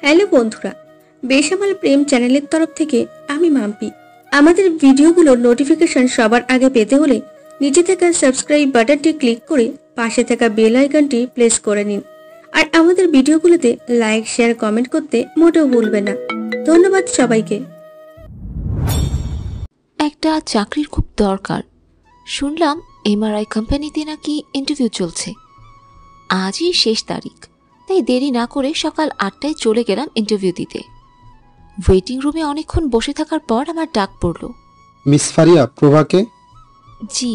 Hello বন্ধুরা, বেসামাল প্রেম চ্যানেলের তরফ থেকে আমি মাম্পি। আমাদের ভিডিওগুলোর নোটিফিকেশন সবার আগে পেতে হলে নিচে থাকা সাবস্ক্রাইব বাটনটি ক্লিক করে পাশে থাকা বেল আইকনটি প্রেস করে নিন। আর আমাদের ভিডিওগুলোতে লাইক, শেয়ার, কমেন্ট করতে মোটেও ভুলবেন না। ধন্যবাদ সবাইকে। একটা চাকরির খুব দরকার। শুনলাম এমআরআই কোম্পানিতে নাকি ইন্টারভিউ চলছে। আজই শেষ তারিখ, তাই দেরি না করে সকাল 8টায় চলে গেলাম ইন্টারভিউ দিতে। ওয়েটিং রুমে অনেকক্ষণ বসে থাকার পর আমার ডাক পড়ল। মিস ফারিয়া প্রভাকে? জি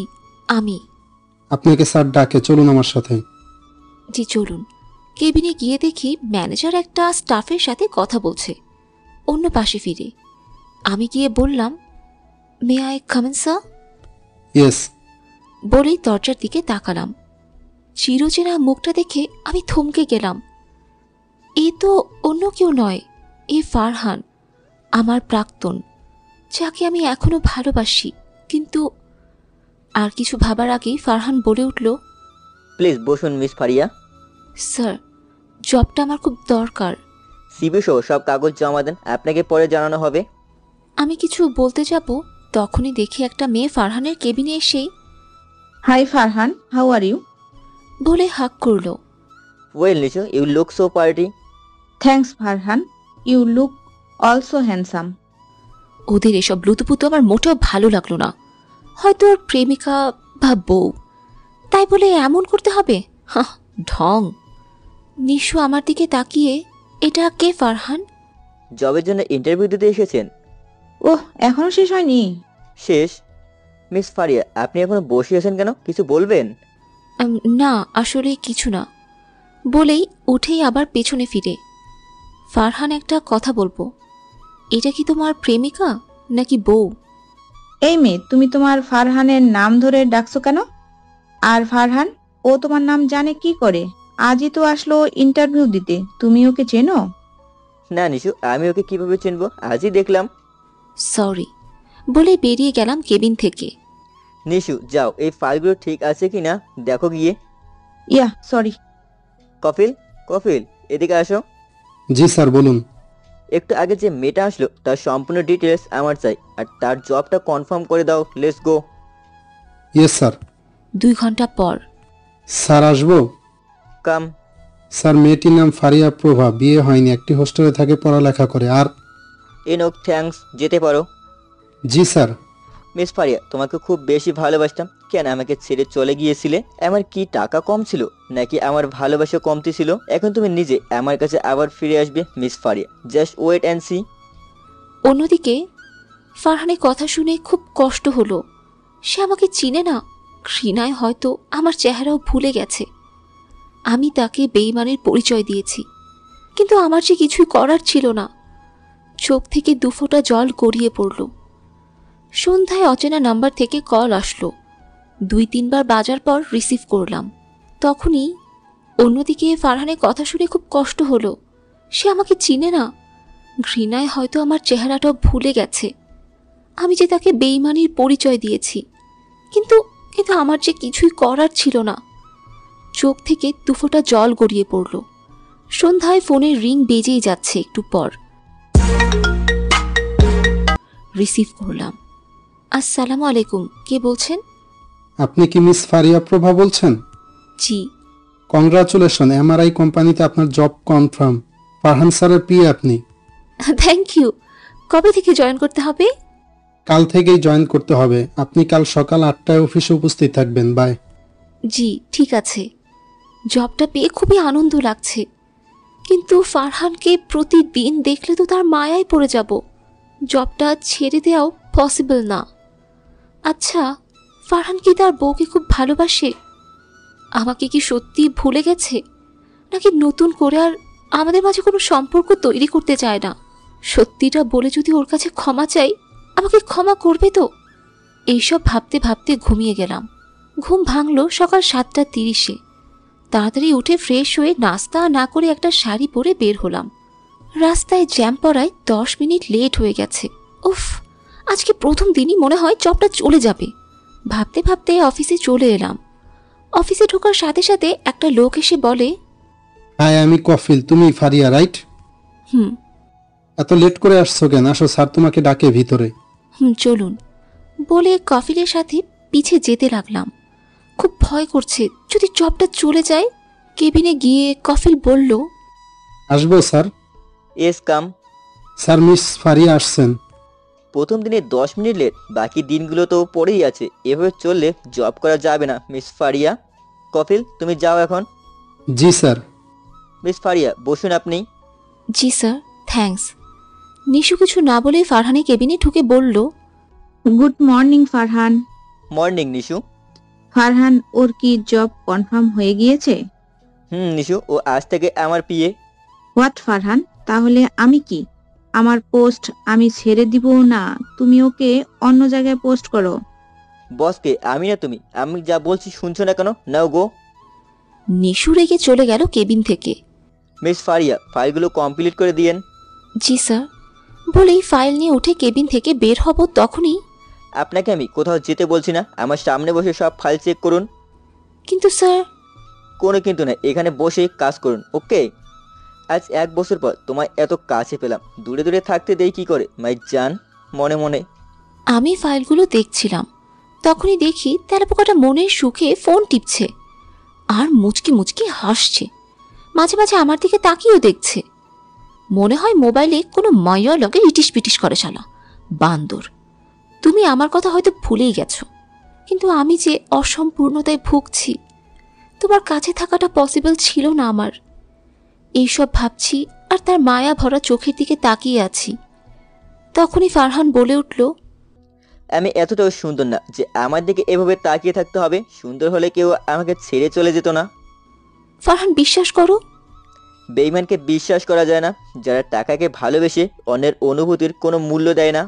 আমি। আপনাকে স্যার ডাকে, চলুন আমার সাথে। জি চলুন। কেবিনে গিয়ে দেখি ম্যানেজার একটা স্টাফের সাথে কথা বলছে অন্য পাশে ফিরে। আমি গিয়ে বললাম, may I come in sir? Yes বলেই দরজার দিকে তাকালাম। চিরচেনা মুখটা দেখে আমি থমকে গেলাম। এ তো অন্য কেউ নয়, এ ফারহান, আমার প্রাক্তন, যাকে আমি এখনো ভালোবাসি। কিন্তু আর কিছু ভাবার আগেই ফারহান বলে উঠল, প্লিজ বসুন মিস ফারিয়া। স্যার, জবটা আমার খুব দরকার। সিবি সহ সব কাগজ জমা দেন, আপনাকে পরে জানানো হবে। আমি কিছু বলতে যাব, তখনই দেখি একটা মেয়ে ফারহানের কেবিনে এসেই hi Farhan, how are you বলে হাক করল। Well Nishu, you look so party. Thanks Farhan, you look also handsome. ওদের এসব লুতুপুতু আমার মোটেও ভালো লাগলো না। হয়তো ওর প্রেমিকা বা বউ, তাই বলে এমন করতে হবে? হাহ, ঢং। নিশু আমার দিকে তাকিয়ে, এটা কে ফারহান? জবের জন্য ইন্টারভিউ দিতে এসেছেন? ওহ, এখনো শেষ হয়নি? শেষ? মিস ফারিয়া, আপনি এখনো বসে আছেন কেন? কিছু বলবেন? না, আসলে কিছু না বলেই উঠেই আবার পেছনে ফিরে, ফারহান একটা কথা বলবো। এটা কি তোমার প্রেমিকা নাকি বউ? এই মেয়ে, তুমি তোমার ফারহানের নাম ধরে ডাকছো কেন? আর ফারহান, ও তোমার নাম জানে কি করে? আজই তো আসলো ইন্টারভিউ দিতে, তুমি ওকে চেনো? না নিশু, আমি ওকে কিভাবে চিনবো? আজই দেখলাম। সরি বলে বেরিয়ে গেলাম কেবিন থেকে। নিশু যাও, এই ফাইলগুলো ঠিক আছে কিনা দেখো গিয়ে। Yeah sorry. কফিল, কফিল এদিকে আসো। জি স্যার বলুন। একটু আগে যে মেয়েটা আসলো তার সম্পূর্ণ ডিটেলস আমার চাই, আর তার জবটা কনফার্ম করে দাও। Let's go. Yes sir. 2 ঘন্টা পর। স্যার আসবো? কাম। স্যার, মেয়েটির নাম ফারিয়া প্রভা, বিয়ে হয়নি, একটি হোস্টেলে থাকে, পড়ালেখা করে। আর এনক, থ্যাঙ্কস, যেতে পারো। জি স্যার। মিস ফারিয়া, তোমাকে খুব বেশি ভালোবাসতাম, কেন আমাকে ছেড়ে চলে গিয়েছিলে? আমার কি টাকা কম ছিল নাকি আমার ভালোবাসা কমতি ছিল? এখন তুমি নিজে আমার কাছে আবার ফিরে আসবে miss Faria. Just wait and see. অন্যদিকে ফারহানের কথা শুনে খুব কষ্ট হলো। সে আমাকে চিনে না, ঘৃণায় হয়তো আমার চেহারাও ভুলে গেছে। আমি তাকে বেঈমানের পরিচয় দিয়েছি, কিন্তু আমার যে কিছুই করার ছিল না। চোখ থেকে 2 ফোঁটা জল গড়িয়ে পড়ল। সন্ধ্যায় অচেনা নাম্বার থেকে কল আসলো। 2-3 বার বাজার পর রিসিভ করলাম। তখনই অন্যদিকে ফারহানের কথা শুনে খুব কষ্ট হলো। সে আমাকে চিনে না, ঘৃণায় হয়তো আমার চেহারাটাও ভুলে গেছে। আমি যে তাকে বেঈমানির পরিচয় দিয়েছি, কিন্তু কিন্তু আমার যে কিছুই করার ছিল না। চোখ থেকে 2 ফোঁটা জল গড়িয়ে পড়ল। সন্ধ্যায় ফোনের রিং বেজেই যাচ্ছে। একটু পর রিসিভ করলাম। আসসালামু আলাইকুম, কে বলছেন? আপনি কি মিস ফারিয়া প্রভা বলছেন? জি। কংগ্রাচুলেশন, এমআরআই কোম্পানিতে আপনার জব কনফার্ম। ফারহান স্যারের পিএ আপনি। Thank you. কবে থেকে জয়েন করতে হবে? কাল থেকেই জয়েন করতে হবে। আপনি কাল সকাল 8টায় অফিসে উপস্থিত থাকবেন। বাই। জি ঠিক আছে। জবটা পেয়ে খুবই আনন্দ লাগছে, কিন্তু ফারহানকে প্রতিদিন দেখলে তো তার মায়ায় পড়ে যাব। জবটা ছেড়ে দেওয়াও পসিবল না। আচ্ছা, ফারহান কি তার বউকে খুব ভালোবাসে? আমাকে কি সত্যি ভুলে গেছে, নাকি নতুন করে আর আমাদের মাঝে কোনো সম্পর্ক তৈরি করতে চায় না? সত্যিটা বলে যদি ওর কাছে ক্ষমা চাই, আমাকে ক্ষমা করবে তো? এইসব ভাবতে ভাবতে ঘুমিয়ে গেলাম। ঘুম ভাঙল সকাল 7:30-এ। তাড়াতাড়ি উঠে ফ্রেশ হয়ে নাস্তা না করে একটা শাড়ি পরে বের হলাম। রাস্তায় জ্যাম পড়ায় 10 মিনিট লেট হয়ে গেছে। উফ, আজকে প্রথম দিনই মনে হয় জবটা চলে যাবে। ভাবতে ভাবতে অফিসে চলে এলাম। অফিসে ঢোকার সাথে সাথে একটা লোক এসে বলে, হাই, আমি কফিল, তুমি ফারিয়া রাইট? হুম এত লেট করে আসছো কেন? আসো, স্যার তোমাকে ডাকে ভিতরে। চলুন বলে কফিলের সাথে পিছে যেতে লাগলাম। খুব ভয় করছে, যদি জবটা চলে যায়। কেবিনে গিয়ে কফিল বলল, আসবো স্যার? এস কাম। স্যার, মিস ফারিয়া আসছেন। প্রথম দিনে 10 মিনিট লেট, বাকি দিনগুলো তো পড়েই আছে। এভাবে চললে জব করা যাবে না মিস ফারিয়া। কপিল, তুমি যাও এখন। জি স্যার। মিস ফারিয়া, বসুন আপনি। জি স্যার, থ্যাঙ্কস। নিশু কিছু না বলে ফারহানের কেবিনে ঢুকে বলল, good morning Farhan. Morning Nishu. Farhan, ওর কি জব কনফার্ম হয়ে গিয়েছে? নিশু, ও আজ থেকে আমার পিএ। হোয়াট ফারহান, তাহলে আমি কি? আমার পোস্ট আমি ছেড়ে দিব না, তুমি ওকে অন্য জায়গায় পোস্ট করো। বসকে আমি না তুমি? আমি যা বলছি শুনছো না কেন? নাও গো। নিশু রেগে চলে গেল কেবিন থেকে। মিস ফারিয়া, ফাইলগুলো কমপ্লিট করে দিয়েন। জি স্যার বলেই ফাইল নিয়ে উঠে কেবিন থেকে বের হব, তখনই আপনাকে আমি কোথাও যেতে বলছি না, আমার সামনে বসে সব ফাইল চেক করুন। কিন্তু স্যার। কোনো কিন্তু না, এখানে বসে কাজ করুন, ওকে? আজ 1 বছর পর তোমায় এত কাছে পেলাম, দূরে দূরে থাকতে দেই কি করে মাই জান। মনে মনে আমি ফাইলগুলো দেখছিলাম, তখনই দেখি তেলাপোকাটা মনের সুখে ফোন টিপছে আর মুচকি মুচকি হাসছে। মাঝে মাঝে আমার দিকে তাকিয়েও দেখছে। মনে হয় মোবাইলে কোনো মাইয়া লগে ইটিস পিটিস করে। শালা বান্দর, তুমি আমার কথা হয়তো ভুলেই গেছো, কিন্তু আমি যে অসম্পূর্ণতায় ভুগছি, তোমার কাছে থাকাটা পসিবল ছিল না আমার। এইসব ভাবছি আর তার মায়া ভরা চোখের দিকে তাকিয়ে আছি। তখনই ফারহান বলে উঠল, আমি এতটাও সুন্দর না যে আমার দিকে এভাবে তাকিয়ে থাকতে হবে। সুন্দর হলে কেউ আমাকে ছেড়ে চলে যেত না। ফারহান বিশ্বাস করো, বেঈমানকে বিশ্বাস করা যায় না, যারা টাকাকে ভালোবেসে অন্যের অনুভূতির কোনো মূল্য দেয় না।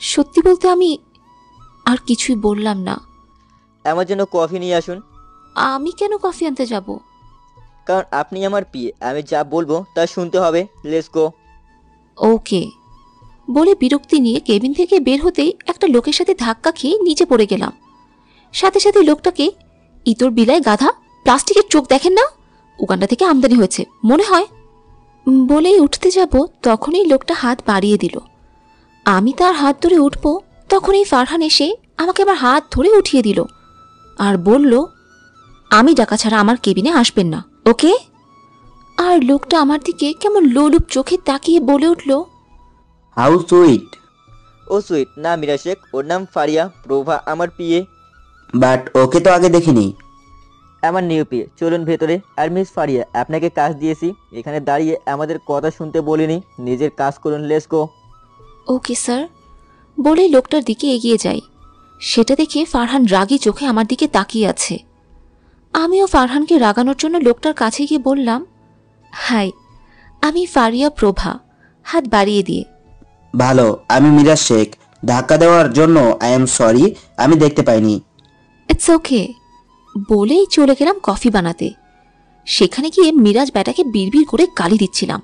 সত্যি বলতে আমি আর কিছুই বললাম না। আমার জন্য কফি নিয়ে আসুন। আমি কেন কফি আনতে যাব? কারণ আপনি আমার পিএ, আমি যা বলবো তা শুনতে হবে। Let's go. ওকে বলে বিরক্তি নিয়ে কেবিন থেকে বের হতেই একটা লোকের সাথে ধাক্কা খেয়ে নিচে পড়ে গেলাম। সাথে সাথে লোকটাকে, ইতর বিলায় গাধা, প্লাস্টিকের চোখ দেখেন না, উগান্ডা থেকে আমদানি হয়েছে মনে হয়, বলেই উঠতে যাব, তখনই লোকটা হাত বাড়িয়ে দিল। আমি তার হাত ধরে উঠব, তখনই ফারহান এসে আমাকে আবার হাত ধরে উঠিয়ে দিল আর বলল, আমি ডাকা ছাড়া আমার কেবিনে আসবেন না, ওকে? আর লোকটা আমার দিকে কেমন লোলুপ চোখে তাকিয়ে বলে উঠল, হাউ সুইট। ও সুইট না মীরা শেখ, ওর নাম ফারিয়া, প্রভা আমার পিএ। বাট ওকে তো আগে দেখিনি। আমার নিউ পিএ, চলুন ভেতরে। আর মিস ফারিয়া, আপনাকে কাজ দিয়েছি, এখানে দাঁড়িয়ে আমাদের কথা শুনতে বলিনি, নিজের কাজ করুন। Let's go. ওকে স্যার বলে লোকটার দিকে এগিয়ে যাই। সেটা দেখে ফারহান রাগী চোখে আমার দিকে তাকিয়ে আছে। আমিও ফারহানকে রাগানোর জন্য লোকটার কাছে গিয়ে বললাম, হাই, আমি ফারিয়া প্রভা, হাত বাড়িয়ে দিয়ে। ভালো, আমি মিরাজ শেখ। ধাক্কা দেওয়ার জন্য আই এম সরি, আমি দেখতে পাইনি। ইটস ওকে বলেই চলে গেলাম কফি বানাতে। সেখানে গিয়ে মিরাজ ব্যাটাকে বিড়বিড় করে গালি দিচ্ছিলাম।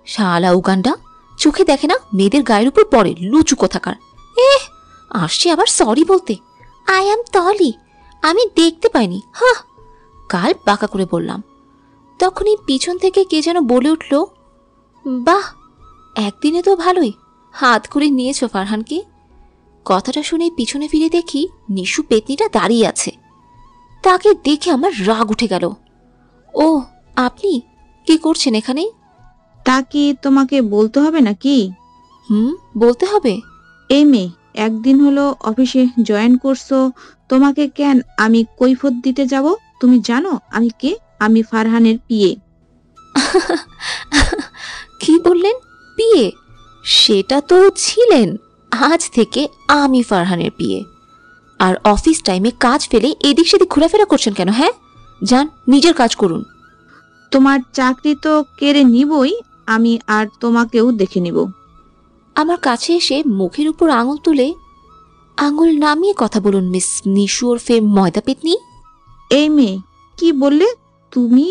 শালা উগান্ডা, চোখে দেখে না মেয়েদের গায়ের উপর পড়ে, লুচু কোথাকার। আসছে আবার সরি বলতে। আই অ্যাম তলি, আমি দেখতে পাইনি। হ্যাঁ, কাল বাঁকা করে বললাম। তখনই পিছন থেকে কে যেন বলে উঠল, বাহ, একদিনে তো ভালোই হাত করে নিয়েছ ফারহানকে। কথাটা শুনে পিছনে ফিরে দেখি নিশু পেতনিটা দাঁড়িয়ে আছে। তাকে দেখে আমার রাগ উঠে গেল। ও আপনি কি করছেন এখানে? তা কি তোমাকে বলতে হবে নাকি? বলতে হবে। এই মেয়ে, একদিন হলো অফিসে জয়েন করছো, তোমাকে কেন আমি কৈফত দিতে যাব? তুমি জানো আমি কে? আমি ফারহানের পিএ। কি বললেন? পিএ? সেটা তো ছিলেন, আজ থেকে আমি ফারহানের পিএ। আর অফিস টাইমে কাজ ফেলে এদিক সেদিক ঘোরাফেরা করছেন কেন? হ্যাঁ, যান নিজের কাজ করুন। তোমার চাকরি তো কেড়ে নিবই, আমি আর তোমাকেও দেখে নিব। আমার কাছে এসে মুখের উপর আঙুল তুলে, আঙুল নামিয়ে কথা বলুন মিস নিশু ওরফে ময়দা পেতনি। এই মেয়ে, কি বললে তুমি?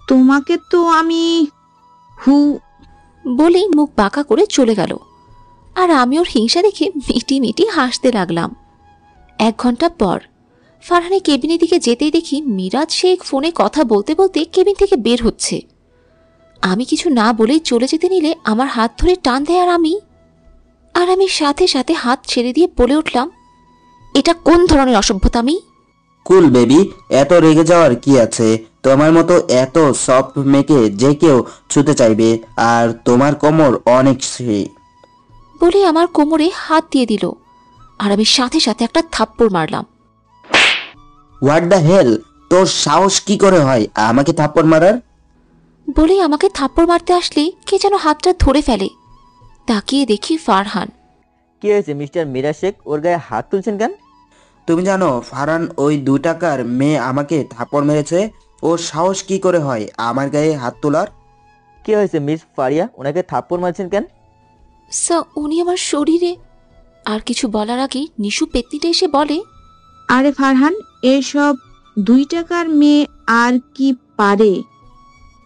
তোমাকে তো আমি বলেই মুখ বাঁকা করে চলে গেল। আর আমি ওর হিংসা দেখে মিটি মিটি হাসতে লাগলাম। 1 ঘন্টা পর ফারহানের কেবিনের দিকে যেতেই দেখি মিরাজ শেখ ফোনে কথা বলতে বলতে কেবিন থেকে বের হচ্ছে। আমি কিছু না বলেই চলে যেতে নিলে আমার হাত ধরে টান দেয় আর আমি সাথে সাথে হাত ছেড়ে দিয়ে বলে উঠলাম, এটা কোন ধরনের অসভ্যতামি? কুল বেবি, এত রেগে যাওয়ার কি আছে? তোমার মতো এত সফট মেয়েকে যে কেউ ছুতে চাইবে, আর তোমার কোমর অনেক শ্রী। বলে আমার কোমরে হাত দিয়ে দিল আর আমি সাথে সাথে একটা থাপ্পড় মারলাম। হোয়াট দ্য হেল, তোর সাহস কি করে হয় আমাকে থাপ্পড় মারার? বলে আমাকে থাপ্পড় মারতে আসলে কে যেন হাতটা ধরে ফেলে। তাকিয়ে দেখি ফারহান। কি হয়েছে মিস্টার মিরাজ শেখ, ওর গায়ে হাত তুলছেন কেন? তুমি জানো ফারহান ওই 2 টাকার মেয়ে আমাকে থাপ্পড় মেরেছে? ওর সাহস কি করে হয় আমার গায়ে হাত তোলার? কি হয়েছে মিস ফারিয়া, ওনাকে থাপ্পড় মারছেন কেন? উনি আমার শরীরে। আর কিছু বলার আগে নিশু পেতনিটা এসে বলে, আরে ফারহান, এসব 2 টাকার মেয়ে আর কি পারে?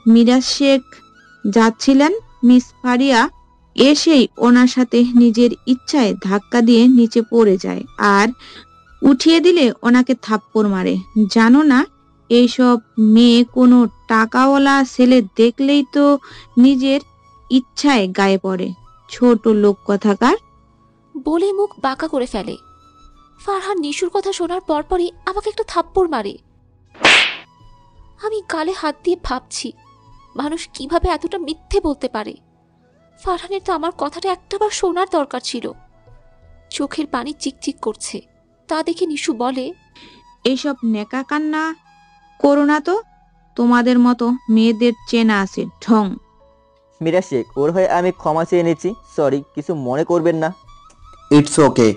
মিরাজ শেখ যাচ্ছিলেন, মিস ফারিয়া এসেই ওনার সাথে নিজের ইচ্ছায় ধাক্কা দিয়ে নিচে পড়ে যায় আর উঠিয়ে দিলে ওনাকে থাপ্পড় মারে। জানো না, এইসব মেয়ে কোনো টাকাওয়ালা ছেলে দেখলেই তো নিজের ইচ্ছায় গায়ে পড়ে। ছোট লোক কথাকার। বলে মুখ বাঁকা করে ফেলে। ফারহান নিশুর কথা শোনার পরপরই আমাকে একটা থাপ্পড় মারে। আমি গালে হাত দিয়ে ভাবছি, মানুষ কিভাবে এতটা মিথ্যে বলতে পারে। ফারহানের তো আমার কথাটা একটাবার শোনার দরকার ছিল। চোখের পানি চিকচিক করছে। তা দেখে নিশু বলে, এইসব নেকা কান্না করো না তো, তোমাদের মতো মেয়েদের চেনা আছে ঢং। মিরাজ শেখ, ওর হয়ে আমি ক্ষমা চেয়ে নিচ্ছি, সরি, কিছু মনে করবেন না। It's okay.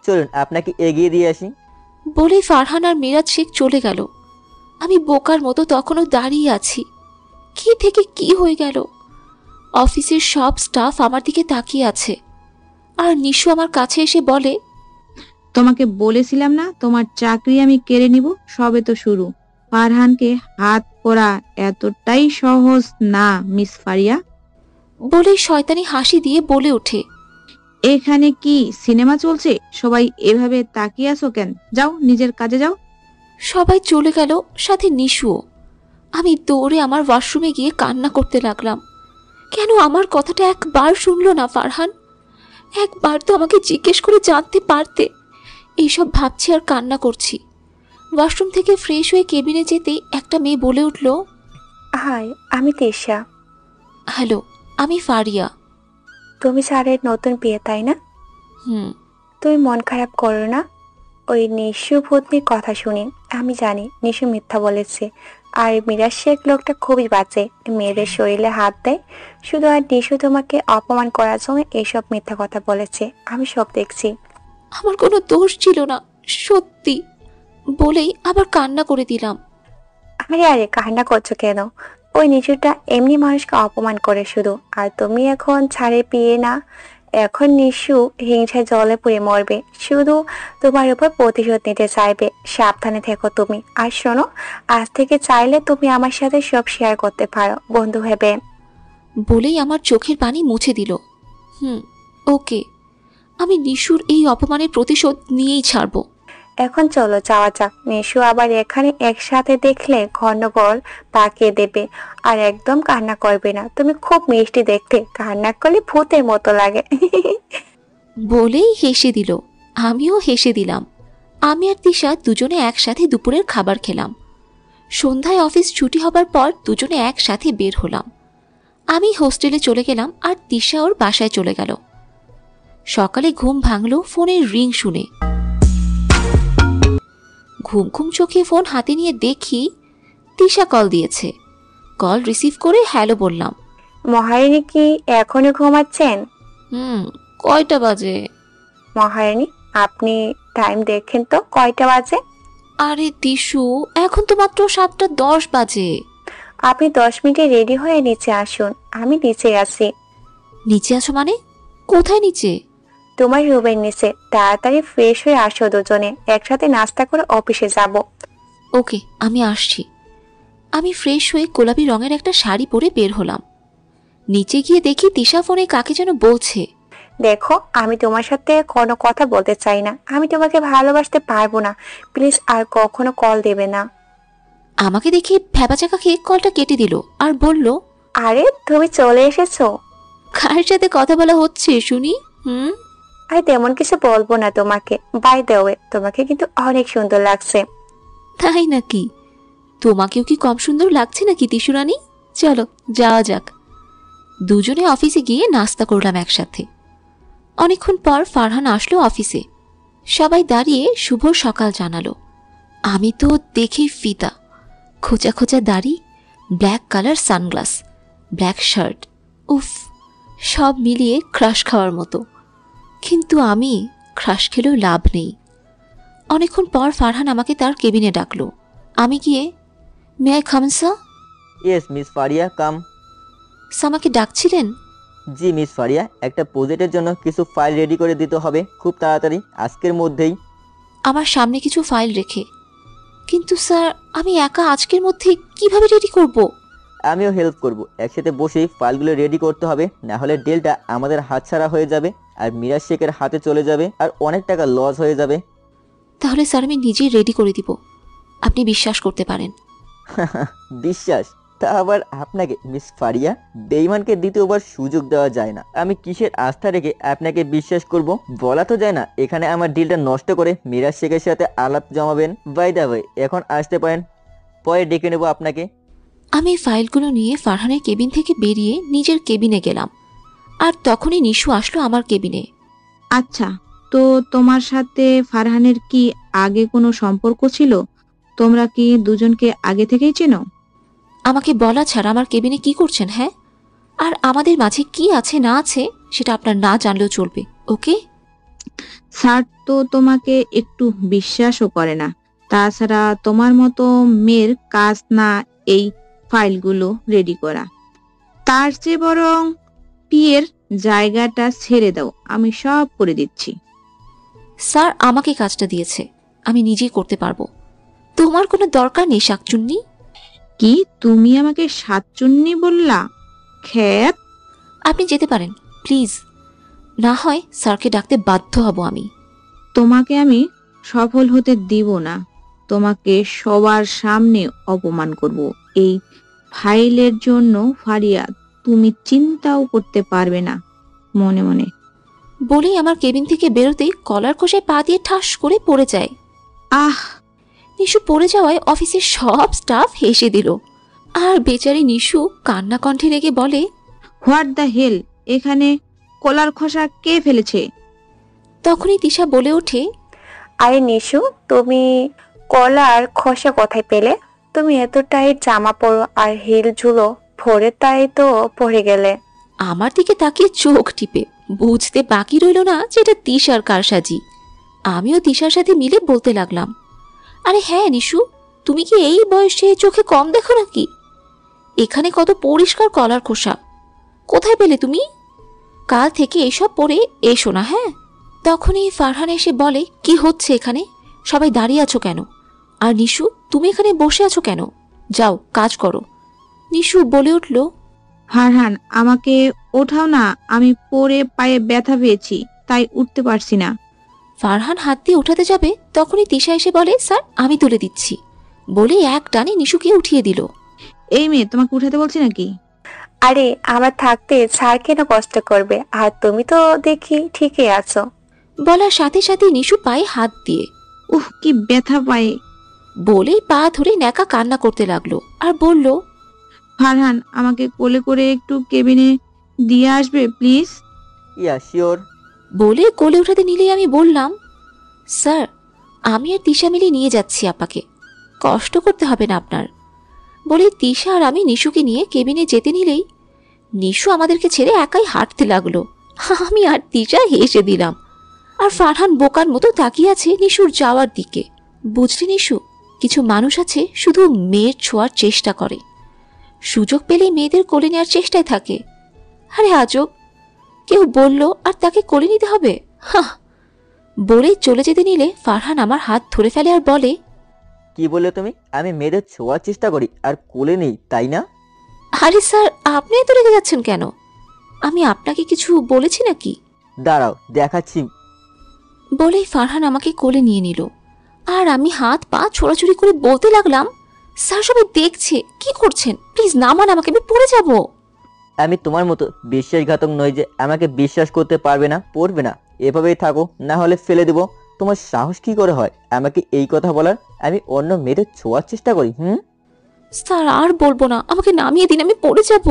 চলুন আপনাকে এগিয়ে দিয়ে আসি। বলে ফারহান আর মিরাজ শেখ চলে গেল। আমি বোকার মতো তখনও দাঁড়িয়ে আছি। কি থেকে কি হয়ে গেল? অফিসের সব স্টাফ আমার দিকে তাকিয়ে আছে আর নিশু আমার কাছে এসে বলে, তোমাকে বলেছিলাম না তোমার চাকরি আমি কেড়ে নিব, সবে তো শুরু। ফারহানকে হাত করা এতটাই সহজ না মিস ফারিয়া। বলে শয়তানি হাসি দিয়ে বলে ওঠে, এখানে কি সিনেমা চলছে? সবাই এভাবে তাকিয়ে আছো কেন? যাও নিজের কাজে যাও। সবাই চলে গেল, সাথে নিশুও। আমি দৌড়ে আমার ওয়াশরুমে গিয়ে কান্না করতে লাগলাম। কেন আমার কথাটা একবার শুনলো না ফারহান? একবার তো আমাকে জিজ্ঞেস করে জানতে পারতে। এইসব ভাবছি আর কান্না করছি। ওয়াশরুম থেকে ফ্রেশ হয়ে কেবিনে যেতেই একটা মেয়ে বলে উঠল, হাই, আমি তিশা। হ্যালো, আমি ফারিয়া। তুমি স্যারের নতুন বিয়ে, তাই না? হুম। তুমি মন খারাপ করো না। ওই নিশু ভূতনির কথা শুনি আমি জানি নিশু মিথ্যা বলেছে। আর মিরাজ শেখ লোকটা খুবই বাজে, মেয়েদের শরীরে হাত দেয় শুধু। আর নিশু তোমাকে অপমান করার জন্য এইসব মিথ্যা কথা বলেছে, আমি সব দেখছি। আমার কোনো দোষ ছিল না, সত্যি। বলেই আবার কান্না করে দিলাম। আরে আরে, কান্না করছো কেন? ওই নিশুটা এমনি মানুষকে অপমান করে শুধু। আর তুমি এখন ছাড়ে পিয়ে না, এখন নিশু হিংসায় জলে পুড়ে মরবে, শুধু তোমার উপর প্রতিশোধ নিতে চাইবে। সাবধানে থেকো তুমি। আর শোনো, আজ থেকে চাইলে তুমি আমার সাথে সব শেয়ার করতে পারো, বন্ধু ভেবে। বলেই আমার চোখের পানি মুছে দিল। ওকে, আমি নিশুর এই অপমানের প্রতিশোধ নিয়েই ছাড়বো। এখন চলো যাওয়া যাক। নিশু আবার এখানে একসাথে দেখলে ঘনঘর তাকিয়ে দেবে। আর একদম কান্না করবে না, তুমি খুব মিষ্টি দেখতে, কান্না করলে ভূতের মতো লাগে। বলেই হেসে দিল। আমিও হেসে দিলাম। আমি আর তিশা দুজনে একসাথে দুপুরের খাবার খেলাম। সন্ধ্যায় অফিস ছুটি হবার পর দুজনে একসাথে বের হলাম। আমি হোস্টেলে চলে গেলাম আর তিশা ওর বাসায় চলে গেল। সকালে ঘুম ভাঙলো ফোনের রিং শুনে। ঘুম ঘুম চোখে ফোন হাতে নিয়ে দেখি তিশা কল দিয়েছে। কল রিসিভ করে হ্যালো বললাম। মহারানী কি এখনো ঘুমাচ্ছেন? কয়টা বাজে? মহারানী, আপনি টাইম দেখেন তো কয়টা বাজে। আরে তিশু, এখন তো মাত্র 7:10 বাজে। আপনি 10 মিনিটে রেডি হয়ে নিচে আসুন, আমি নিচে আছি। নিচে আছো মানে? কোথায় নিচে? তোমার রুমের নিচে। তাড়াতাড়ি ফ্রেশ হয়ে আসো, দুজনে একসাথে নাস্তা করে অফিসে যাব। ওকে, আমি আসছি। আমি ফ্রেশ হয়ে গোলাপি রঙের একটা শাড়ি পরে বের হলাম। নিচে গিয়ে দেখি তিশা ফোনে কাকে যেন বলছে। দেখো, আমি তোমার সাথে কোনো কথা বলতে চাই না, আমি তোমাকে ভালোবাসতে পারবো না, প্লিজ আর কখনো কল দেবে না। আমাকে দেখে ভ্যাবাচাকা খেয়ে কলটা কেটে দিল আর বলল, আরে তুমি চলে এসেছো। কার সাথে কথা বলা হচ্ছে শুনি? আরে তেমন কিছু বলবো না তোমাকে, বাই দ্য ওয়ে তোমাকে কিন্তু অনেক সুন্দর লাগছে। তাই নাকি? তোমাকেও কি কম সুন্দর লাগছে নাকি তিসুরানি? চলো যাওয়া যাক। দুজনে অফিসে গিয়ে নাস্তা করলাম একসাথে। অনেকক্ষণ পর ফারহান আসলো অফিসে। সবাই দাঁড়িয়ে শুভ সকাল জানালো। আমি তো দেখেই ফিদা। খোঁচা খোঁচা দাড়ি, black colour sunglass, black shirt, উফ, সব মিলিয়ে ক্রাশ খাওয়ার মতো। কিন্তু আমি ক্রাশ খেলেও লাভ নেই। অনেকক্ষণ পর ফারহান আমাকে তার কেবিনে ডাকলো। আমি গিয়ে, may I come sir? Yes miss Faria, come. আমাকে ডাকছিলেন? জি মিস ফারিয়া, একটা প্রজেক্টের জন্য কিছু ফাইল রেডি করে দিতে হবে খুব তাড়াতাড়ি, আজকের মধ্যেই। আমার সামনে কিছু ফাইল রেখে। কিন্তু স্যার আমি একা আজকের মধ্যে কিভাবে রেডি করব? আমিও হেল্প করব, একসাথে বসেই ফাইলগুলো রেডি করতে হবে, না হলে ডিলটা আমাদের হাতছাড়া হয়ে যাবে আর মিরাজ শেখের হাতে চলে যাবে আর অনেক টাকা লস হয়ে যাবে। তাহলে স্যার আমি নিজেই রেডি করে দিব, আপনি বিশ্বাস করতে পারেন। বিশ্বাস? তা আবার আপনাকে মিস ফারিয়া? বেঈমানকে দ্বিতীয়বার সুযোগ দেওয়া যায় না। আমি কিসের আস্থা রেখে আপনাকে বিশ্বাস করব? বলা তো যায় না এখানে আমার ডিলটা নষ্ট করে মিরাজ শেখের সাথে আলাপ জমাবেন। বাই দা ওয়ে, এখন আসতে পারেন, পরে ডেকে নেব আপনাকে। আমি ফাইলগুলো নিয়ে ফারহানের কেবিন থেকে বেরিয়ে নিজের কেবিনে গেলাম। আর তখনই নিশু আসলো আমার কেবিনে। আচ্ছা, তো তোমার সাথে ফারহানের কি আগে কোনো সম্পর্ক ছিল? তোমরা কি দুজনকে আগে থেকেই চেনো? আমাকে বলা ছাড়া আমার কেবিনে কি করছেন? হ্যাঁ, আর আমাদের মাঝে কি আছে না আছে সেটা আপনার না জানলেও চলবে, ওকে? স্যার তো তোমাকে একটু বিশ্বাসও করে না। তাছাড়া তোমার মতো মেয়ের কাজ না এই ফাইলগুলো রেডি করা। তার চেয়ে বরং পিয়ের জায়গাটা ছেড়ে দাও, আমি সব করে দিচ্ছি। স্যার আমাকে কাজটা দিয়েছে, আমি নিজেই করতে পারবো। তোমার কোনো দরকার নেই শাকচুন্নি। কি তুমি আমাকে সাতচুন্নি বললা? খ্যাত। আপনি যেতে পারেন প্লিজ, না হয় স্যারকে ডাকতে বাধ্য হব আমি। তোমাকে আমি সফল হতে দিব না, তোমাকে সবার সামনে অপমান করব এই ফাইলের জন্য। ফারিয়া, তুমি চিন্তাও করতে পারবে না মনে মনে। বলেই আমার কেবিন থেকে বেরোতেই কলার খোসায় পা দিয়ে ঠাস করে পড়ে যায়। আহ! নিশু পড়ে যাওয়ায় অফিসের সব স্টাফ হেসে দিল। আর বেচারি নিশু কান্না কণ্ঠে রেগে বলে, হোয়াট দ্য হেল, এখানে কলার খোসা কে ফেলেছে? তখনই তিশা বলে ওঠে, আরে নিশু, তুমি কলার খোসা কোথায় পেলে? তুমি এত টাইট জামা পরো আর হিল ঝুলো ভরে, তাই তো পড়ে গেলে। আমার দিকে তাকিয়ে চোখ টিপে বুঝতে বাকি রইল না যে এটা তিশার কারসাজি। আমিও তিশার সাথে মিলে বলতে লাগলাম, আরে হ্যাঁ নিশু, তুমি কি এই বয়সে চোখে কম দেখো নাকি? এখানে কত পরিষ্কার কলার খোসা, কোথায় পেলে তুমি? কাল থেকে এসব পরে এসো না, হ্যাঁ? তখনই ফারহান এসে বলে, কি হচ্ছে এখানে? সবাই দাঁড়িয়ে আছো কেন? আর নিশু, তুমি এখানে বসে আছো কেন? যাও কাজ করো। নিশু বলে উঠল, ফারহান, আমাকে ওঠাও না, আমি পড়ে পায়ে ব্যথা পেয়েছি, তাই উঠতে পারছি না। ফারহান হাত দিয়ে উঠাতে যাবে, তখনই তিশা এসে বলে, স্যার আমি তুলে দিচ্ছি। বলে এক টানে নিশুকে উঠিয়ে দিল। এই মেয়ে, তোমাকে উঠাতে বলছি নাকি? আরে আমার থাকতে স্যার কেন কষ্ট করবে, আর তুমি তো দেখি ঠিকই আছো। বলার সাথে সাথে নিশু পায়ে হাত দিয়ে, উহ, কি ব্যথা পায়ে। বলেই পা ধরে ন্যাকা কান্না করতে লাগলো আর বলল, ফারহান, আমাকে কোলে করে একটু কেবিনে দিয়ে আসবে প্লিজ? Yeah sure. বলে কোলে উঠাতে নিলেই আমি বললাম, স্যার আমি আর তিশা মিলে নিয়ে যাচ্ছি আপাকে, কষ্ট করতে হবে না আপনার। বলে তিশা আর আমি নিশুকে নিয়ে কেবিনে যেতে নিলেই নিশু আমাদেরকে ছেড়ে একাই হাঁটতে লাগলো। আমি আর তিশা হেসে দিলাম। আর ফারহান বোকার মতো তাকিয়ে আছে নিশুর যাওয়ার দিকে। বুঝলি নিশু, কিছু মানুষ আছে শুধু মেয়ের ছোঁয়ার চেষ্টা করে, সুযোগ পেলেই মেয়েদের কোলে নেওয়ার চেষ্টায় থাকে। আরে আজব, কেউ বলল আর তাকে কোলে নিতে হবে? হাহ! বলেই চলে যেতে নিলে ফারহান আমার হাত ধরে ফেলে আর বলে, কি বললে তুমি? আমি মেয়েদের ছোঁয়ার চেষ্টা করি আর কোলে নেই, তাই না? আরে স্যার, আপনি এত রেগে যাচ্ছেন কেন? আমি আপনাকে কিছু বলেছি নাকি? দাঁড়াও দেখাচ্ছি। বলেই ফারহান আমাকে কোলে নিয়ে নিল। আর আমি হাত পা ছোড়াছুড়ি করে বলতে লাগলাম, স্যার সবাই দেখছে, কি করছেন? প্লিজ নামান আমাকে, আমি পড়ে যাব। আমি তোমার মতো বিশ্বাসঘাতক নই যে আমাকে বিশ্বাস করতে পারবে না, পড়বে না। এভাবেই থাকো, না হলে ফেলে দেবো। তোমার সাহস কি করে হয় আমাকে এই কথা বলার? আমি অন্য মেয়েদের ছোঁয়ার চেষ্টা করি? স্যার আর বলবো না, আমাকে নামিয়ে দিন, আমি পড়ে যাব।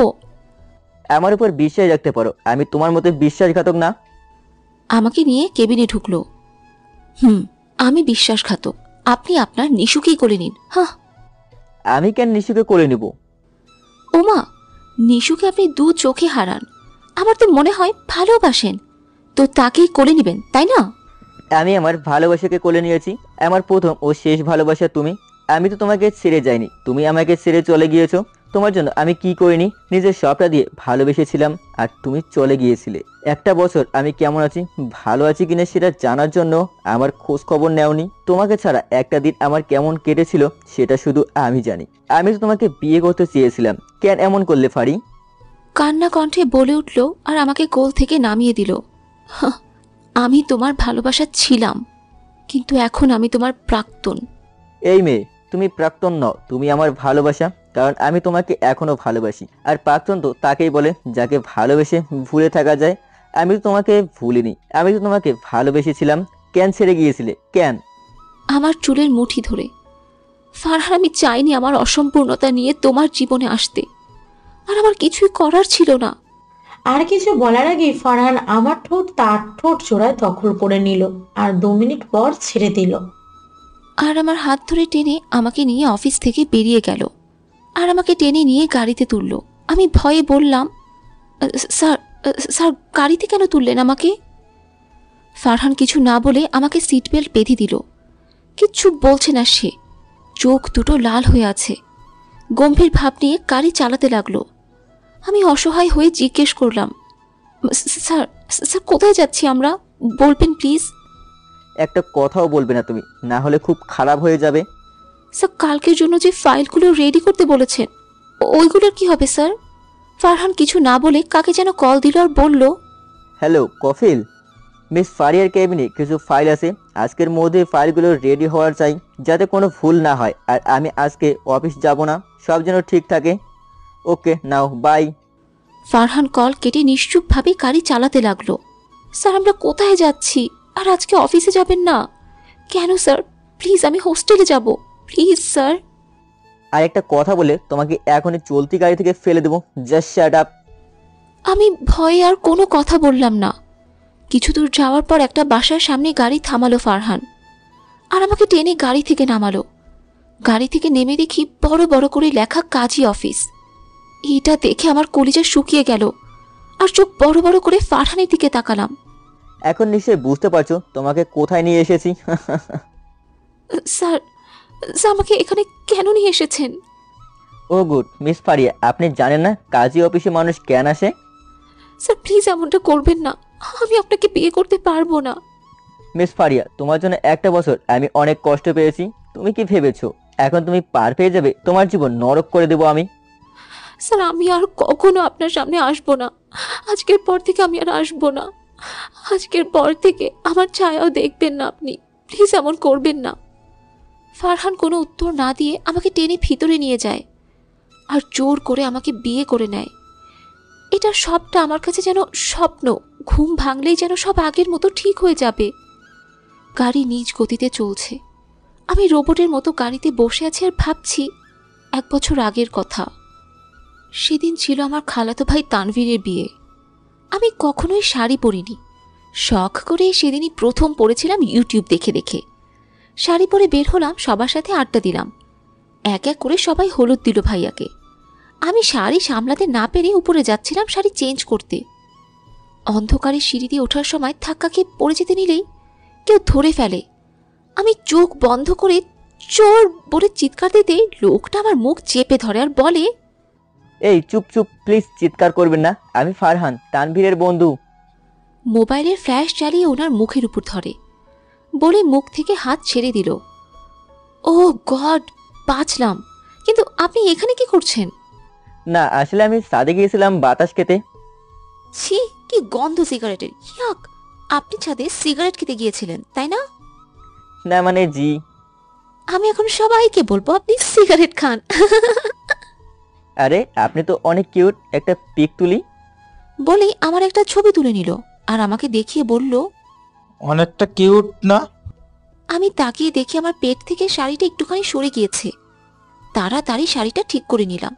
আমার উপর বিশ্বাস রাখতে পারো, আমি তোমার মতো বিশ্বাসঘাতক না। আমাকে নিয়ে কেবিনে ঢুকলো। আমি বিশ্বাসঘাতক? আপনি আপনার নিশুকেই কোলে নিন। হ্যাঁ, আমি কেন নিশুকে কোলে নিব? ওমা, নিশুকে আপনি দু চোখে হারান। আমার তো মনে হয় ভালোবাসেন, তো তাকেই কোলে নিবেন, তাই না? আমি আমার ভালোবাসাকে কোলে নিয়েছি। আমার প্রথম ও শেষ ভালোবাসা তুমি। আমি তো তোমাকে ছেড়ে যাইনি, তুমি আমাকে ছেড়ে চলে গিয়েছো। তোমার জন্য আমি কি করিনি, নিজের সবটা দিয়ে ভালোবেসেছিলাম আর তুমি চলে গিয়েছিলে। একটা বছর আমি কেমন আছি, ভালো আছি কিনা সেটা জানার জন্য আমার খোঁজ খবর নেওনি। তোমাকে ছাড়া একটা দিন আমার কেমন কেটেছিল সেটা শুধু আমি জানি। আমি তো তোমাকে বিয়ে করতে চেয়েছিলাম, কেন এমন করলে ফারি? কান্না কণ্ঠে বলে উঠল আর আমাকে কোল থেকে নামিয়ে দিল। আমি তোমার ভালোবাসা ছিলাম, কিন্তু এখন আমি তোমার প্রাক্তন। এই মেয়ে, তুমি প্রাক্তন নও, তুমি আমার ভালোবাসা। কারণ আমি তোমাকে এখনো ভালোবাসি। আর প্রাক্তন তো তাকেই বলে যাকে ভালোবেসে ভুলে থাকা যায়। আমি তো তোমাকে ভুলিনি, আমি তো তোমাকে ভালোবেসেছিলাম। কেন ছেড়ে গিয়েছিলে, কেন? আমার চুলের মুঠি ধরে। ফারহান, আমি চাইনি আমার অসম্পূর্ণতা নিয়ে তোমার জীবনে আসতে, আর আমার কিছুই করার ছিল না। আর কিছু বলার আগেই ফারহান আমার ঠোঁট তার ঠোঁট জোড়ায় দখল করে নিল আর 2 মিনিট পর ছেড়ে দিল। আর আমার হাত ধরে টেনে আমাকে নিয়ে অফিস থেকে বেরিয়ে গেল আর আমাকে টেনে নিয়ে গাড়িতে তুলল। আমি ভয়ে বললাম, স্যার স্যার গাড়িতে কেন তুললেন আমাকে? ফারহান কিছু না বলে আমাকে সিট বেল্ট বেঁধে দিল। কিচ্ছু বলছে না সে, চোখ দুটো লাল হয়ে আছে। গম্ভীর ভাব নিয়ে গাড়ি চালাতে লাগলো। আমি অসহায় হয়ে জিজ্ঞেস করলাম, স্যার স্যার কোথায় যাচ্ছি আমরা, বলবেন প্লিজ? একটা কথাও বলবে না তুমি, না হলে খুব খারাপ হয়ে যাবে। স্যার, কালকের জন্য যে ফাইলগুলো রেডি করতে বলেছেন ওইগুলোর কি হবে স্যার? ফারহান কিছু না বলে কাকে যেন কল দিল আর বলল, হ্যালো কফিল, মিস ফারিয়ার কেবিনে কিছু ফাইল আছে। আজকের মধ্যে ফাইলগুলো রেডি হওয়ার চাই, যাতে কোনো ভুল না হয়। আর আমি আজকে অফিস যাব না, সব যেন ঠিক থাকে। ওকে, নাও বাই। ফারহান কল কেটে নিশ্চুপভাবে গাড়ি চালাতে লাগলো। স্যার, আমরা কোথায় যাচ্ছি? আর আজকে অফিসে যাবেন না কেন স্যার? প্লিজ, আমি হোস্টেলে যাব, প্লিজ স্যার। আর একটা কথা বলে তোমাকে এখনই চলতি গাড়ি থেকে ফেলে দেবো। Just shut up. আমি ভয়ে আর কোনো কথা বললাম না। কিছু দূর যাওয়ার পর একটা বাসার সামনে গাড়ি থামালো ফারহান আর আমাকে টেনে গাড়ি থেকে নামালো। গাড়ি থেকে নেমে দেখি বড় বড় করে লেখা কাজী অফিস। এটা দেখে আমার কলিজা শুকিয়ে গেল আর চোখ বড় বড় করে ফারহানের দিকে তাকালাম। এখন নিশ্চয়ই বুঝতে পারছো তোমাকে কোথায় নিয়ে এসেছি। স্যার, স্যার আমাকে এখানে কেন নিয়ে এসেছেন? ও গুড, মিস ফারিয়া, আপনি জানেন না কাজী অফিসে মানুষ কেন আসে? স্যার প্লিজ এমনটা করবেন না, আমি আপনাকে বিয়ে করতে পারবো না। মিস ফারিয়া, তোমার জন্য একটা বছর আমি অনেক কষ্ট পেয়েছি। তুমি কি ভেবেছো এখন তুমি পার পেয়ে যাবে? তোমার জীবন নরক করে দেবো আমি। স্যার, আমি আর কখনো আপনার সামনে আসবো না। আজকের পর থেকে আমি আর আসবো না। আজকের পর থেকে আমার ছায়াও দেখবেন না আপনি, প্লিজ এমন করবেন না। ফারহান কোনো উত্তর না দিয়ে আমাকে টেনে ভিতরে নিয়ে যায় আর জোর করে আমাকে বিয়ে করে নেয়। এটা সবটা আমার কাছে যেন স্বপ্ন। ঘুম ভাঙলেই যেন সব আগের মতো ঠিক হয়ে যাবে। গাড়ি নিজ গতিতে চলছে। আমি রোবটের মতো গাড়িতে বসে আছি আর ভাবছি 1 বছর আগের কথা। সেদিন ছিল আমার খালাতো ভাই তানভীরের বিয়ে। আমি কখনোই শাড়ি পরিনি। শখ করে সেদিনই প্রথম পরেছিলাম ইউটিউব দেখে দেখে। শাড়ি পরে বের হলাম, সবার সাথে আড্ডা দিলাম। এক এক করে সবাই হলুদ দিল ভাইয়াকে। আমি শাড়ি সামলাতে না পেরে উপরে যাচ্ছিলাম শাড়ি চেঞ্জ করতে। অন্ধকারে সিঁড়ি দিয়ে ওঠার সময় ধাক্কা খেয়ে পড়ে যেতে নিলেই কেউ ধরে ফেলে। আমি চোখ বন্ধ করে চোর বলে চিৎকার দিতে লোকটা আমার মুখ চেপে ধরে আর বলে, এই চুপ চুপ, প্লিজ চিৎকার করবেন না, আমি ফারহান, তানভীরের বন্ধু। মোবাইলের ফ্ল্যাশ জ্বালিয়ে ওনার মুখের উপর ধরে, বলে মুখ থেকে হাত ছেড়ে দিল। ও গড, বাঁচলাম। কিন্তু আপনি এখানে কি করছেন? না, আসলে আমি ছাদে গিয়েছিলাম বাতাস খেতে। ছি, কি গন্ধ সিগারেটের, ইয়াক। আপনি ছাদে সিগারেট খেতে গিয়েছিলেন, তাই না? না মানে জি। আমি এখন সবাইকে বলবো আপনি সিগারেট খান। আরে আপনি তো অনেক কিউট, একটা পিক তুলি। বলেই আমার একটা ছবি তুলে নিল আর আমাকে দেখিয়ে বলল। অনেকটা কিউট না? আমি তাকিয়ে দেখি আমার পেট থেকে শাড়িটা একটুখানি সরে গিয়েছে। তাড়াতাড়ি শাড়িটা ঠিক করে নিলাম।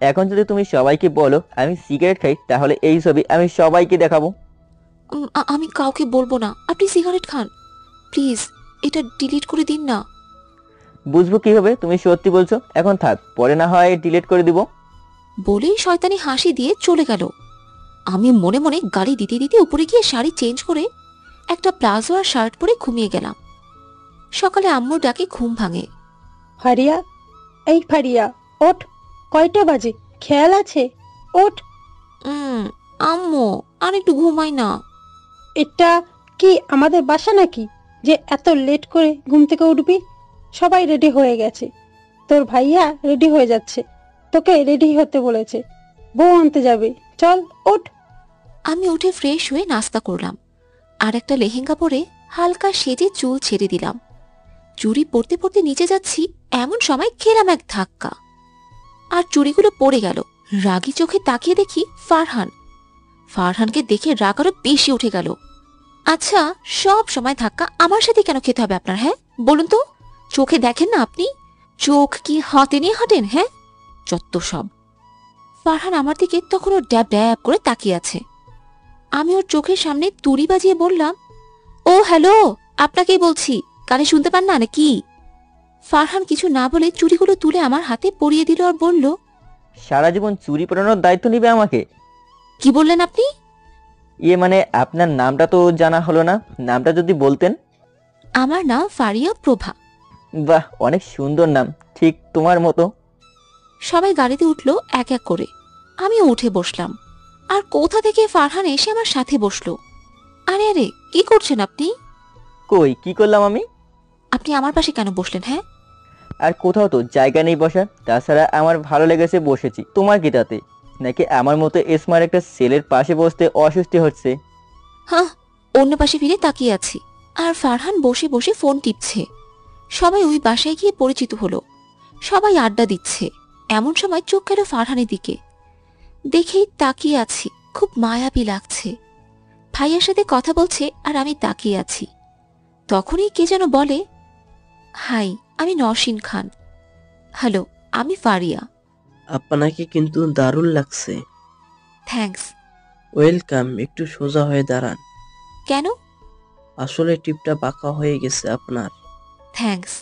এখন যদি তুমি সবাইকে বলো আমি সিগারেট খাই, তাহলে এই ছবি আমি সবাইকে দেখাবো। আমি কাউকে বলবো না আপনি সিগারেট খান। প্লিজ এটা ডিলিট করে দিন না। বুঝবো কিভাবে তুমি সত্যি বলছো? এখন থাক, পরে না হয় ডিলিট করে দিব। বলেই শয়তানি হাসি দিয়ে চলে গেল। আমি মনে মনে গালি দিতে দিতে উপরে গিয়ে শাড়ি চেঞ্জ করে একটা প্লাজো আর শার্ট পরে ঘুমিয়ে গেলাম। সকালে আম্মুর ডাকে ঘুম ভাঙে। ফারিয়া, এই ফারিয়া, ওঠ, কয়টা বাজে খেয়াল আছে? ওঠ। আম্মু আর একটু ঘুমাই না। এটা কি আমাদের বাসা নাকি যে এত লেট করে ঘুম থেকে উঠবি? সবাই রেডি হয়ে গেছে, তোর ভাইয়া রেডি হয়ে যাচ্ছে, তোকে রেডি হতে বলেছে, বউ আনতে যাবে, চল ওঠ। আমি উঠে ফ্রেশ হয়ে নাস্তা করলাম আর একটা লেহেঙ্গা পরে হালকা সেজে চুল ছেড়ে দিলাম। চুড়ি পরতে পরতে নিচে যাচ্ছি, এমন সময় খেলাম এক ধাক্কা আর চুড়িগুলো পড়ে গেল। রাগী চোখে তাকিয়ে দেখি ফারহানকে দেখে রাগ আরো বেশি উঠে গেল। আচ্ছা, সব সময় ধাক্কা আমার সাথে কেন খেতে হবে আপনার? হ্যাঁ বলুন তো, চোখে দেখেন না আপনি? চোখ কি হাতে নিয়ে হাঁটেন? হ্যাঁ যত সব। ফারহান আমার দিকে তখনও ড্যাব ড্যাব করে তাকিয়ে আছে। আমি ওর চোখের সামনে তুড়ি বাজিয়ে বললাম, ও হ্যালো, আপনাকেই বলছি, কানে শুনতে পান না নাকি? ফারহান কিছু না বলে চুড়িগুলো তুলে আমার হাতে পরিয়ে দিল আর বলল, সারা জীবন চুরি পরানোর দায়িত্ব নিবে আমাকে? কি বললেন আপনি? ইয়ে মানে আপনার নামটা তো জানা হলো না, নামটা যদি বলতেন। আমার নাম ফারিয়া প্রভা। বাহ, অনেক সুন্দর নাম, ঠিক তোমার মতো। সবাই গাড়িতে উঠলো এক এক করে। আমিও উঠে বসলাম আর কোথা থেকে ফারহান এসে আমার সাথে বসলো। আরে আরে, কি করছেন আপনি? কই কি করলাম আমি? আপনি আমার পাশে কেন বসলেন? হ্যাঁ আর কোথাও তো জায়গা নেই বসার, তাছাড়া আমার ভালো লেগেছে বসেছি। তোমার কি তাতে? নাকি আমার মতো স্মার্ট একটা ছেলের পাশে বসতে অস্বস্তি হচ্ছে? হ্যাঁ, অন্য পাশে ফিরে তাকিয়ে আছি আর ফারহান বসে বসে ফোন টিপছে। সবাই ওই বাসায় গিয়ে পরিচিত হলো, সবাই আড্ডা দিচ্ছে। এমন সময় চোখ গেল ফারহানের দিকে। দেখেই তাকিয়ে আছি, খুব মায়াবী লাগছে। ভাইয়ার সাথে কথা বলছে আর আমি তাকিয়ে আছি। তখনই কে যেন বলে, হাই, আমি নওশিন খান। হ্যালো, আমি ফারিয়া। আপনাকে কিন্তু দারুণ লাগছে। থ্যাঙ্কস। ওয়েলকাম, একটু সোজা হয়ে দাঁড়ান। কেন? আসলে টিপটা বাঁকা হয়ে গেছে আপনার। থ্যাঙ্কস।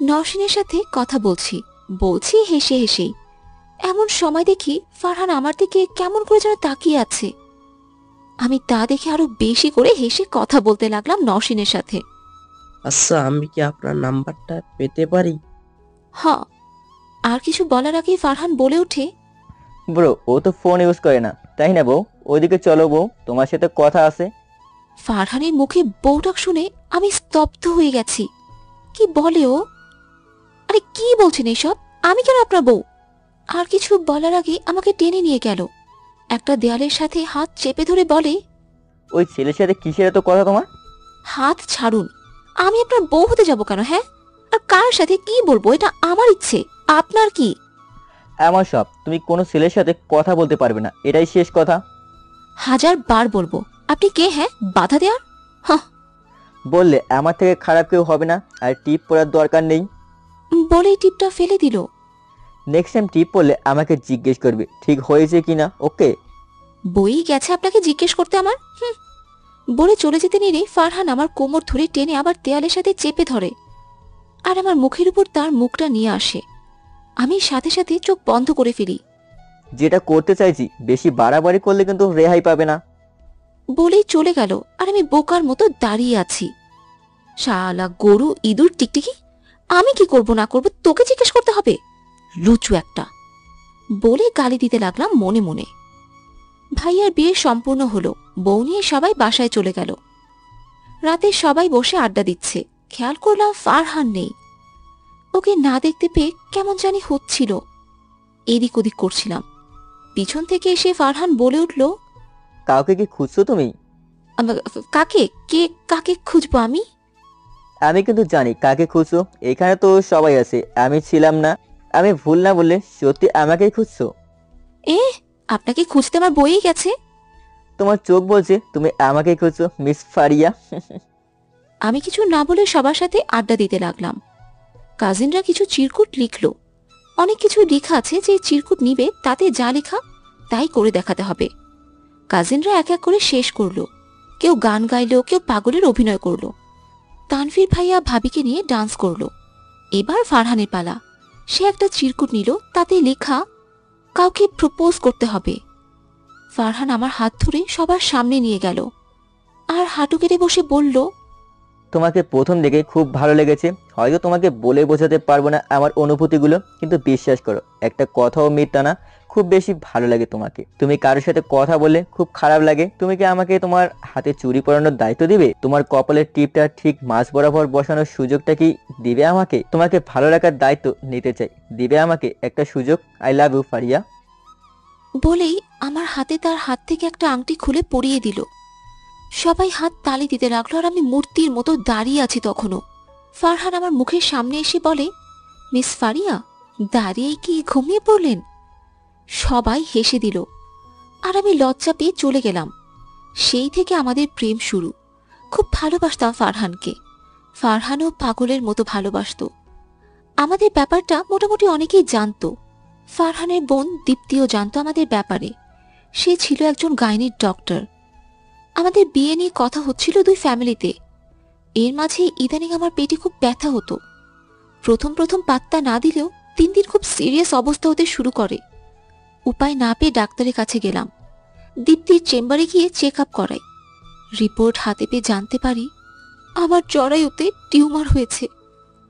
নওশিনের সাথে কথা বলছি হেসে হেসেই। এমন সময় দেখি ফারহান আমার দিকে কেমন করে যেন তাকিয়ে আছে। আমি তা দেখে আরো বেশি করে হেসে কথা বলতে লাগলাম নওশিনের সাথে। আচ্ছা, আমি কি আপনার নাম্বারটা পেতে পারি? হ্যাঁ। আর কিছু বলার আগেই ফারহান বলে ওঠে, ব্রো, ও তো ফোন ইউজ করে না, তাই না বউ? ওইদিকে চলো বউ, তোমার সাথে কথা আছে। ফারহানের মুখে বউটাক শুনে আমি স্তব্ধ হয়ে গেছি। কি বলে ও? আরে কি বলছেন এসব? আমি কেন আপনার বউ? আর কিছু বলার আগে আমাকে টেনে নিয়ে গেল। একটা দেয়ালের সাথে হাত চেপে ধরে বলে, ওই ছেলের সাথে কিসের এত কথা তোমার? হাত ছাড়ুন। আমি আপনার বউ হতে যাব কেন? হ্যাঁ, আর কার সাথে কি বলবো এটা আমার ইচ্ছে, আপনার কি? আমার সব, তুমি কোনো ছেলের সাথে কথা বলতে পারবে না, এটাই শেষ কথা। 1000 বার বলবো। আপনি কে? হ্যাঁ, বাধা দেওয়ার? হ্যাঁ। বললে আমার থেকে খারাপ কেউ হবে না, আর টিপ পরার দরকার নেই। বলেই টিপটা ফেলে দিল। নেক্সট টাইম টিপ পড়লে আমাকে জিজ্ঞেস করবে ঠিক হয়েছে কিনা, ওকে? বই গেছে আপনাকে জিজ্ঞেস করতে আমার? বলে চলে যেতে নিলে ফারহান আমার কোমর ধরে টেনে আবার দেয়ালের সাথে চেপে ধরে আর আমার মুখের উপর তার মুখটা নিয়ে আসে। আমি সাথে সাথে চোখ বন্ধ করে ফেলি। যেটা করতে চাইছি বেশি বাড়াবাড়ি করলে কিন্তু রেহাই পাবে না। বলেই চলে গেল আর আমি বোকার মতো দাঁড়িয়ে আছি। শালা গরু, ইঁদুর, টিকটিকি, আমি কি করব না করব তোকে জিজ্ঞেস করতে হবে? লুচু একটা। বলে গালি দিতে লাগলাম মনে মনে। ভাইয়ার বিয়ে সম্পূর্ণ হলো, বউ নিয়ে সবাই বাসায় চলে গেল। রাতে সবাই বসে আড্ডা দিচ্ছে, খেয়াল করলাম ফারহান নেই। ওকে না দেখতে পেয়ে কেমন জানি হচ্ছিল, এদিক ওদিক করছিলাম। পিছন থেকে এসে ফারহান বলে উঠল, কাউকে কি খুঁজছো তুমি? কাকে? কে কাকে খুঁজবো আমি? আমি কিন্তু জানি কাকে খুঁজছো, এখানে তো সবাই আছে, আমি ছিলাম না। আমি ভুল না বললে সত্যি আমাকেই খুঁজছো? এ আপনাকে খুঁজতে আমার বইই গেছে। তোমার চোখ বলছে তুমি আমাকেই খুঁজছো মিস ফারিয়া। আমি কিছু না বলে সবার সাথে আড্ডা দিতে লাগলাম। কাজিনরা কিছু চিরকুট লিখলো। অনেক কিছু লেখা আছে যে চিরকুট নিবে তাতে যা লেখা তাই করে দেখাতে হবে। কাজিনরা এক এক করে শেষ করলো। কেউ গান গাইলো, কেউ পাগলের অভিনয় করলো। তানভীর ভাইয়া ভাবিকে নিয়ে ডান্স করলো। এবার ফারহানের পালা। সে একটা চিরকুট নিল, তাতে লেখা কাউকে প্রপোজ করতে হবে। ফারহান আমার হাত ধরে সবার সামনে নিয়ে গেল আর হাঁটু কেটে বসে বলল, তোমাকে প্রথম দেখে খুব ভালো লেগেছে। হয়তো তোমাকে বলে বোঝাতে পারবো না আমার অনুভূতিগুলো, কিন্তু বিশ্বাস করো একটা কথাও মিথ্যা না। খুব বেশি ভালো লাগে তোমাকে। তুমি কারোর সাথে কথা বলে খুব খারাপ লাগে। তুমি কি আমাকে তোমার হাতে চুড়ি পরানোর দায়িত্ব দিবে? তোমার কপালের টিপটা ঠিক মাঝ বরাবর বসানোর সুযোগটা কি দিবে আমাকে? তোমাকে ভালো লাগার দায়িত্ব নিতে চাই, দিবে আমাকে একটা সুযোগ? I love you Faria. বলেই আমার হাতে তার হাত থেকে একটা আংটি খুলে পরিয়ে দিল। সবাই হাত তালি দিতে লাগলো আর আমি মূর্তির মতো দাঁড়িয়ে আছি তখনও। ফারহান আমার মুখের সামনে এসে বলে, মিস ফারিয়া, দাঁড়িয়ে কি ঘুমিয়ে পড়লেন? সবাই হেসে দিল আর আমি লজ্জা পেয়ে চলে গেলাম। সেই থেকে আমাদের প্রেম শুরু। খুব ভালোবাসতাম ফারহানকে। ফারহানও পাগলের মতো ভালোবাসত। আমাদের ব্যাপারটা মোটামুটি অনেকেই জানতো। ফারহানের বোন দীপ্তিও জানতো আমাদের ব্যাপারে। সে ছিল একজন গাইনির ডক্টর। আমাদের বিয়ে নিয়ে কথা হচ্ছিল দুই ফ্যামিলিতে। এর মাঝে ইদানিং আমার পেটে খুব ব্যথা হতো। প্রথম প্রথম পাত্তা না দিলেও দিন দিন খুব সিরিয়াস অবস্থা হতে শুরু করে। উপায় না পেয়ে ডাক্তারের কাছে গেলাম। দীপ্তির চেম্বারে গিয়ে চেক আপ করাই। রিপোর্ট হাতে পেয়ে জানতে পারি আমার জরায়ুতে টিউমার হয়েছে।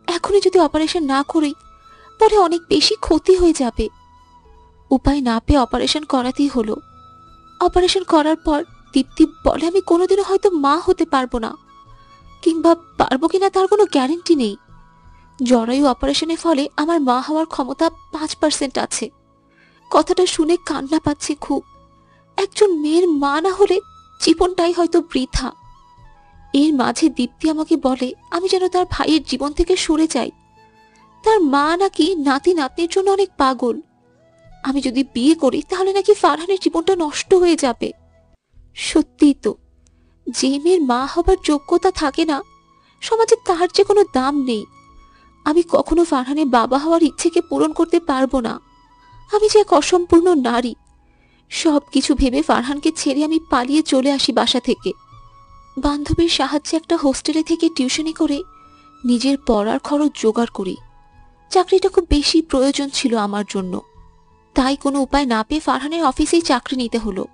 এখনই যদি অপারেশন না করি পরে অনেক বেশি ক্ষতি হয়ে যাবে। উপায় না পেয়ে অপারেশন করাতেই হলো। অপারেশন করার পর দীপ্তি বলে আমি কোনোদিনও হয়তো মা হতে পারবো না, কিংবা পারবো কিনা তার কোনো গ্যারেন্টি নেই। জরায়ু অপারেশনের ফলে আমার মা হওয়ার ক্ষমতা 5% আছে। কথাটা শুনে কান্না পাচ্ছে খুব। একজন মেয়ের মা না হলে জীবনটাই হয়তো বৃথা। এর মাঝে দীপ্তি আমাকে বলে আমি যেন তার ভাইয়ের জীবন থেকে সরে যাই। তার মা নাকি নাতি নাতনির জন্য অনেক পাগল। আমি যদি বিয়ে করি তাহলে নাকি ফারহানের জীবনটা নষ্ট হয়ে যাবে। সত্যিই তো, যে মেয়ের মা হবার যোগ্যতা থাকে না সমাজে তার যে কোনো দাম নেই। আমি কখনো ফারহানের বাবা হওয়ার ইচ্ছেকে পূরণ করতে পারবো না। আমি যে এক অসম্পূর্ণ নারী। সব কিছু ভেবে ফারহানকে ছেড়ে আমি পালিয়ে চলে আসি বাসা থেকে। বান্ধবীর সাহায্যে একটা হোস্টেলে থেকে টিউশনি করে নিজের পড়ার খরচ জোগাড় করি। চাকরিটা খুব বেশি প্রয়োজন ছিল আমার জন্য, তাই কোনো উপায় না পেয়ে ফারহানের অফিসেই চাকরি নিতে হলো।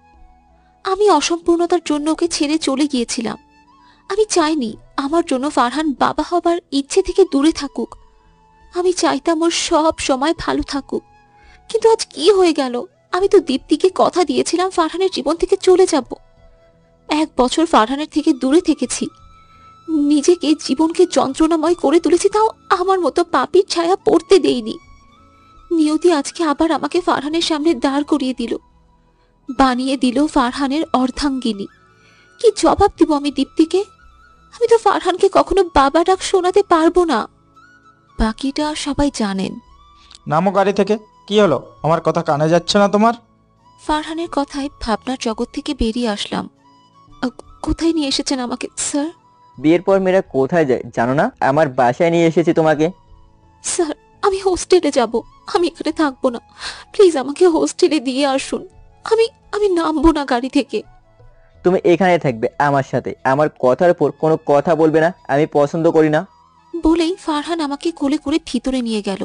আমি অসম্পূর্ণতার জন্য ওকে ছেড়ে চলে গিয়েছিলাম। আমি চাইনি আমার জন্য ফারহান বাবা হবার ইচ্ছে থেকে দূরে থাকুক। আমি চাইতাম ওর সব সময় ভালো থাকুক। কিন্তু আজ কি হয়ে গেল? আমি তো দীপ্তিকে কথা দিয়েছিলাম ফারহানের জীবন থেকে চলে যাব। 1 বছর ফারহানের থেকে দূরে থেকেছি, নিজেকে জীবনকে যন্ত্রণাময় করে তুলেছি, তাও আমার মতো পাপীর ছায়া পড়তে দেইনি। নিয়তি আজকে আবার আমাকে ফারহানের সামনে দাঁড় করিয়ে দিল, বানিয়ে দিল ফারহানের অর্ধাঙ্গিনী। কি জবাব দিব আমি দীপ্তিকে? আমি তো ফারহানকে কখনো বাবা ডাক শোনাতে পারবো না। বাকিটা সবাই জানেন। নামো গাড়ি থেকে। কি হলো, আমার কথা কানে যাচ্ছে না তোমার? ফারহানের কথায় ভাবনার জগৎ থেকে বেরিয়ে আসলাম। কোথায় নিয়ে এসেছেন আমাকে স্যার? বিয়ের পর মেয়েরা কোথায় যায় জানো না? আমার বাসায় নিয়ে এসেছি তোমাকে। স্যার, আমি হোস্টেলে যাব। আমি এখানে থাকবো না। প্লিজ আমাকে হোস্টেলে দিয়ে আসুন। আমি নামবো না গাড়ি থেকে। তুমি এখানে থাকবে আমার সাথে। আমার কথার উপর কোনো কথা বলবে না, আমি পছন্দ করি না। বলেই ফারহান আমাকে কোলে করে ভিতরে নিয়ে গেল।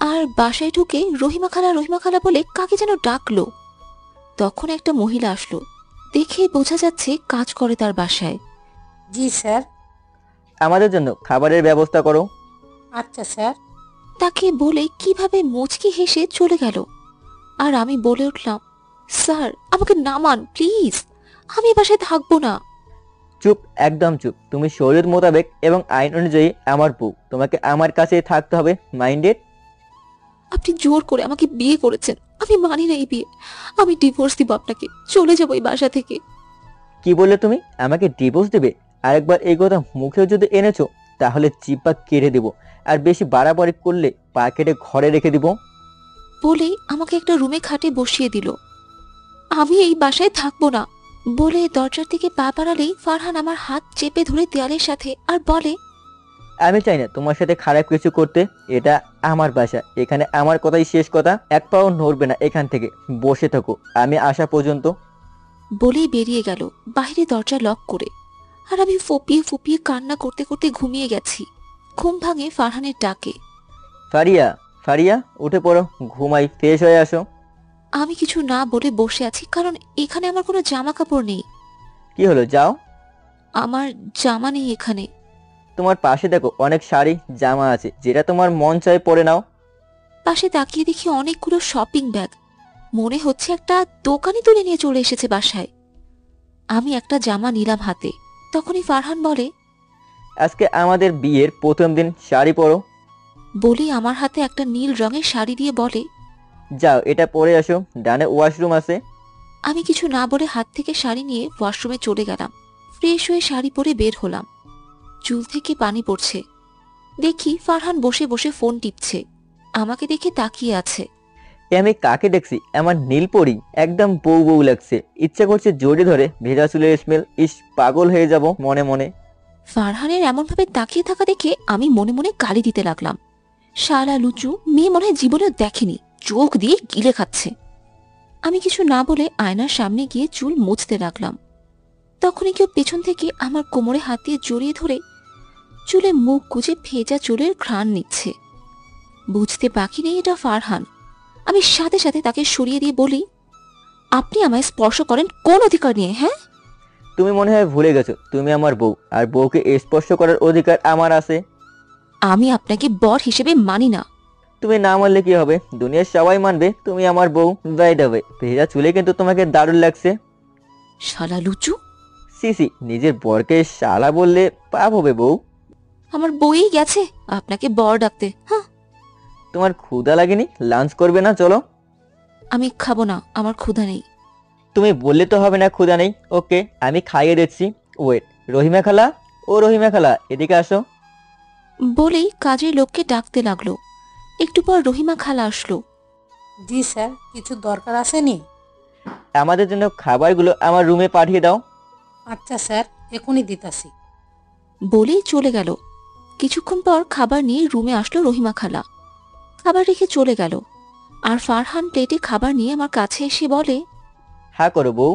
আর বাসায় ঢুকে রহিমা খালা বলে কাকে যেন ডাকলো। তখন একটা মহিলা আসলো। দেখে বোঝা যাচ্ছে কাজ করে তার বাসায়। জি স্যার। আমাদের জন্য খাবারের ব্যবস্থা করো। আচ্ছা স্যার। তাকে বলে কিভাবে মুচকি হেসে চলে গেল। আর আমি বলে উঠলাম, স্যার আমাকে নামান প্লিজ, আমি বাসায় থাকবো না। চুপ, একদম চুপ। তুমি শরীয়ত মোতাবেক এবং আইন অনুযায়ী আমার বউ, তোমাকে আমার কাছে থাকতে হবে। মাইন্ডেড? আপনি জোর করে আমাকে বিয়ে করেছেন, আমি মানি না এই বিয়ে। আমি ডিভোর্স দিব আপনাকে, চলে যাবো এই বাসা থেকে। কি বললে তুমি? আমাকে ডিভোর্স দেবে? আরেকবার এই কথা মুখেও যদি এনেছো তাহলে জিহ্বা কেটে দেবো। আর বেশি বাড়াবাড়ি করলে পা কেটে ঘরে রেখে দিব। বলেই আমাকে একটা রুমে খাটে বসিয়ে দিল। আমি এই বাসায় থাকবো না বলে দরজার দিকে পা বাড়ালেই ফারহান আমার হাত চেপে ধরে দেয়ালের সাথে আর বলে, আমি চাই না তোমার সাথে খারাপ কিছু করতে। এটা আমার বাসা, এখানে আমার কথাই শেষ কথা। এক পাও নড়বে না এখান থেকে, বসে থাকো আমি আসা পর্যন্ত। বলেই বেরিয়ে গেল বাইরে দরজা লক করে। আর আমি ফুপিয়ে ফুপিয়ে কান্না করতে করতে ঘুমিয়ে গেছি। ঘুম ভাঙে ফারহানের ডাকে। ফারিয়া, ফারিয়া উঠে পড়ো, ঘুমাই, ফ্রেশ হয়ে আসো। আমি কিছু না বলে বসে আছি, কারণ এখানে আমার কোনো জামা কাপড় নেই। কি হলো, যাও। আমার জামা নেই এখানে। তোমার পাশে দেখো অনেক শাড়ি জামা আছে, যেটা তোমার মন চায় পরে নাও। পাশে তাকিয়ে দেখি অনেকগুলো শপিং ব্যাগ। মনে হচ্ছে একটা দোকানে তুলে নিয়ে চলে এসেছে বাসায়। আমি একটা জামা নিলাম হাতে, তখনই ফারহান বলে, আজকে আমাদের বিয়ের প্রথম দিন, শাড়ি পরো। বলেই আমার হাতে একটা নীল রঙের শাড়ি দিয়ে বলে, যাও এটা পরে আসো, ডানে ওয়াশরুম আছে। আমি কিছু না বলে হাত থেকে শাড়ি নিয়ে ওয়াশরুমে চলে গেলাম। ফ্রেশ হয়ে শাড়ি পরে বের হলাম। চুল থেকে পানি পড়ছে। দেখি ফারহান বসে বসে ফোন টিপছে। আমাকে দেখে তাকিয়ে আছে। আমি কাকে দেখছি? আমার নীলপরি, একদম বউ বউ লাগছে। ইচ্ছা করছে জড়িয়ে ধরে ভেজা চুলের স্মেল। ইস, পাগল হয়ে যাব মনে মনে। ফারহানের এমনভাবে তাকিয়ে থাকা দেখে আমি মনে মনে গালি দিতে লাগলাম। শালা লুচু মেয়ে মনে হয় জীবনেও দেখেনি, চোখ দিয়ে গিলে খাচ্ছে। আমি কিছু না বলে আয়নার সামনে গিয়ে চুল মুছতে লাগলাম। তখনই কেউ পেছন থেকে আমার কোমরে হাত দিয়ে জড়িয়ে ধরে চুলে মুখ গুজে ভেজা চুলের ঘ্রাণ নিচ্ছে। বুঝতে বাকি নেই এটা ফারহান। আমি সাথে সাথে তাকে সরিয়ে দিয়ে বলি, আপনি আমায় স্পর্শ করেন কোন অধিকার নিয়ে? হ্যাঁ, তুমি মনে হয় ভুলে গেছো তুমি আমার বউ, আর বউকে স্পর্শ করার অধিকার আমার আছে। আমি আপনাকে বর হিসেবে মানি না। তুমি না মানলে কি হবে, দুনিয়ার সবাই মানবে তুমি আমার বউ। বাই দ্য ওয়ে, ভেজা চুলে কিন্তু তোমাকে দারুণ লাগছে। শালা লুচু। সিসি, নিজের বরকে শালা বললে পাপ হবে বউ। আমার বউই গেছে আপনাকে বর ডাকতে। হ্যাঁ, তোমার ক্ষুধা লাগেনি? লাঞ্চ করবে না? চলো। আমি খাবো না, আমার ক্ষুধা নেই। তুমি বললে তো হবে না ক্ষুধা নেই। ওকে, আমি খাইয়ে দিচ্ছি। ওয়েট, রহিমা খালা, ও রহিমা খালা এদিকে আসো। বলেই কাজের লোককে ডাকতে লাগলো। একটু পর রহিমা খালা আসলো। জি স্যার, কিছু দরকার আসেনি? আমাদের জন্য খাবারগুলো আমার রুমে পাঠিয়ে দাও। আচ্ছা স্যার, এখনই দিতাছি। বলেই চলে গেল। কিছুক্ষণ পর খাবার নিয়ে রুমে আসলো রহিমা খালা। খাবার রেখে চলে গেল। আর ফারহান প্লেটে খাবার নিয়ে আমার কাছে এসে বলে, হা করো বউ।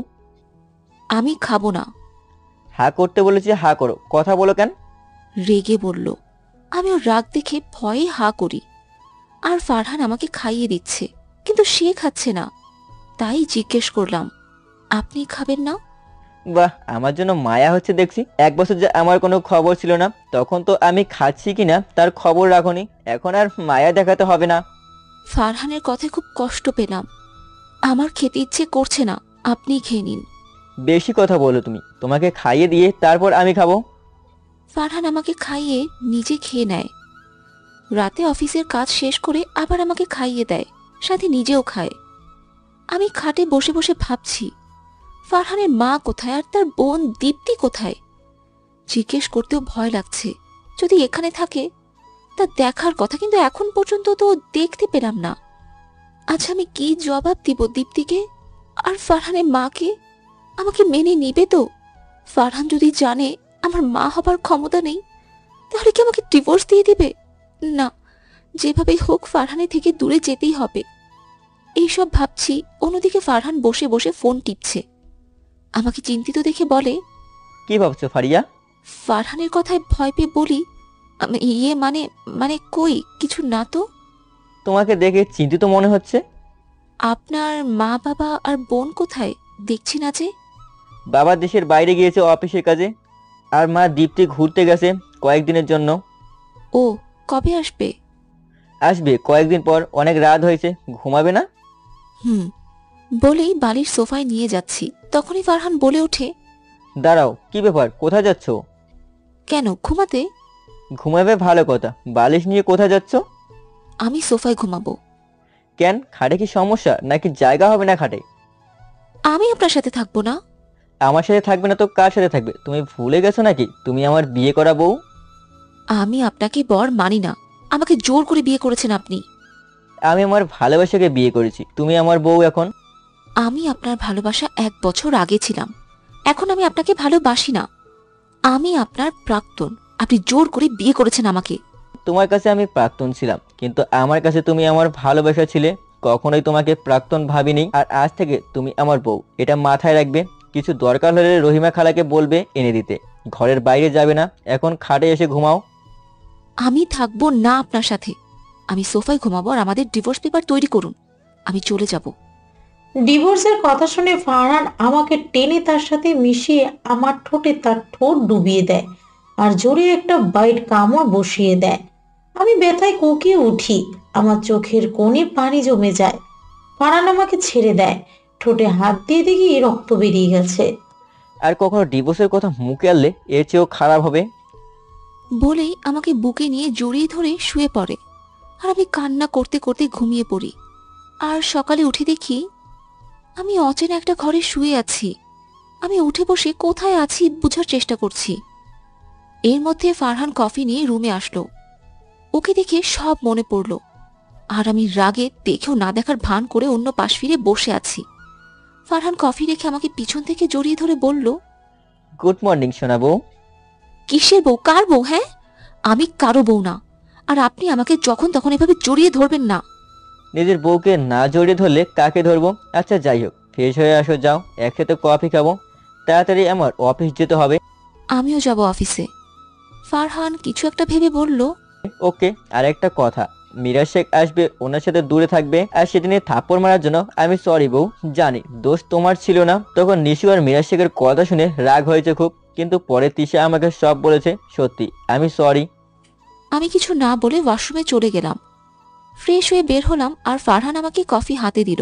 আমি খাবো না। হা করতে বলেছি, হা করো, কথা বলো কেন? রেগে বলল। আমি ওর রাগ দেখে ভয়ে হা করি। আর ফারহান আমাকে খাইয়ে দিচ্ছে, কিন্তু সে খাচ্ছে না। তাই জিজ্ঞেস করলাম, আপনি খাবেন না? বাহ, আমার জন্য মায়া হচ্ছে দেখছি। এক বছর যে আমার কোনো খবর ছিল না, তখন তো আমি খাচ্ছি কিনা তার খবর রাখোনি। এখন আর মায়া দেখাতে হবে না। ফারহানের কথায় খুব কষ্ট পেলাম। আমার খেতে ইচ্ছে করছে না, আপনি খেয়ে নিন। বেশি কথা বলো তুমি। তোমাকে খাইয়ে দিয়ে তারপর আমি খাবো। ফারহান আমাকে খাইয়ে নিজে খেয়ে নেয়। রাতে অফিসের কাজ শেষ করে আবার আমাকে খাইয়ে দেয়, সাথে নিজেও খায়। আমি খাটে বসে বসে ভাবছি, ফারহানের মা কোথায় আর তার বোন দীপ্তি কোথায়? জিজ্ঞেস করতেও ভয় লাগছে। যদি এখানে থাকে তা দেখার কথা, কিন্তু এখন পর্যন্ত তো দেখতে পেলাম না। আচ্ছা, আমি কি জবাব দিব দীপ্তিকে আর ফারহানের মাকে? আমাকে মেনে নিবে তো? ফারহান যদি জানে আমার মা হবার ক্ষমতা নেই, তাহলে কি আমাকে ডিভোর্স দিয়ে দিবে? না, যেভাবে হোক ফারহানের থেকে দূরে যেতেই হবে। এইসব ভাবছি, অন্যদিকে ফারহান বসে বসে ফোন টিপছে। আমাকে চিন্তিত দেখে বলে, কি ভাবছো ফারিয়া? ফারহানের কথায় ভয় পেয়ে বলি, ইয়ে মানে মানে কই কিছু না তো। তোমাকে দেখে চিন্তিত মনে হচ্ছে। আপনার মা বাবা আর বোন কোথায়? দেখছি না যে। বাবা দেশের বাইরে গিয়েছে অফিসের কাজে, আর মা দীপ্তি ঘুরতে গেছে কয়েকদিনের জন্য। ও, কবে আসবে? আসবে কয়েকদিন পর। অনেক রাত হয়েছে, ঘুমাবে না? বলেই বালির সোফায় নিয়ে যাচ্ছি। তখনই ফারহান বলে ওঠে, দাঁড়াও, কি ব্যাপার, কোথায় যাচ্ছ? কেন, ঘুমাতে? ঘুমাবে ভালো কথা, বালিশ নিয়ে কোথায় যাচ্ছ? আমি সোফায় ঘুমাবো। কেন, খাটে কি সমস্যা নাকি জায়গা হবে না খাটে? আমি আপনার সাথে থাকবো না। আমার সাথে থাকবে না তো কার সাথে থাকবে? তুমি ভুলে গেছো নাকি তুমি আমার বিয়ে করা বউ? আমি আপনাকে বর মানি না। আমাকে জোর করে বিয়ে করেছেন আপনি। আমি আমার ভালোবাসাকে বিয়ে করেছি, তুমি আমার বউ এখন। আমি আপনার ভালোবাসা 1 বছর আগে ছিলাম, এখন আমি আপনাকে ভালোবাসি না। আমি আপনার প্রাক্তন, আপনি জোর করে বিয়ে করেছেন আমাকে। তোমার কাছে আমি প্রাক্তন ছিলাম, কিন্তু আমার কাছে তুমি আমার ভালোবাসা ছিলে। কখনোই তোমাকে প্রাক্তন ভাবিনি, আর আজ থেকে তুমি আমার বউ, এটা মাথায় রাখবে। কিছু দরকার হলে রহিমা খালাকে বলবে এনে দিতে, ঘরের বাইরে যাবে না। এখন খাটে এসে ঘুমাও। আমি থাকবো না আপনার সাথে, আমি সোফায় ঘুমাবো, আর আমাদের ডিভোর্স পেপার তৈরি করুন, আমি চলে যাব। ডিভোর্সের কথা শুনে ফারহান আমাকে টেনে তার সাথে মিশিয়ে আমার ঠোঁটে তার ঠোঁট ডুবিয়ে দেয় আর জোরে একটা বাইট কামড় বসিয়ে দেয়। আমি ব্যথায় কোকিয়ে উঠি, আমার চোখের কোণে পানি জমে যায়। ফারহান আমাকে ছেড়ে দেয়, ঠোঁটে হাত দিয়ে দেখি রক্ত বেরিয়ে গেছে। আর কখনো ডিভোর্সের কথা মুখে আনলে এর চেয়েও খারাপ হবে। বলেই আমাকে বুকে নিয়ে জড়িয়ে ধরে শুয়ে পড়ে, আর আমি কান্না করতে করতে ঘুমিয়ে পড়ি। আর সকালে উঠে দেখি আমি অচেনা একটা ঘরে শুয়ে আছি। আমি উঠে বসে কোথায় আছি বোঝার চেষ্টা করছি। এর মধ্যে ফারহান কফি নিয়ে রুমে আসলো। ওকে দেখে সব মনে পড়ল, আর আমি রাগে দেখেও না দেখার ভান করে অন্য পাশ ফিরে বসে আছি। ফারহান কফি রেখে আমাকে পিছন থেকে জড়িয়ে ধরে বলল, গুড মর্নিং সোনা বউ। কিসের বউ, কার বউ? হ্যাঁ, আমি কারো বউ না, আর আপনি আমাকে যখন তখন এভাবে জড়িয়ে ধরবেন না। নিজের বউকে না জড়িয়ে ধরলে কাকে ধরবো? আচ্ছা যাই হোক, ফ্রেশ হয়ে আসো, যাও একসাথে কফি খাবো। তাড়াতাড়ি আমার অফিস যেতে হবে। আমিও যাব অফিসে। ফারহান কিছু একটা ভেবে বলল, ওকে। আর একটা কথা, মিরাজ শেখ আসবে, ওনার সাথে দূরে থাকবে। আর সেদিনে থাপ্পড় মারার জন্য আমি সরি বউ, জানি দোষ তোমার ছিল না। তখন নিশু আর মিরাজ শেখের কথা শুনে রাগ হয়েছে খুব, কিন্তু পরে তিশা আমাকে সব বলেছে। সত্যি আমি সরি। আমি কিছু না বলে ওয়াশরুমে চলে গেলাম। ফ্রেশ হয়ে বের হলাম, আর ফারহান আমাকে কফি হাতে দিল।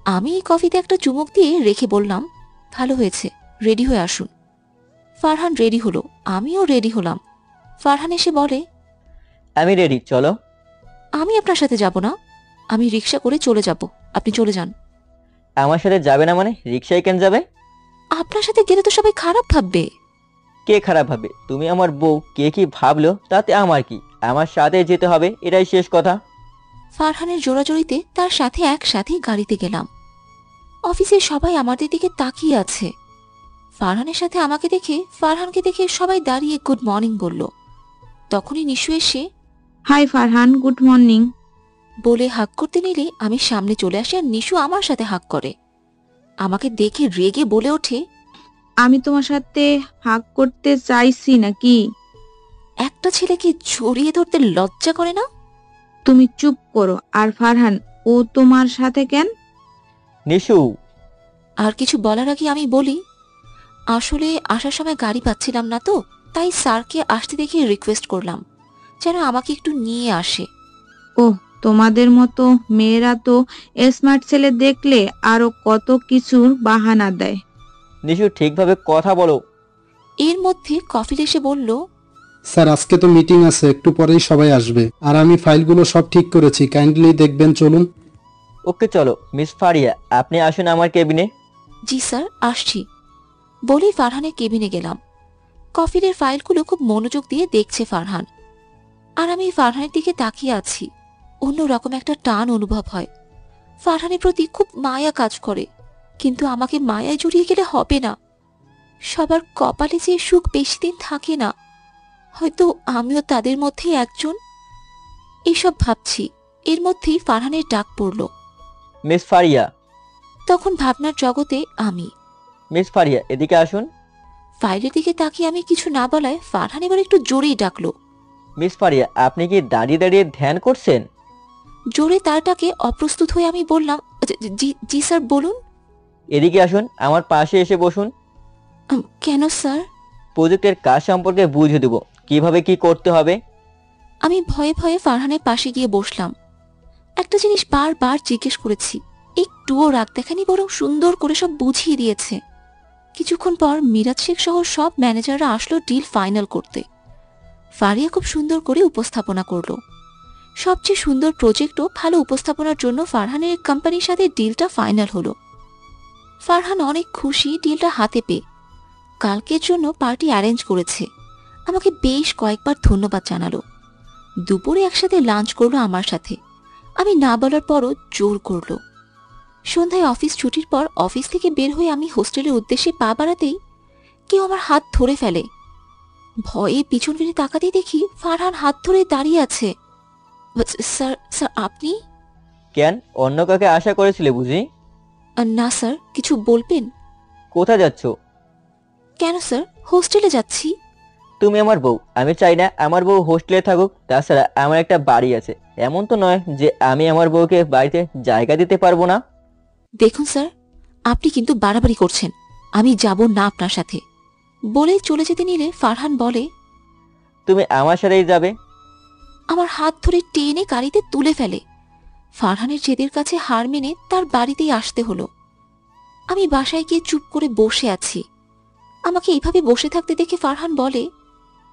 আমি এই কফিতে একটা চুমুক দিয়ে রেখে বললাম, ভালো হয়েছে, রেডি হয়ে আসুন। ফারহান রেডি হলো, আমিও রেডি হলাম। ফারহান এসে বলে, আমি রেডি, চলো। আমি আপনার সাথে যাব না, আমি রিক্সা করে চলে যাব, আপনি চলে যান। আমার সাথে যাবে না মানে? রিক্সায় কেন যাবে? আপনার সাথে গেলে তো সবাই খারাপ ভাববে। কে খারাপ ভাবে? তুমি আমার বউ, কে কি ভাবলো তাতে আমার কি? আমার সাথে যেতে হবে, এটাই শেষ কথা। ফারহানের জোড়াজড়িতে তার সাথে একসাথে গাড়িতে গেলাম। অফিসে সবাই আমাদের দিকে তাকিয়ে আছে। ফারহানের সাথে আমাকে দেখে, ফারহানকে দেখে সবাই দাঁড়িয়ে গুড মর্নিং বলল। তখনই নিশু এসে হাই ফারহান, গুড মর্নিং বলে হাক করতে নিলে আমি সামনে চলে আসি, আর নিশু আমার সাথে হাক করে। আমাকে দেখে রেগে বলে ওঠে, আমি তোমার সাথে হাগ করতে চাইছি নাকি? একটা ছেলেকে জড়িয়ে ধরতে লজ্জা করে না? তুমি চুপ করো। আর ফারহান, ও তোমার সাথে কেন? নিশু। আর কিছু বলার আগে আমি বলি, আসলে আসার সময় গাড়ি পাচ্ছিলাম না, তো তাই স্যারকে আসতে দেখে রিকোয়েস্ট করলাম যেন আমাকে একটু নিয়ে আসে। ও, তোমাদের মতো মেয়েরা তো স্মার্ট ছেলে দেখলে আরো কত কিছুর বাহানা দেয়। নিশু, ঠিকভাবে কথা বলো। এর মধ্যে কফিল এসে বলল, স্যার আজকে তো মিটিং আছে, একটু পরেই সবাই আসবে, আর আমি ফাইলগুলো সব ঠিক করেছি, কাইন্ডলি দেখবেন, চলুন। ওকে চলো। মিস ফারিয়া, আপনি আসুন আমার কেবিনে। জি স্যার, আসছি বলেই ফারহানের কেবিনে গেলাম। কফিলের ফাইলগুলো খুব মনোযোগ দিয়ে দেখছে ফারহান, আর আমি ফারহানের দিকে তাকিয়ে আছি। অন্যরকম একটা টান অনুভব হয়, ফারহানের প্রতি খুব মায়া কাজ করে। কিন্তু আমাকে মায়ায় জড়িয়ে গেলে হবে না, সবার কপালে যে সুখ বেশি দিন থাকে না, হয়তো আমিও তাদের মধ্যে একজন। এইসব ভাবছি, এর মধ্যেই ফারহানের ডাক পড়ল। মিস ফারিয়া। তখন ভাবনার জগতে আমি। মিস ফারিয়া, এদিকে আসুন। ফাইলের দিকে তাকিয়ে আমি কিছু না বলায় ফারহান এবার একটু জোরেই ডাকলো। মিস ফারিয়া, আপনি কি দাঁড়িয়ে দাঁড়িয়ে ধ্যান করছেন? জোরে তার ডাকে অপ্রস্তুত হয়ে আমি বললাম, জি জি স্যার, বলুন। এদিকে আসুন, আমার পাশে এসে বসুন। কেন স্যার? প্রজেক্টের কাজ সম্পর্কে বুঝিয়ে দেব, কিভাবে কি করতে হবে। আমি ভয়ে ভয়ে ফারহানের পাশে গিয়ে বসলাম। একটা জিনিস বারবার জিজ্ঞেস করেছি, একটুও রাগ দেখানি, বরং সুন্দর করে সব বুঝিয়ে দিয়েছে। কিছুক্ষণ পর মিরাজ শেখ সহ সব ম্যানেজাররা আসলো ডিল ফাইনাল করতে। ফারিয়া খুব সুন্দর করে উপস্থাপনা করলো। সবচেয়ে সুন্দর প্রজেক্ট ও ভালো উপস্থাপনার জন্য ফারহানের কোম্পানির সাথে ডিলটা ফাইনাল হলো। ফারহান অনেক খুশি ডিলটা হাতে পেয়ে। কালকের জন্য পার্টি অ্যারেঞ্জ করেছে, আমাকে বেশ কয়েকবার ধন্যবাদ জানালো। দুপুরে একসাথে লাঞ্চ করলো আমার সাথে। আমি না বলার পরও জোর করলো। সন্ধ্যায় অফিস ছুটির পর অফিস থেকে বের হয়ে আমি হোস্টেলের উদ্দেশ্যে পা বাড়াতেই কেউ আমার হাত ধরে ফেলে। ভয়ে পিছন ফিরে তাকাতেই দেখি ফারহান হাত ধরে দাঁড়িয়ে আছে। স্যার স্যার আপনি? কেন, অন্য কাউকে আশা করেছিলে বুঝি? না স্যার, কিছু বলবেন? কোথায় যাচ্ছ? কেন স্যার, হোস্টেলে যাচ্ছি। তুমি আমার বউ, আমি চাই না আমার বউ হোস্টেলে থাকুক। তাছাড়া আমার একটা বাড়ি আছে, এমন তো নয় যে আমি আমার বউকে বাড়িতে জায়গা দিতে পারবো না। দেখুন স্যার, আপনি কিন্তু বাড়াবাড়ি করছেন। আমি যাব না আপনার সাথে। বলে চলে যেতে নিলে ফারহান বলে, তুমি আমার সাথেই যাবে। আমার হাত ধরে টেনে গাড়িতে তুলে ফেলে। ফারহানের জেদের কাছে হার মেনে তার বাড়িতেই আসতে হলো। আমি বাসায় গিয়ে চুপ করে বসে আছি। আমাকে এভাবে বসে থাকতে দেখে ফারহান বলে,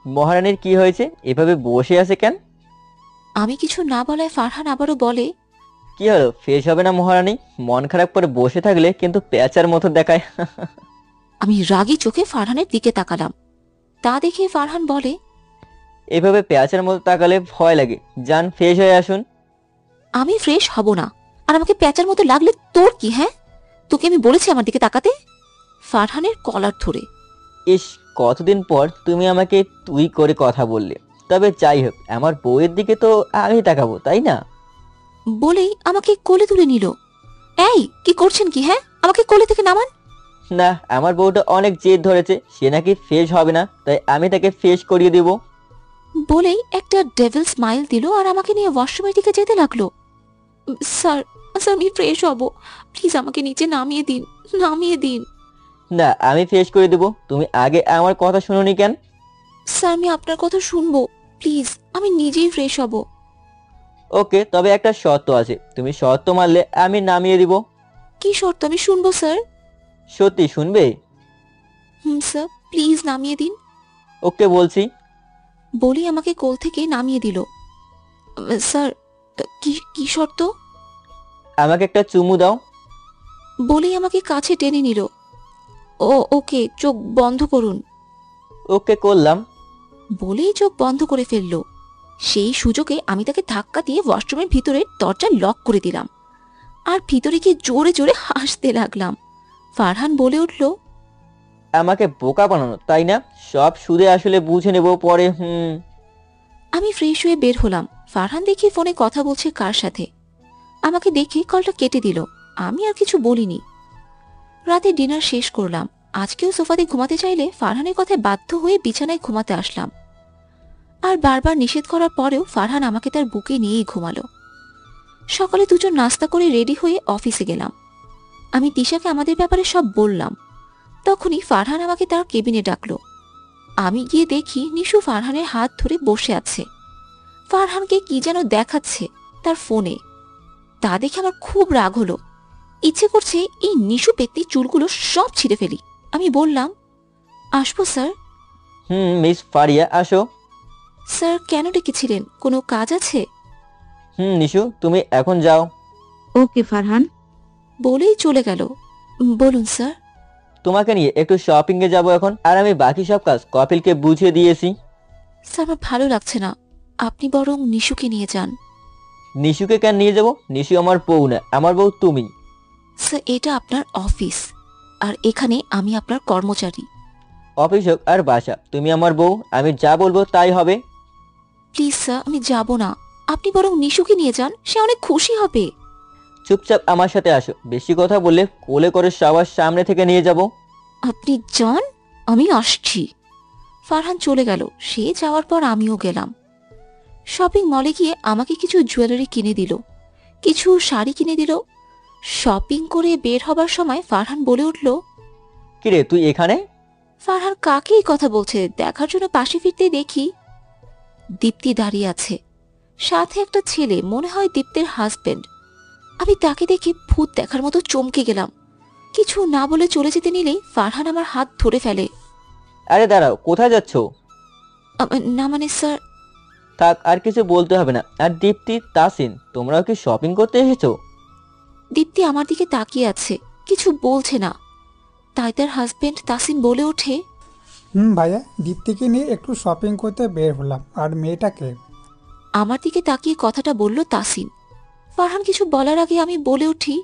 মহারানীর কি হয়েছে, এভাবে বসে আছে কেন? আমি কিছু না বলায় ফারহান আবারও বলে, কি হলো, ফ্রেশ হবে না মহারানী? মন খারাপ করে বসে থাকলে কিন্তু পেঁচার মতো দেখায়। আমি রাগী চোখে ফারহানের দিকে তাকালাম। তা দেখে ফারহান বলে, এভাবে পেঁচার মতো তাকালে ভয় লাগে, যান ফ্রেশ হয়ে আসুন। আমি ফ্রেশ হব না। আর আমাকে পেঁচার মতো লাগলে তোর কি? হ্যাঁ, তোকে আমি বলেছি আমার দিকে তাকাতে। ফারহানের কলার ধরে, ইস, কতদিন পর তুমি আমাকে তুই করে কথা বললে। তবে যাই হোক, আমার বউয়ের দিকে তো আমি তাকাবো, তাই না? বলেই আমাকে কোলে তুলে নিল। এই কি করছেন কি? হ্যাঁ, আমাকে কোলে থেকে নামান। না, আমার বউটা অনেক জেদ ধরেছে, সে নাকি ফ্রেশ হবে না, তাই আমি তাকে ফ্রেশ করিয়ে দেব। বলেই একটা ডেভিল স্মাইল দিল আর আমাকে নিয়ে ওয়াশরুমের দিকে যেতে লাগলো। স্যার স্যার আমি ফ্রেশ হব, প্লিজ আমাকে নিচে নামিয়ে দিন, নামিয়ে দিন। না, আমি ফ্রেশ করে দেব। তুমি আগে আমার কথা শুনোনি কেন? স্যার আমি আপনার কথা শুনবো, প্লিজ আমি নিজেই ফ্রেশ হব। ওকে, তবে একটা শর্ত আছে, তুমি শর্ত মানলে আমি নামিয়ে দিব। কি শর্ত? আমি শুনবো স্যার। সত্যি শুনবে? স্যার প্লিজ নামিয়ে দিন। ওকে বলছি। বলেই আমাকে কোল থেকে নামিয়ে দিল। স্যার কি কি শর্ত? আমাকে একটা চুমু দাও। বলেই আমাকে কাছে টেনে নিল। ওকে, চোখ বন্ধ করুন। ওকে করলাম। বলেই চোখ বন্ধ করে ফেলল। সেই সুযোগে আমি তাকে ধাক্কা দিয়ে ওয়াশরুমের ভিতরে দরজা লক করে দিলাম আর ভিতরে গিয়ে জোরে জোরে হাসতে লাগলাম। ফারহান বলে উঠল, আমাকে বোকা বানানো, তাই না? সব সুদে আসলে বুঝে নেব পরে। আমি ফ্রেশ হয়ে বের হলাম। ফারহান দেখি ফোনে কথা বলছে কার সাথে। আমাকে দেখে কলটা কেটে দিল। আমি আর কিছু বলিনি। রাতে ডিনার শেষ করলাম। আজকেও সোফাতে ঘুমাতে চাইলে ফারহানের কথায় বাধ্য হয়ে বিছানায় ঘুমাতে আসলাম। আর বারবার নিষেধ করার পরেও ফারহান আমাকে তার বুকে নিয়েই ঘুমালো। সকালে দুজন নাস্তা করে রেডি হয়ে অফিসে গেলাম। আমি তিশাকে আমাদের ব্যাপারে সব বললাম। তখনই ফারহান আমাকে তার কেবিনে ডাকলো। আমি গিয়ে দেখি নিশু ফারহানের হাত ধরে বসে আছে। ফারহানকে কি যেন দেখাচ্ছে তার ফোনে। তা দেখে আমার খুব রাগ হলো। ইচ্ছে করছে এই নিশু পেত্তি চুলগুলো সব ছিঁড়ে ফেলি। আমি বললাম, আসবো স্যার? মিস ফারিয়া আসো। স্যার কেন ডেকেছিলেন? কোনো কাজ আছে? নিশু, তুমি এখন যাও। ওকে ফারহান। বলেই চলে গেল। বলুন স্যার। তোমাকে নিয়ে একটু শপিং এ যাবো এখন, আর আমি বাকি সব কাজ কপিলকে বুঝিয়ে দিয়েছি। স্যার আমার ভালো লাগছে না, আপনি বরং নিশুকে নিয়ে যান। নিশুকে কেন নিয়ে যাব? নিশু আমার বউ না, আমার বউ তুমি। স্যার এটা আপনার অফিস আর এখানে আমি আপনার কর্মচারী। অফিস হোক আর বাসা, তুমি আমার বউ, আমি যা বলবো তাই হবে। প্লিজ স্যার আমি যাব না, আপনি বরং নিশুকে নিয়ে যান, সে অনেক খুশি হবে। চুপচাপ আমার সাথে আসো, বেশি কথা বললে কোলে করে সবার সামনে থেকে নিয়ে যাব। আপনি যান, আমি আসছি। ফারহান চলে গেল। সে যাওয়ার পর আমিও গেলাম। শপিং মলে গিয়ে আমাকে কিছু জুয়েলারি কিনে দিল, কিছু শাড়ি কিনে দিল। শপিং করে বের হবার সময় ফারহান বলে উঠল, কিরে তুই এখানে? ফারহান কাকে এই কথা বলছে দেখার জন্য পাশে ফিরতে দেখি দীপ্তি দাঁড়িয়ে আছে, সাথে একটা ছেলে, মনে হয় দীপ্তির হাজবেন্ড। আমি তাকে দেখে ভূত দেখার মতো চমকে গেলাম। কিছু না বলে চলে যেতে নিলেই ফারহান আমার হাত ধরে ফেলে। আরে দাঁড়াও, কোথায় যাচ্ছ? না মানে স্যার। থাক, আর কিছু বলতে হবে না। আর দীপ্তি, তাসিন, তোমরাও কি শপিং করতে এসেছো? দীপ্তি আমার দিকে তাকিয়ে আছে, কিছু বলছে না। তাই তার হাজবেন্ড তাসিন বলে ওঠে, ভাইয়া, দীপ্তিকে নিয়ে একটু শপিং করতে বের হলাম। আর মেয়েটাকে? আমার দিকে তাকিয়ে কথাটা বলল তাসিন। ফারহান কিছু বলার আগে আমি বলে উঠি,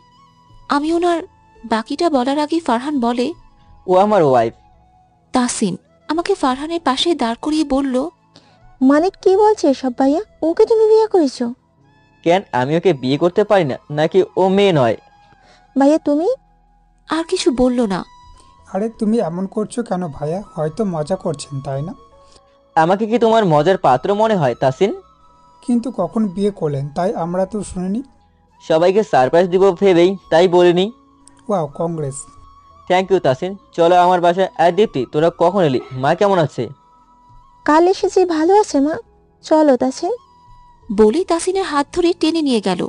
আমি ওনার। বাকিটা বলার আগে ফারহান বলে, ও আমার ওয়াইফ। তাসিন আমাকে ফারহানের পাশে দাঁড় করিয়ে বলল, মানে কি বলছে এসব ভাইয়া? ওকে তুমি বিয়ে করেছো? কেন আমি ওকে বিয়ে করতে পারি না নাকি ও মেয়ে নয়? ভাইয়া তুমি? আর কিছু বলল না। আরে তুমি এমন করছো কেন ভাইয়া? হয়তো মজা করছেন তাই না? আমাকে কি তোমার মজার পাত্র মনে হয় তাসিন? কিন্তু কখন বিয়ে করলেন তাই আমরা তো শুনিনি। সবাইকে সারপ্রাইজ দিব ভেবেই তাই বলিনি। Wow, congrats. Thank you Tasin. চলো আমার বাসায়। আর দীপ্তি, তোরা কখন এলি? মা কেমন আছে? কাল এসেছি, ভালো আছে মা। চলো তাসিন। বলেই তাসিনের হাত ধরে টেনে নিয়ে গেল।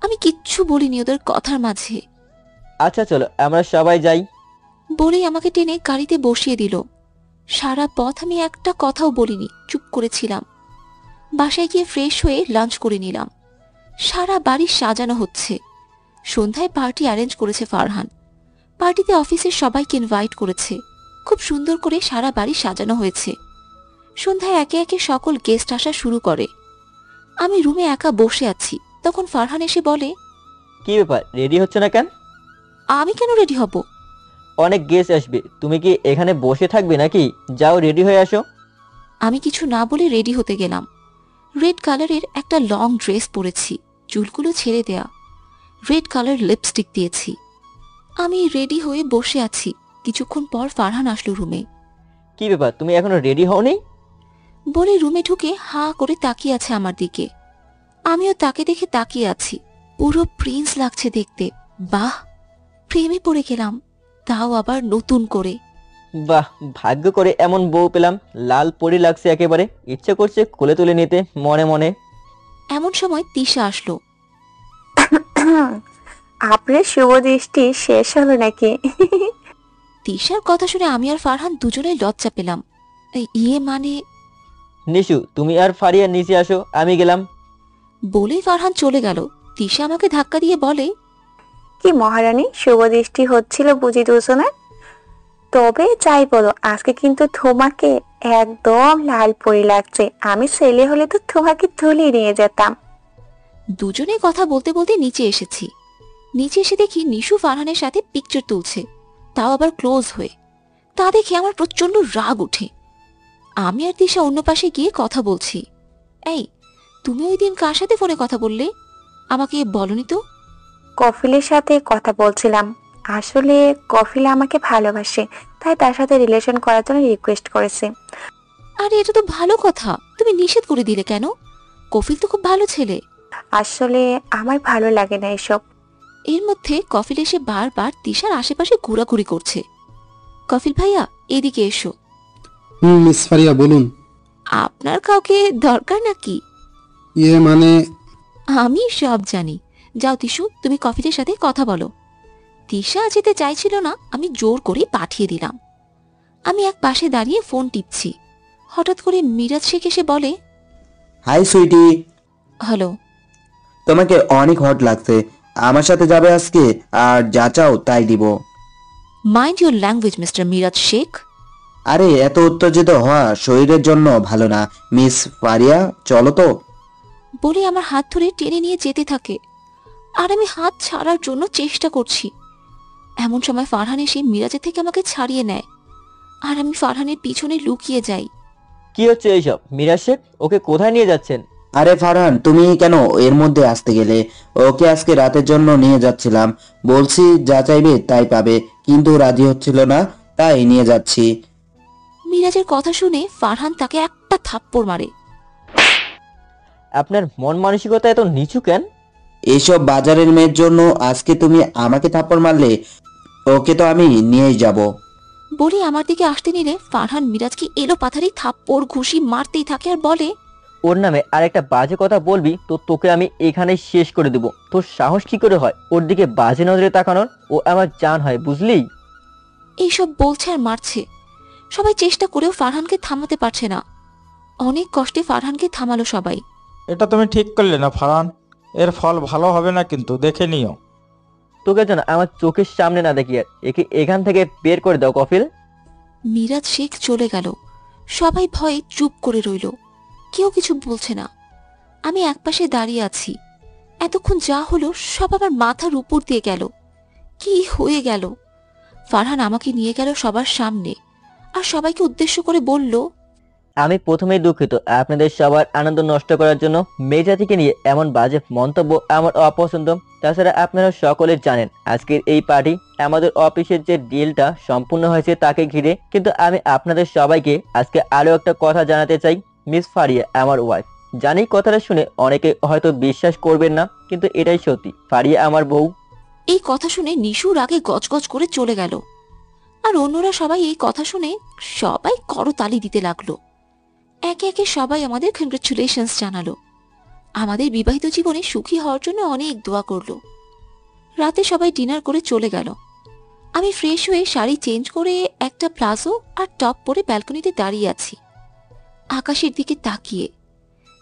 আমি কিচ্ছু বলিনি ওদের কথার মাঝে। আচ্ছা চলো আমরা সবাই যাই। বলেই আমাকে টেনে গাড়িতে বসিয়ে দিল। সারা পথ আমি একটা কথাও বলিনি, চুপ করেছিলাম। বাসায় গিয়ে ফ্রেশ হয়ে লাঞ্চ করে নিলাম। সারা বাড়ি সাজানো হচ্ছে। সন্ধ্যায় পার্টি অ্যারেঞ্জ করেছে ফারহান। পার্টিতে অফিসের সবাইকে ইনভাইট করেছে। খুব সুন্দর করে সারা বাড়ি সাজানো হয়েছে। সন্ধ্যায় একে একে সকল গেস্ট আসা শুরু করে। আমি রুমে একা বসে আছি, তখন ফারহান এসে বলে, কি ব্যাপার, রেডি হচ্ছে না কেন? আমি কেন রেডি হব? অনেক গেস্ট আসবে, তুমি কি এখানে বসে থাকবে নাকি? যাও রেডি হয়ে আসো। আমি কিছু না বলে রেডি হতে গেলাম। রেড কালারের একটা লং ড্রেস পরেছি, চুলগুলো ছেড়ে দেয়া। রেড কালার লিপস্টিক দিয়েছি। আমি রেডি হয়ে বসে আছি। কিছুক্ষণ পর ফারহান আসলো রুমে। কি ব্যাপার, তুমি এখনো রেডি হওনি? বলে রুমে ঢুকে হা করে তাকিয়ে আছে আমার দিকে। আমিও তাকে দেখে তাকিয়ে আছি। পুরো প্রিন্স লাগছে দেখতে। বাহ, প্রেমে পড়ে গেলাম, তাও আবার নতুন করে। বাহ, ভাগ্য করে এমন বউ পেলাম। লাল পরি লাগছে একেবারে, ইচ্ছে করছে কোলে তুলে নিতে মনে মনে। এমন সময় তিশা আসলো। আপনার শুভ দৃষ্টি শেষ হলো নাকি? তিশার কথা শুনে আমি আর ফারহান দুজনেই লজ্জা পেলাম। ইয়ে মানে, নিশু তুমি আর ফারিয়া নিচে আসো, আমি গেলাম। বলেই ফারহান চলে গেল। তিশা আমাকে ধাক্কা দিয়ে বলে, কি মহারানী, শুভ দৃষ্টি হচ্ছিল বুঝি দুজনের? তবে যাই বলো, আজকে কিন্তু তোমাকে একদম লাল পরি লাগছে। আমি ছেলে হলে তো তোমাকে তুলে নিয়ে যেতাম। দুজনে কথা বলতে বলতে নিচে এসেছি। নিচে এসে দেখি নিশু ফারহানের সাথে পিকচার তুলছে, তাও আবার ক্লোজ হয়ে। তা দেখে আমার প্রচন্ড রাগ উঠে। আমি আর তিশা অন্য পাশে গিয়ে কথা বলছি। এই, তুমি ওই দিন কার সাথে ফোনে কথা বললে? আমাকে বলনি তো। কফিলের সাথে কথা বলছিলাম। আসলে কফিল আমাকে ভালোবাসে, তাই তার সাথে রিলেশন করার জন্য রিকোয়েস্ট করেছে। আরে এটা তো ভালো কথা, তুমি নিষেধ করে দিলে কেন? কফিল তো খুব ভালো ছেলে। আসলে আমার ভালো লাগে না এসব। এর মধ্যে কফিল এসে বারবার তিশার আশেপাশে ঘোরাঘুরি করছে। কফিল ভাইয়া, এদিকে এসো। মিস ফারিয়া বলুন। আপনার কাউকে দরকার নাকি? ইয়ে মানে, আমি সব জানি। যাও তিশু, তুমি কফিলের সাথে কথা বলো। তিশা যেতে চাইছিল না, আমি জোর করে পাঠিয়ে দিলাম। আমি এক পাশে দাঁড়িয়ে ফোন টিপছি। হঠাৎ করে মিরাজ শেখ এসে বলে, হাই সুইটি। হ্যালো। তোমাকে অনেক হট লাগছে, আমার সাথে যাবে আজকে? আর যা চাও তাই দিব। Mind your language mister Miraj Sheikh. আরে এত উত্তেজিত হওয়া শরীরের জন্য ভালো না। মিস ফারিয়া চলো তো। বলে আমার হাত ধরে টেনে নিয়ে যেতে থাকে। আর আমি হাত ছাড়ার জন্য চেষ্টা করছি। এমন সময় ফারহান এসে মিরাজের থেকে আমাকে ছাড়িয়ে নেয়। আর আমি ফারহানের পিছনে লুকিয়ে যাই। কি হচ্ছে এইসব? মিরাজ শেখ, ওকে কোথায় নিয়ে যাচ্ছেন? আরে ফারহান, তুমি কেন এর মধ্যে আসতে গেলে? ওকে আজকে রাতের জন্য নিয়ে যাচ্ছিলাম। বলছি যা চাইবে তাই পাবে, কিন্তু রাজি হচ্ছিল না, তাই নিয়ে যাচ্ছি। মিরাজের কথা শুনে ফারহান তাকে একটা থাপ্পড় মারে। আপনার মন মানসিকতা এত নিচু কেন? এইসব বাজারের মেয়ের জন্য আজকে তুমি আমাকে থাপ্পড় মারলে? ওকে তো আমি নিয়েই যাব। বলে আমার দিকে আসতে নিলে ফারহান মিরাজকে এলো পাথারি থাপ্পড় ঘুষি মারতেই থাকে আর বলে, ওর নামে আর একটা বাজে কথা বলবি তো তোকে আমি এখানে শেষ করে দেব। তোর সাহস কি করে হয় ওর দিকে বাজে নজরে তাকানোর? ও আমার জান হয়, বুঝলি? এইসব বলছে আর মারছে। সবাই চেষ্টা করেও ফারহানকে থামাতে পারছে না। অনেক কষ্টে ফারহানকে থামালো সবাই। এটা তুমি ঠিক করলে না ফারহান, এর ফল ভালো হবে না কিন্তু দেখে নিও। তোকে যেন আমার চোখের সামনে না দেখি। আর একে এখান থেকে বের করে দাও কফিল। মিরাজ শেখ চলে গেল। সবাই ভয়ে চুপ করে রইল, কেউ কিছু বলছে না। আমি একপাশে দাঁড়িয়ে আছি। এতক্ষণ যা হলো সব আমার মাথার উপর দিয়ে গেল। কি হয়ে গেল? ফারহান আমাকে নিয়ে গেল সবার সামনে আর সবাইকে উদ্দেশ্য করে বলল, আমি প্রথমেই দুঃখিত আপনাদের সবার আনন্দ নষ্ট করার জন্য। মেয়ে জাতিকে নিয়ে এমন বাজে মন্তব্য আমার অপছন্দ। তাছাড়া আপনারা সকলে জানেন আজকের এই পার্টি আমাদের অফিসের যে ডিলটা সম্পূর্ণ হয়েছে তাকে ঘিরে। কিন্তু আমি আপনাদের সবাইকে আজকে আরো একটা কথা জানাতে চাই। মিস ফারিয়া আমার ওয়াইফ। জানি কথাটা শুনে অনেকে হয়তো বিশ্বাস করবেন না, কিন্তু এটাই সত্যি। ফারিয়া আমার বউ। এই কথা শুনে নিশুর আগে গজগজ করে চলে গেল। আর অন্যরা সবাই এই কথা শুনে সবাই করতালি দিতে লাগলো। একে একে সবাই আমাদের কংগ্রেচুলেশনস জানালো। আমাদের বিবাহিত জীবনে সুখী হওয়ার জন্য অনেক দোয়া করলো। রাতে সবাই ডিনার করে চলে গেল। আমি ফ্রেশ হয়ে শাড়ি চেঞ্জ করে একটা প্লাজো আর টপ পরে ব্যালকনিতে দাঁড়িয়ে আছি, আকাশের দিকে তাকিয়ে।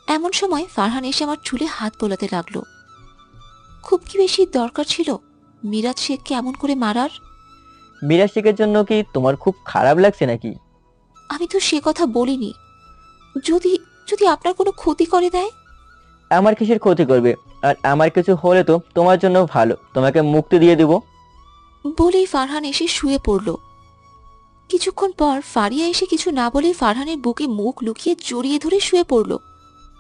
এমন সময় ফারহান এসে আমার চুলে হাত বোলাতে লাগলো। খুব কি বেশি দরকার ছিল মিরাজ শেখকে এমন করে মারার? মিরাজ শেখের জন্য কি তোমার খুব খারাপ লাগছে নাকি? আমি তো সে কথা বলিনি। যদি যদি আপনার কোনো ক্ষতি করে দেয়? আমার কিসের ক্ষতি করবে? আর আমার কিছু হলে তো তোমার জন্য ভালো, তোমাকে মুক্তি দিয়ে দেব। বলেই ফারহান এসে শুয়ে পড়ল। কিছুক্ষণ পর ফারিয়া এসে কিছু না বলেই ফারহানের বুকে মুখ লুকিয়ে জড়িয়ে ধরে শুয়ে পড়ল।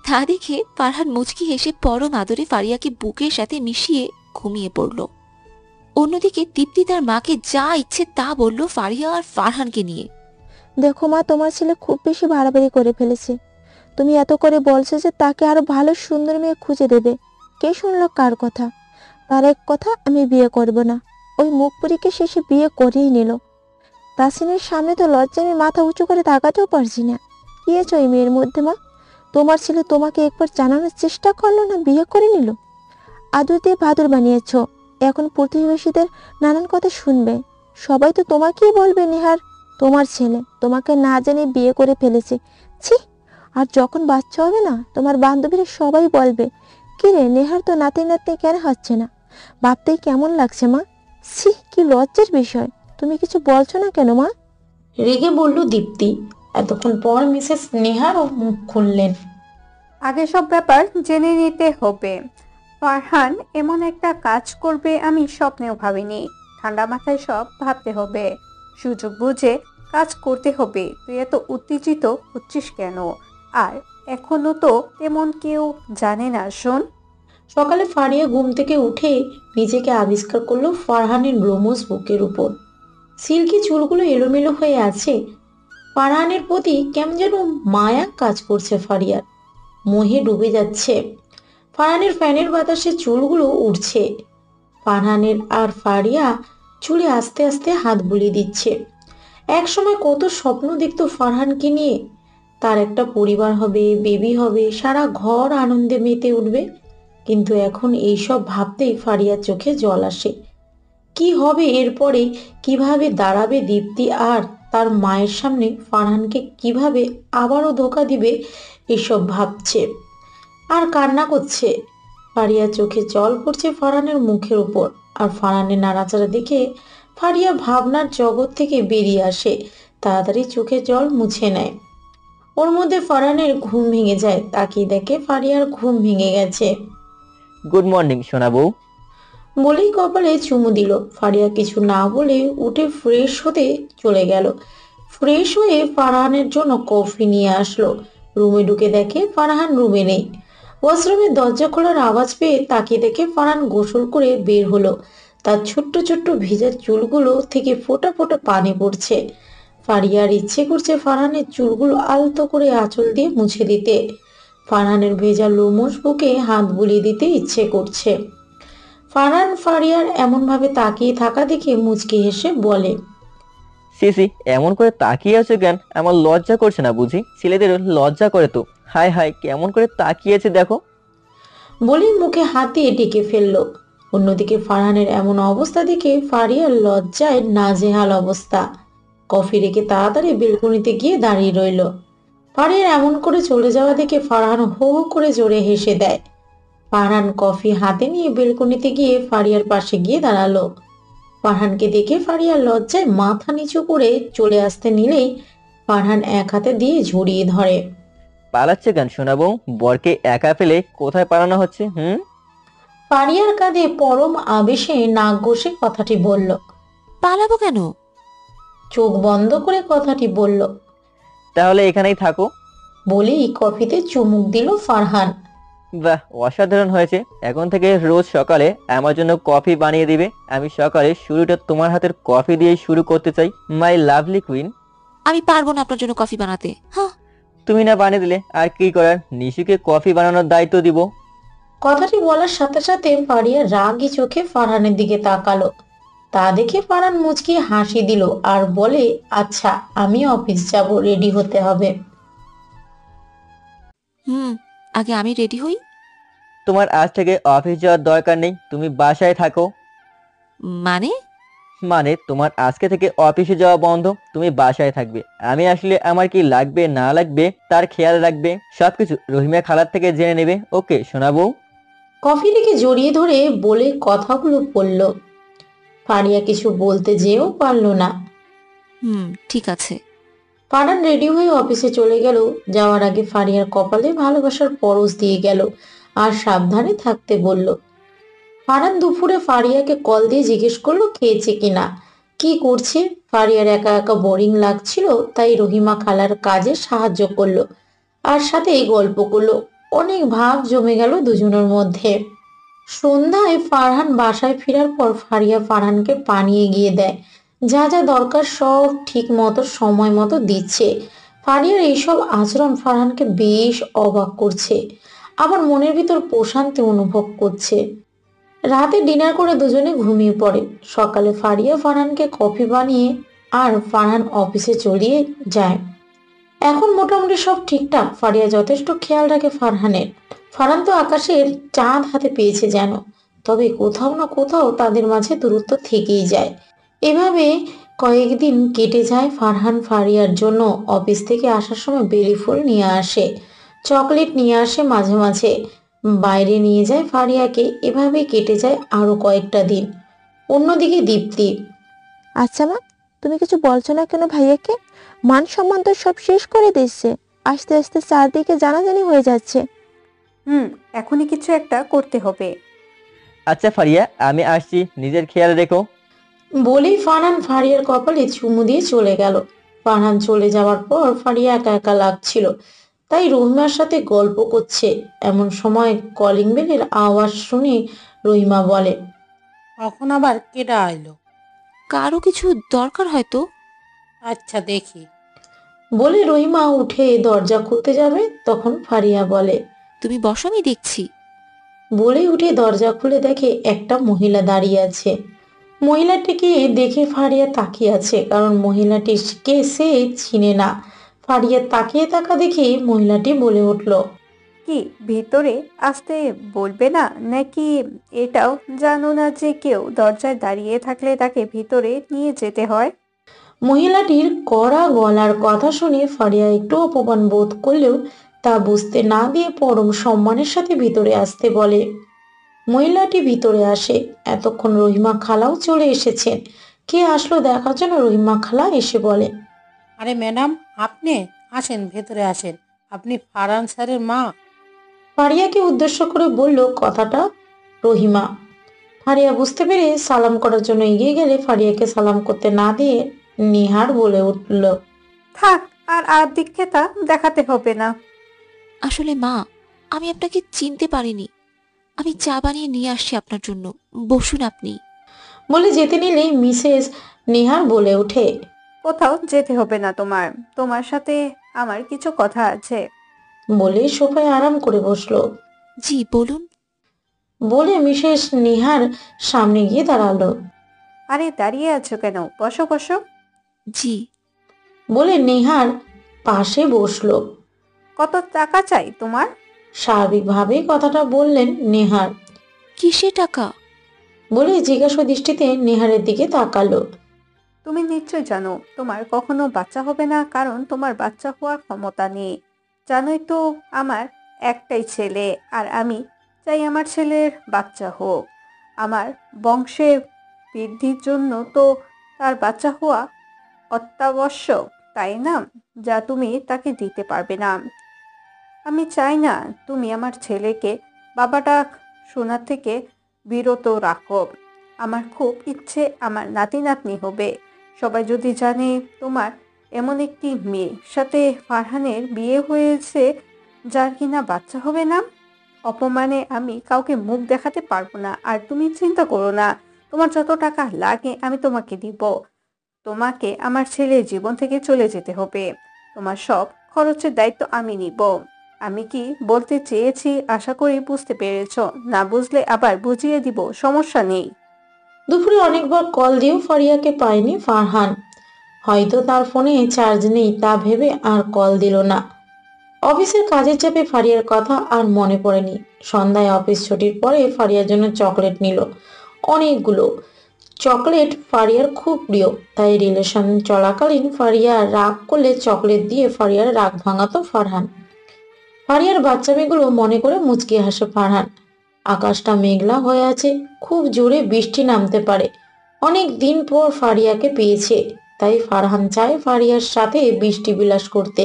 তা দেখে ফারহান মুচকি হেসে পরম আদরে ফারিয়াকে বুকের সাথে মিশিয়ে ঘুমিয়ে পড়ল। অন্যদিকে দীপ্তি তার মাকে যা ইচ্ছে তা বলল ফারিয়া আর ফারহানকে নিয়ে। দেখো মা, তোমার ছেলে খুব বেশি বাড়াবাড়ি করে ফেলেছে। তুমি এত করে বলছো যে তাকে আরো ভালো সুন্দর মেয়ে খুঁজে দেবে। কে শুনলো কার কথা? তার এক কথা, আমি বিয়ে করব না। ওই মুখপুরীকে শেষে বিয়ে করেই নিল। তাসিনের সামনে তো লজ্জা আমি মাথা উঁচু করে তাকাতেও পারছি না। কি আছে ওই মেয়ের মধ্যে মা? তোমার ছেলে তোমাকে একবার জানানোর চেষ্টা করলো না, বিয়ে করে নিল। আদর দিয়ে বাদর বানিয়েছ। এখন প্রতিবেশীদের নানান কথা শুনবে। সবাই তো তোমাকেই বলবে নেহার তোমার ছেলে তোমাকে না জেনে বিয়ে করে ফেলেছে। ছি! আর যখন বাচ্চা হবে না, তোমার বান্ধবীরা সবাই বলবে, কি রে নেহার তো নাতি নাতনি কেন হচ্ছে না? ভাবতেই কেমন লাগছে মা। ছি, কি লজ্জার বিষয়। তুমি কিছু বলছো না কেন মা? রেগে বলল দীপ্তি। এতক্ষণ পর মিসেস নেহারও মুখ খুললেন। আগে সব ব্যাপার জেনে নিতে হবে। ফারহান এমন একটা কাজ করবে আমি স্বপ্নেও ভাবিনি। ঠান্ডা মাথায় সব ভাবতে হবে, সুযোগ বুঝে কাজ করতে হবে। তুই এত উত্তেজিত হচ্ছিস কেন? আর এখনো তো তেমন কেউ জানে না। শোন, সকালে ফারিয়া ঘুম থেকে উঠে নিজেকে আবিষ্কার করলো ফারহানের লোমশ বুকের উপর। সিল্কি চুলগুলো এলোমেলো হয়ে আছে। ফারহানের প্রতি কেমন যেন মায়া কাজ করছে ফারিয়ার। মোহে ডুবে যাচ্ছে। ফারহানের ফ্যানের বাতাসে চুলগুলো উঠছে। ফারহানের আর ফারিয়া চুলে আস্তে আস্তে হাত বুলিয়ে দিচ্ছে। এক সময় কত স্বপ্ন দেখতো ফারহানকে নিয়ে। তার একটা পরিবার হবে, বেবি হবে, সারা ঘর আনন্দে মেতে উঠবে। কিন্তু এখন এইসব ভাবতেই ফারিয়ার চোখে জল আসে। কি হবে এরপরে? কিভাবে দাঁড়াবে দীপ্তি আর তার মায়ের সামনে? ফারহানকে কিভাবে আবারও ধোকা দিবে এসব ভাবছে আর কান্না করছে। ফারিয়ার চোখে জল পড়ছে ফারহানের মুখের উপর। আর ফারহানের নাড়াচাড়া দেখে ফারিয়া ভাবনার জগৎ থেকে বেরিয়ে আসে। তাড়াতাড়ি চোখের জল মুছে নেয়। ওর মধ্যে ফারহানের ঘুম ভেঙে যায়। তাকিয়ে দেখে ফারিয়ার ঘুম ভেঙে গেছে। গুড মর্নিং সোনা বউ বলেই কপালে চুমু দিল। ফারিয়া কিছু না বলে উঠে ফ্রেশ হতে চলে গেল। ফ্রেশ হয়ে ফারহানের জন্য কফি নিয়ে আসলো। রুমে ঢুকে দেখে ফারহান রুমে নেই। ওয়াশরুমের দরজা খোলার আওয়াজ পেয়ে তাকিয়ে দেখে ফারহান গোসল করে বের হলো। তার ছোট্ট ছোট্ট ভেজা চুলগুলো থেকে ফোঁটা ফোঁটা পানি পড়ছে। ফারিয়ার ইচ্ছে করছে ফারহানের চুলগুলো আলতো করে আঁচল দিয়ে মুছে দিতে। ফারহানের ভেজা লোমশ বুকে হাত বুলিয়ে দিতে ইচ্ছে করছে। ফারহান ফারিয়ার এমন ভাবে তাকিয়ে থাকা দেখে মুচকি হেসে বলে, সিসি এমন করে তাকিয়ে আছো কেন? আমার লজ্জা করছে না বুঝি? ছেলেদের লজ্জা করে তো। হায় হায়, কেমন করে তাকিয়েছে দেখো। বলেই মুখে হাত দিয়ে ডেকে ফেললো। অন্যদিকে ফারহানের এমন অবস্থা দেখে ফারিয়ার লজ্জায় নাজেহাল অবস্থা। কফি রেখে তাড়াতাড়ি বেলকনিতে গিয়ে দাঁড়িয়ে রইল। ফারিয়ার এমন করে চলে যাওয়া দেখে ফারহান হো হো করে জোরে হেসে দেয়। ফারহান কফি হাতে নিয়ে বেলকনিতে গিয়ে ফারিয়ার পাশে গিয়ে দাঁড়ালো। ফারহানকে দেখে ফারিয়ার লজ্জায় মাথা নিচু করে চলে আসতে নিলেই ফারহান এক হাতে দিয়ে ঝরিয়ে ধরে। পালাচ্ছে কেন শোনাবো? বরকে একা ফেলে কোথায় পালানো হচ্ছে? ফারিয়ার কাঁধে পরম আবেশে নাক ঘষে কথাটি বলল। পালাবো কেন? চোখ বন্ধ করে কথাটি বলল। তাহলে এখানেই থাকো। বলেই কফিতে চুমুক দিল ফারহান। বাহ, অসাধারণ হয়েছে। এখন থেকে রোজ সকালে আমার জন্য কফি বানিয়ে দিবে। আমি সকালে শুরুটা তোমার হাতের কফি দিয়ে শুরু করতে চাই, মাই লাভলি কুইন। আমি পারবো না আপনার জন্য কফি বানাতে। হ্যাঁ, তুমি না বানিয়ে দিলে আর কি করার, নিশুকে কফি বানানোর দায়িত্ব দিব। কথাটি বলার সাথে সাথে ফারিয়া রাগী চোখে ফারহানের দিকে তাকালো। তা দেখে ফারহান মুচকি হাসি দিল আর বলে, আচ্ছা আমি অফিস যাব, রেডি হতে হবে। আগে আমি রেডি হই। তোমার আজ থেকে অফিস যাওয়ার দরকার নেই, তুমি বাসায় থাকো। মানে তোমার আজকে থেকে অফিসে যাওয়া বন্ধ, তুমি বাসায় থাকবে। আমি আসলে আমার কি লাগবে না লাগবে তার খেয়াল রাখবে, সবকিছু রহিমা খালার থেকে জেনে নেবে। ওকে শোনাবো? কফিটিকে জড়িয়ে ধরে বলে কথাগুলো বলল। ফারিয়া কিছু বলতে যেও পারল না। ঠিক আছে। ফারহান রেডি হয়ে অফিসে চলে গেল। যাওয়ার আগে ফারিয়ার কপালে ভালোবাসার পরশ দিয়ে গেল আর সাবধানে থাকতে বলল। ফারহান দুপুরে ফারিয়াকে কল দিয়ে জিজ্ঞেস করলো খেয়েছে কিনা, কি করছে। ফারিয়ার একা একা বোরিং লাগছিল, তাই রহিমা খালার কাজে সাহায্য করলো আর সাথে গল্প করলো। অনেক ভাব জমে গেল দুজনের মধ্যে। সন্ধ্যায় ফারহান বাসায় ফেরার পর ফারিয়া ফারহানকে পানি এগিয়ে দেয়। যা যা দরকার সব ঠিক মতো সময় মতো দিচ্ছে। ফারিয়ার এইসব আচরণ ফারহানকে বেশ অবাক করছে, আবার মনের ভিতর প্রশান্তি অনুভব করছে। রাতে ডিনার করে দুজনে ঘুমিয়ে পড়ে। সকালে ফারিয়া ফারহানকে কফি বানিয়ে আর ফারহান অফিসে চলিয়ে যায়। এখন মোটামুটি সব ঠিকঠাক। ফারিয়া যথেষ্ট খেয়াল রাখে ফারহানের। ফারহান তো আকাশের চাঁদ হাতে পেয়েছে যেন, তবে কোথাও না কোথাও তাদের মাঝে দূরত্ব থেকেই যায়। এভাবে কয়েকদিন কেটে যায়। ফারহান ফারিয়ার জন্য অফিস থেকে আসার সময় বেলি ফুল নিয়ে আসে, চকলেট নিয়ে আসে, মাঝে মাঝে বাইরে নিয়ে যায় ফারিয়াকে। এভাবে কেটে যায় আরো কয়েকটা দিন। অন্যদিকে দীপ্তি। আচ্ছা মা, তুমি কিছু বলছো না কেন ভাইয়াকে? মান সম্মান তো সব শেষ করে দিচ্ছে, আস্তে আস্তে চারদিকে জানাজানি হয়ে যাচ্ছে। এখনই কিছু একটা করতে হবে। আচ্ছা ফারিয়া, আমি আসছি, নিজের খেয়াল রেখো। বলেই ফারহান ফারিয়ার কপালে চুমু দিয়ে চলে গেল। ফারহান চলে যাওয়ার পর ফারিয়া একা একা লাগছিল, তাই রহিমার সাথে গল্প করছে। এমন সময় কলিং বেলের আওয়াজ শুনে রহিমা বলে, এখন আবার কেডা আইলো? কারো কিছু দরকার হয়তো। আচ্ছা দেখি। বলে রহিমা উঠে দরজা খুলতে যাবে, তখন ফারিয়া বলে, তুমি বসো, আমি দেখছি। বলে উঠে দরজা খুলে দেখে একটা মহিলা দাঁড়িয়ে আছে। মহিলাটিকে দেখে ফারিয়া তাকিয়ে আছে, কারণ মহিলাটিকে সে চিনে না। ফারিয়া তাকিয়ে থাকা দেখে মহিলাটি বলে উঠল, কি ভিতরে আসতে বলবে না নাকি? এটাও জানো না যে কেউ দরজায় দাঁড়িয়ে থাকলে তাকে ভিতরে নিয়ে যেতে হয়? মহিলাটির কড়া গলার কথা শুনে ফারিয়া একটু অপমান বোধ করলেও তা বুঝতে না দিয়ে পরম সম্মানের সাথে ভিতরে আসতে বলে। মহিলাটি ভিতরে আসে। এতক্ষণ রহিমা খালাও চলে এসেছেন। কে আসলো দেখার জন্য রহিমা খালা এসে বলে, আরে ম্যাডাম, আপনি আসেন, ভেতরে আসেন। আপনি ফারহান স্যারের মা? ফারিয়াকে উদ্দেশ্য করে বলল কথাটা রহিমা। ফারিয়া বুঝতে পেরে সালাম করার জন্য এগিয়ে গেলে ফারিয়াকে সালাম করতে না দিয়ে নিহার বলে উঠল, থাক, আর আদিক্ষেতা দেখাতে হবে না। আসলে মা, আমি আপনাকে চিনতে পারিনি। আমি চা বানিয়ে নিয়ে আসছি আপনার জন্য, বসুন আপনি। বলে যেতে নিলে মিসেস নিহার বলে ওঠে, কোথাও যেতে হবে না তোমার, তোমার সাথে আমার কিছু কথা আছে। বলে সোফায় আরাম করে বসলো। জি বলুন। বলে মিসেস নিহার সামনে গিয়ে দাঁড়ালো। আরে দাঁড়িয়ে আছো কেন? বসো বসো। জি। বলে নিহার পাশে বসলো। কত টাকা চাই তোমার? স্বাভাবিকভাবে কথাটা বললেন নেহার। কিসে টাকা? বলে জিজ্ঞাসা দৃষ্টিতে নেহারের দিকে তাকালো। তুমি নিশ্চয় জানো তোমার কখনো বাচ্চা হবে না, কারণ তোমার বাচ্চা হওয়ার ক্ষমতা নেই। জানোই তো আমার একটাই ছেলে, আর আমি চাই আমার ছেলের বাচ্চা হোক। আমার বংশের বৃদ্ধির জন্য তো তার বাচ্চা হওয়া অত্যাবশ্যক, তাই না? যা তুমি তাকে দিতে পারবে না। আমি চাই না তুমি আমার ছেলেকে বাবাটা শোনার থেকে বিরত রাখো। আমার খুব ইচ্ছে আমার নাতি নাতনি হবে। সবাই যদি জানে তোমার এমন একটি মেয়ের সাথে ফারহানের বিয়ে হয়েছে যার কিনা বাচ্চা হবে না, অপমানে আমি কাউকে মুখ দেখাতে পারবো না। আর তুমি চিন্তা করো না, তোমার যত টাকা লাগে আমি তোমাকে দিব। তোমাকে আমার ছেলের জীবন থেকে চলে যেতে হবে। তোমার সব খরচের দায়িত্ব আমি নিব। আমি কি বলতে চেয়েছি আশা করি বুঝতে পেরেছ। না বুঝলে আবার বুঝিয়ে দিব, সমস্যা নেই। দুপুরে অনেকবার কল দিয়েও ফারিয়াকে পায়নি ফারহান। হয়তো তার ফোনে চার্জ নেই তা ভেবে আর কল দিল না। অফিসের কাজের চাপে ফারিয়ার কথা আর মনে পড়েনি। সন্ধ্যায় অফিস ছুটির পরে ফারিয়ার জন্য চকলেট নিল অনেকগুলো। চকলেট ফারিয়ার খুব প্রিয়, তাই রিলেশন চলাকালীন ফারিয়া রাগ করলে চকলেট দিয়ে ফারিয়ার রাগ ভাঙাতো ফারহান। ফারিয়ার বাচ্চামেয়েগুলো মনে করে মুচকি হাসে ফারহান। আকাশটা মেঘলা হয়ে আছে, খুব জোরে বৃষ্টি নামতে পারে। অনেক দিন পর ফারিয়াকে পেয়েছে, তাই ফারহান চায় ফারিয়ার সাথে বৃষ্টি বিলাস করতে।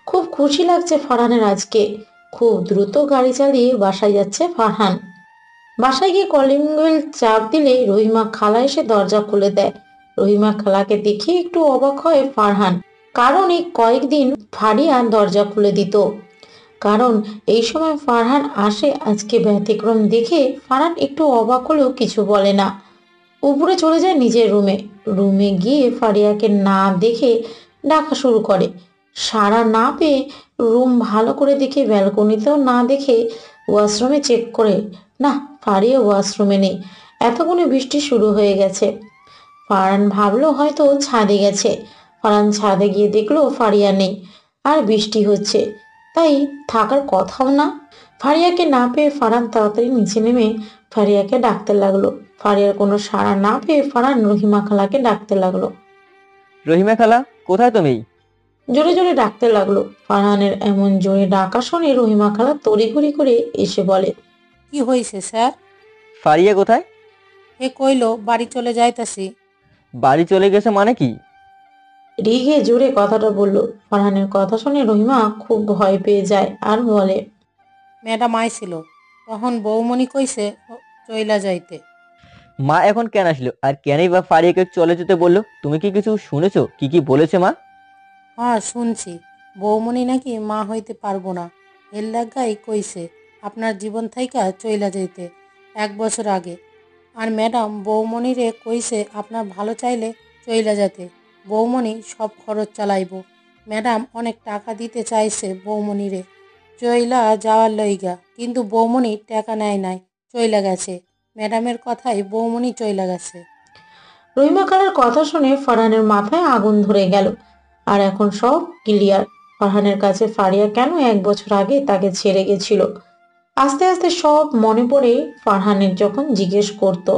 খুব খুশি লাগছে ফারহানের আজকে। খুব দ্রুত গাড়ি চালিয়ে বাসায় যাচ্ছে ফারহান। বাসায় গিয়ে কলিং বেল চাপ দিলে রহিমা খালা এসে দরজা খুলে দেয়। রহিমা খালাকে দেখে একটু অবাক হয় ফারহান, কারণ এই কয়েকদিন ফারিয়া দরজা খুলে দিত। কারণ এই সময় ফারহান আসে, আজকে ব্যতিক্রম দেখে ফারহান একটু অবাক হলেও কিছু বলে না। উপরে চলে যায় নিজের রুমে গিয়ে ফারিয়াকে না দেখে ডাকা শুরু করে। সাড়া না পেয়ে রুম ভালো করে দেখে ব্যালকনিতেও না দেখে ওয়াশরুমে চেক করে, না ফারিয়া ওয়াশরুমে নেই। এতক্ষণে বৃষ্টি শুরু হয়ে গেছে। ফারহান ভাবলো হয়তো ছাদে গেছে। ফারহান ছাদে গিয়ে দেখলো ফারিয়া নেই আর বৃষ্টি হচ্ছে, তাই থাকার কথাও না। ফারিয়াকে না পেয়ে ফারহান তাড়াতাড়ি নিচে নেমে ফারিয়াকে ডাকতে লাগলো। ফারিয়ার কোনো সাড়া না পেয়ে ফারহান রহিমা খালাকে ডাকতে লাগলো। রহিমা খালা, কোথায় তুমি? জোরে জোরে ডাকতে লাগলো। ফারহানের এমন জোরে ডাকা শুনে রহিমা খালা তড়িঘড়ি করে এসে বলে, কি হয়েছে স্যার? ফারিয়া কোথায়? এ কইলো বাড়ি চলে যাইতাছি। বাড়ি চলে গেছে মানে কি? রেগে জোরে কথাটা বললো। ফারহানের কথা শুনে রহিমা খুব ভয় পেয়ে যায় আর বলে, ম্যাডাম আইছিল, তখন বৌমণি কইছে চইলা যাইতে। মা এখন কেন আসলো আর কেনই বা ফারিয়াকে চলে যেতে বললো? তুমি কি কিছু শুনেছো? কি কি বলেছে মা? হ্যাঁ শুনছি, বৌমণি নাকি মা হইতে পারবো না, এর লাগাই কইছে আপনার জীবন থাইকা চইলা যাইতে 1 বছর আগে। আর ম্যাডাম বৌমণিরে কইছে আপনার ভালো চাইলে চইলা যেতে, বৌমণি সব খরচ চালাইব। ম্যাডাম অনেক টাকা দিতে চাইছে বৌমণিরে চইলা যাওয়ার লইগা, কিন্তু বৌমণি টাকা নেয় নাই, চইলা গেছে। ম্যাডামের কথাই বৌমণি চইলা গেছে। রহিমা খালার কথা শুনে ফারহানের মাথায় আগুন ধরে গেল। আর এখন সব ক্লিয়ার। ফারহানের কাছে ফারিয়া কেন 1 বছর আগে তাকে ছেড়ে গেছিল। আস্তে আস্তে সব মনে পড়ে ফারহানের যখন জিজ্ঞেস করত,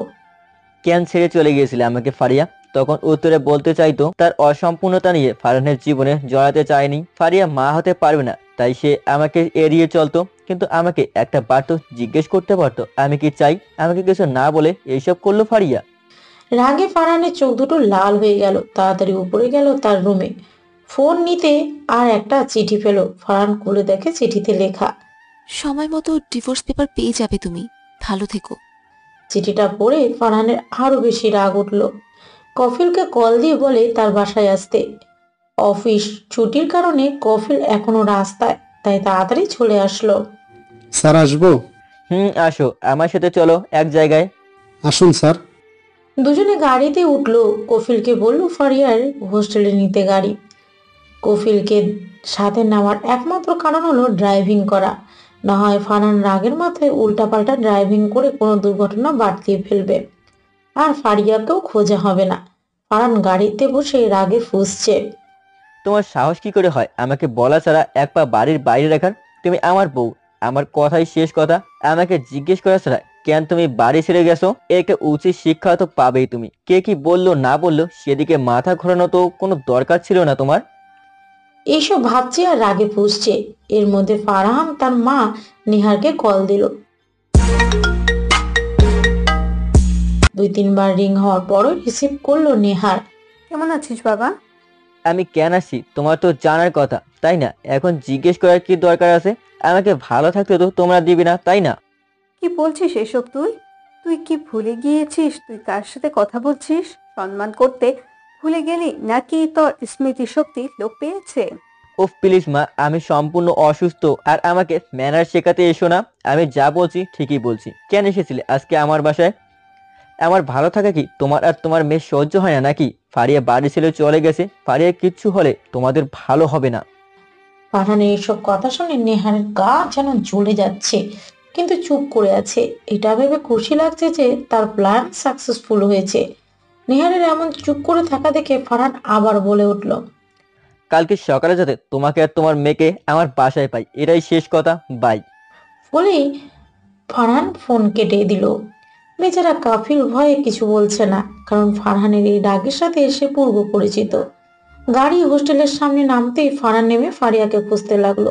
কেন ছেড়ে চলে গিয়েছিলে আমাকে ফারিয়া? তখন উত্তরে বলতে চাইতো তার অসম্পূর্ণতা নিয়ে ফারহানের জীবনে জড়াতে চায়নি। ফারিয়া মা হতে পারবে না, তাই সে আমাকে এড়িয়ে চলতো। কিন্তু আমাকে একটা বার তো জিজ্ঞেস করতে পারতো আমি কি চাই। আমাকে কিছু না বলে এইসব করলো ফারিয়া। রাগে ফারহানের চোখ দুটো লাল হয়ে গেল। তাড়াতাড়ি উপরে গেল তার রুমে। ফোন নিতে আর একটা চিঠি পেল। ফারহান খুলে দেখে চিঠিতে লেখা, সময় মতো ডিভোর্স পেপার পেয়ে যাবে তুমি, ভালো থেকো। চিঠিটা পড়ে ফারহানের আরো বেশি রাগ উঠল। কফিলকে কল দিয়ে বলে তার বাসায় আসতে। অফিস ছুটির কারণে কফিল এখনো রাস্তায়, তাই তাড়াতাড়ি চলে আসলো। স্যার আসবো? আসো, আমার সাথে চলো এক জায়গায়। আসুন স্যার। দুজনে গাড়িতে উঠলো। কফিলকে বলল ফারিয়ার হোস্টেলে নিতে গাড়ি। কফিলকে সাথে নেওয়ার একমাত্র কারণ হলো ড্রাইভিং করা, না হয় ফারহান রাগের মাথায় উল্টাপাল্টা ড্রাইভিং করে কোনো দুর্ঘটনা বাড়িয়ে ফেলবে, আর ফারিয়াকেও খোঁজা হবে না। ফারহান গাড়িতে বসে রাগে ফুঁসছে। তোমার সাহস কি করে হয় আমাকে বলা ছাড়া এক পা বাড়ির বাইরে রাখার? তুমি আমার বউ, আমার কথাই শেষ কথা। আমাকে জিজ্ঞেস করা ছাড়া কেন তুমি বাড়ি ছেড়ে গেছো? একটা উচিত শিক্ষা তো পাবেই তুমি। কে কি বললো না বললো সেদিকে মাথা ঘোরানো তো কোনো দরকার ছিল না তোমার। এইসব ভাবছে আর রাগে ফুঁসছে। এর মধ্যে ফারহান তার মা নিহারকে কল দিল। 2-3 বার রিং হওয়ার পরও রিসিভ করলো নিহার। কেমন আছিস বাবা? আমি কেন আসছি তোমার তো জানার কথা, তাই না? এখন জিজ্ঞেস করার কি দরকার আছে? আমাকে ভালো থাকতে তো তোমরা দিবি না, তাই না? কি বলছিস এসব তুই? তুই কি ভুলে গিয়েছিস তুই কার সাথে কথা বলছিস? সম্মান করতে ভুলে গেলি নাকি তোর স্মৃতিশক্তি লোপ পেয়েছে? ও প্লিজ মা, আমি সম্পূর্ণ অসুস্থ আর আমাকে ম্যানার শেখাতে এসো না। আমি যা বলছি ঠিকই বলছি। কেন এসেছিলে আজকে আমার বাসায়? আমার ভালো থাকা কি তোমার আর তোমার মেয়ে সহ্য হয় না নাকি? ফারিয়া বাড়ি ছেড়ে চলে গেছে, ফারিয়া কিচ্ছু হলে তোমাদের ভালো হবে না। ফারহানের এইসব কথা শুনে নেহারের গা যেন জ্বলে যাচ্ছে, কিন্তু চুপ করে আছে। এটা ভেবে খুশি লাগছে যে তার প্ল্যান সাকসেসফুল হয়েছে। নেহারের এমন চুপ করে থাকা দেখে ফারহান আবার বলে উঠল, কালকে সকালে যাতে তোমাকে আর তোমার মেয়েকে আমার বাসায় পাই, এটাই শেষ কথা, বাই। বলেই ফারহান ফোন কেটে দিল। বেচারা কাফিল ভয়ে কিছু বলছে না, কারণ ফারহানের এই ডাকের সাথে সে পূর্ব পরিচিত। গাড়ি হোস্টেলের সামনে নামতেই ফারহান নেমে ফারিয়াকে খুঁজতে লাগলো।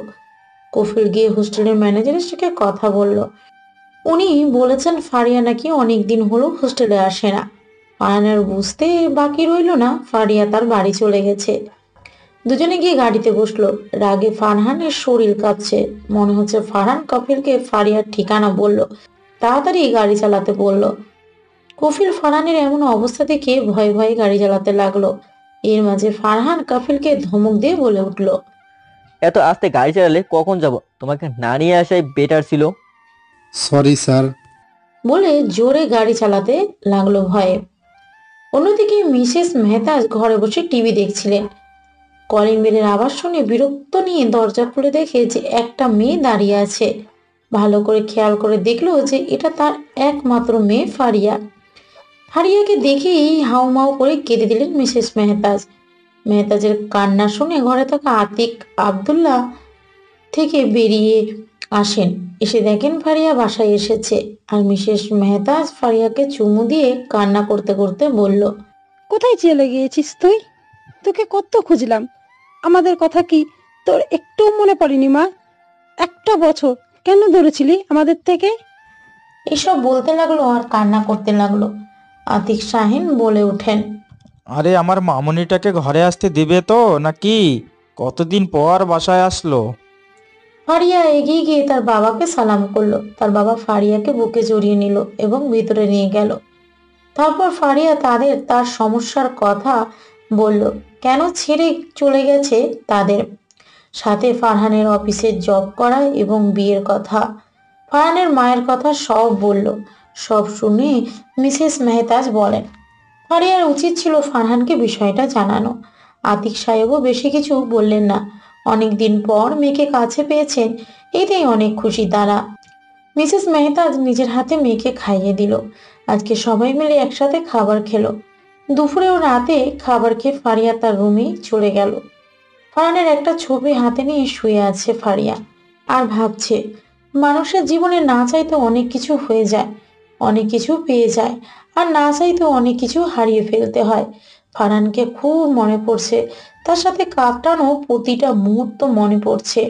কফিল গিয়ে হোস্টেলের ম্যানেজারের সাথে কথা বলল। উনি বলেছেন ফারিয়া নাকি অনেক দিন হলো হোস্টেলে আসে না। ফারহানের বুঝতে বাকি রইল না ফারিয়া তার বাড়ি চলে গেছে। দুজনে গিয়ে গাড়িতে বসলো। রাগে ফারহানের শরীর কাঁপছে। মনে হচ্ছে ফারহান কফিলকে ফারিয়ার ঠিকানা বলল, তাড়াতাড়ি গাড়ি চালাতে বলল। কফিল ফারহানের এমন অবস্থা দেখে ভয়ে ভয়ে গাড়ি চালাতে লাগলো। এর মাঝে ফারহান কফিলকে ধমক দিয়ে বলে উঠল, এত আস্তে গাড়ি চালালে কখন যাব? তোমাকে না নিয়ে আসাই বেটার ছিল। Sorry sir. বলে জোরে গাড়ি চালাতে লাগলো ভয়ে। অন্যদিকে মিসেস মেহতা ঘরে বসে টিভি দেখছিলেন। কলিং বেলের আওয়াজ শুনে বিরক্ত নিয়ে দরজা খুলে দেখে যে একটা মেয়ে দাঁড়িয়ে আছে। ভালো করে খেয়াল করে দেখলো যে এটা তার একমাত্র মেয়ে ফারিয়া। ফারিয়াকে দেখেই হাউমাউ করে কেঁদে দিলেন মিসেস মেহতাজ। মেহতাজের কান্না শুনে ঘরে থাকা আতিক আব্দুল্লাহ থেকে বেরিয়ে আসেন। এসে দেখেন ফারিয়া বাসায় এসেছে। আর মিসেস মেহতাজ ফারিয়াকে চুমু দিয়ে কান্না করতে করতে বলল, কোথায় চলে গিয়েছিস তুই? তোকে কত খুঁজলাম। আমাদের কথা কি তোর একটু মনে পড়েনি মা? একটা বছর কেন ধরেছিলি আমাদের থেকে? এসব বলতে লাগলো আর কান্না করতে লাগলো। আতিক শাহিন বলে ওঠেন, আরে আমার মামুনিটাকে ঘরে আসতে দিবে তো নাকি? কতদিন পর বাসায় আসলো। ফারিয়া এগিয়ে গিয়ে তার বাবাকে সালাম করলো। তার বাবা ফারিয়াকে বুকে জড়িয়ে নিল এবং ভিতরে নিয়ে গেল। তারপর ফারিয়া তার সমস্যার কথা বলল, কেন ছেড়ে চলে গেছে তাদের। সাথে ফারহানের অফিসে জব করা এবং বিয়ের কথা, ফারহানের মায়ের কথা সব বলল। সব শুনে মিসেস মেহতাজ বলেন, ফারিয়ার উচিত ছিল ফারহানকে বিষয়টা জানানো। আতিক সাহেবও বেশি কিছু বললেন না। অনেকদিন পর মেয়েকে কাছে পেয়েছেন, এতেই অনেক খুশি তারা। মিসেস মেহতাজ নিজের হাতে মেয়েকে খাইয়ে দিল। আজকে সবাই মিলে একসাথে খাবার খেলো। দুপুরে ও রাতে খাবার খেয়ে ফারিয়া তার রুমে চলে গেল। ফারহানের একটা ছবি হাতে নিয়ে শুয়ে আছে ফারিয়া আর ভাবছে, মানুষের জীবনে না চাইতে অনেক কিছু হয়ে যায়, অনেক কিছু পেয়ে যায়, আর না চাইতে অনেক কিছু হারিয়ে ফেলতে হয়। ফারহানকে খুব মনে পড়ছে, তার সাথে কাটানো প্রতিটা মুহূর্ত মনে পড়ছে।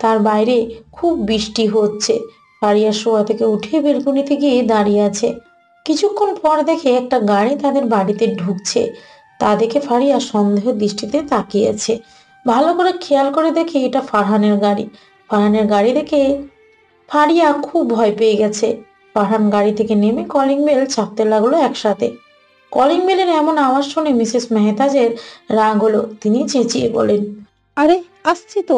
তার বাইরে খুব বৃষ্টি হচ্ছে। ফারিয়া শোয়া থেকে উঠে বেলকনিতে গিয়ে দাঁড়িয়ে আছে। কিছুক্ষণ পর দেখে একটা গাড়ি তাদের বাড়িতে ঢুকছে। তা দেখে ফারিয়া সন্দেহ দৃষ্টিতে তাকিয়েছে। ভালো করে খেয়াল করে দেখে এটা ফারহানের গাড়ি। ফারহানের গাড়ি দেখে ফারিয়া খুব ভয় পেয়ে গেছে। ফারহান গাড়ি থেকে নেমে কলিং বেল চাপতে লাগলো একসাথে। কলিং বেলের এমন আওয়াজ শুনে মিসেস মেহতাজের রাগ হলো। তিনি চেঁচিয়ে বলেন, আরে আসছি তো,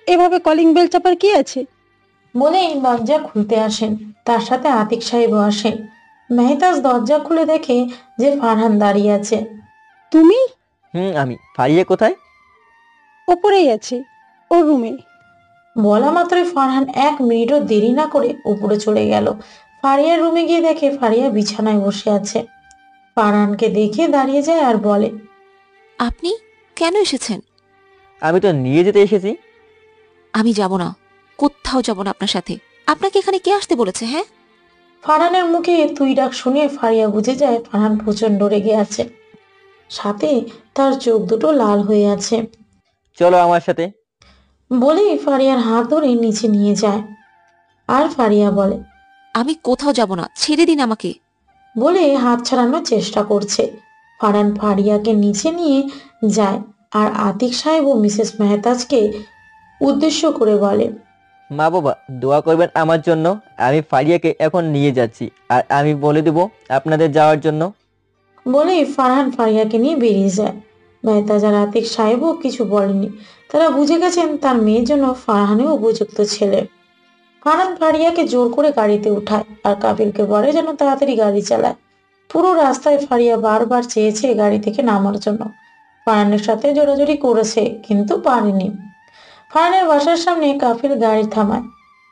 এভাবে কলিং বেল চাপার কি আছে? বলে দরজা খুলতে আসেন। তার সাথে আতিক সাহেবও আসেন। মেহতাজ দরজা খুলে দেখে যে ফারহান দাঁড়িয়ে আছে। তুমি? আমি। ফারিয়া কোথায়? ওপরেই আছে, ওর রুমে। বলা মাত্রই ফারহান 1 মিনিটও দেরি না করে উপরে চলে গেল। ফারিয়ার রুমে গিয়ে দেখে ফারিয়া বিছানায় বসে আছে। ফারহানকে দেখে দাঁড়িয়ে যায় আর বলে, আপনি কেন এসেছেন? আমি তো নিয়ে যেতে এসেছি। আমি যাব না, কোথাও যাব না আপনার সাথে। আপনাকে এখানে কে আসতে বলেছে? হ্যাঁ? ফারহানের মুখে তুই ডাক শুনে ফারিয়া বুঝে যায় ফারহান প্রচন্ড রেগে আছে। সাথে তার চোখ দুটো লাল হয়ে আছে। চলো আমার সাথে। বলেই ফারিয়ার হাত ধরে নিচে নিয়ে যায়। আর ফারিয়া বলে, আমি কোথাও যাব না, ছেড়ে দিন আমাকে। বলে হাত ছাড়ানোর চেষ্টা করছে। ফারহান ফারিয়াকে নিচে নিয়ে যায় আর আতিক সাহেব ও মিসেস মেহতাজকে উদ্দেশ্য করে বলে, মা বাবা দোয়া করবেন আমার জন্য। আমি ফারিয়াকে এখন নিয়ে যাচ্ছি, আর আমি বলে দেব আপনাদের যাওয়ার জন্য। বলেই ফারহান ফারিয়াকে নিয়ে বেরিয়ে যায়। মেহতাজ আর আতিক সাহেবও কিছু বলেনি, তারা বুঝে গেছেন তার মেয়ের জন্য ফারহানও উপযুক্ত ছেলে। ফারহান ফারিয়াকে জোর করে গাড়িতে উঠায় আর কাপিলকে বলে যেন তাড়াতাড়ি গাড়ি চালায়। পুরো রাস্তায় ফারিয়া বারবার চেয়েছে গাড়ি থেকে নামার জন্য, ফারহানের সাথে জোরাজোরি করেছে কিন্তু পারেনি। ফারহানের বাসার সামনে কাপিল গাড়ি থামায়,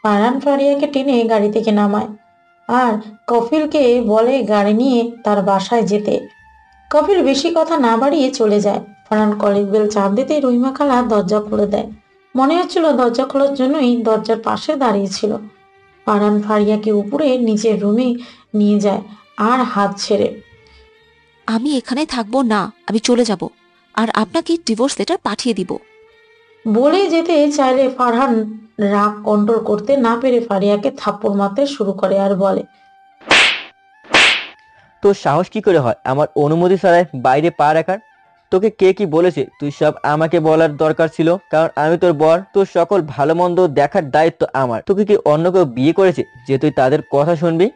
ফারহান ফারিয়াকে টেনে গাড়ি থেকে নামায় আর কপিলকে বলে গাড়ি নিয়ে তার বাসায় যেতে। কপিল বেশি কথা না বাড়িয়ে চলে যায়। ফারহান কলিং বেল চাপ দিতে রহিমা খালা দরজা খুলে দেয়। মনে হচ্ছিল দরজা খোলার জন্যই দরজার পাশে দাঁড়িয়েছিল। ফারহান ফারিয়াকে উপরে নিচের রুমে নিয়ে যায় আর হাত ছেড়ে, আমি এখানে থাকবো না, আমি চলে যাব আর আপনাকে ডিভোর্স লেটার পাঠিয়ে দিব। বলে যেতে চাইলে ফারহান রাগ কন্ট্রোল করতে না পেরে ফারিয়াকে থাপ্পড় মারতে শুরু করে আর বলে, তোর সাহস কি করে হয় আমার অনুমতি ছাড়াই বাইরে পা রাখার? তোকে কে কি বলেছে? তুই সব আমাকে বলার দরকার ছিল, কারণ আমি তোর বর। তোর সকল ভালো মন্দ দেখার দায়িত্ব আমার। তোকে কি অন্য কেউ বিয়ে করেছে যে তুই তাদের কথা শুনবি?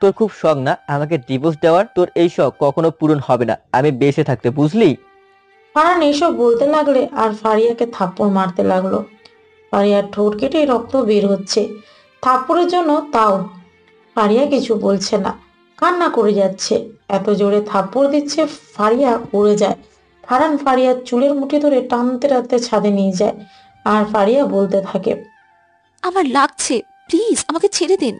তোর খুব শখ না আমাকে ডিভোর্স দেওয়ার? তোর এই শখ কখনো পূরণ হবে না আমি বেঁচে থাকতে, বুঝলি? ফারহান এসব বলতে লাগলে আর ফারিয়াকে থাপ্পড় মারতে লাগলো। ফারিয়ার ঠোঁট কেটে রক্ত বের হচ্ছে। থাপ্পড়ের জন্য তাও ফারিয়া কিছু বলছে না, কান্না করে যাচ্ছে। এত জোরে থাপ্পড় দিচ্ছে ফারিয়া পড়ে যায়। ফারহান ফারিয়ার চুলের মুঠি ধরে টানতে টানতে ছাদে নিয়ে যায় আর ফারিয়া বলতে থাকে, আমার লাগছে, প্লিজ আমাকে ছেড়ে দিন।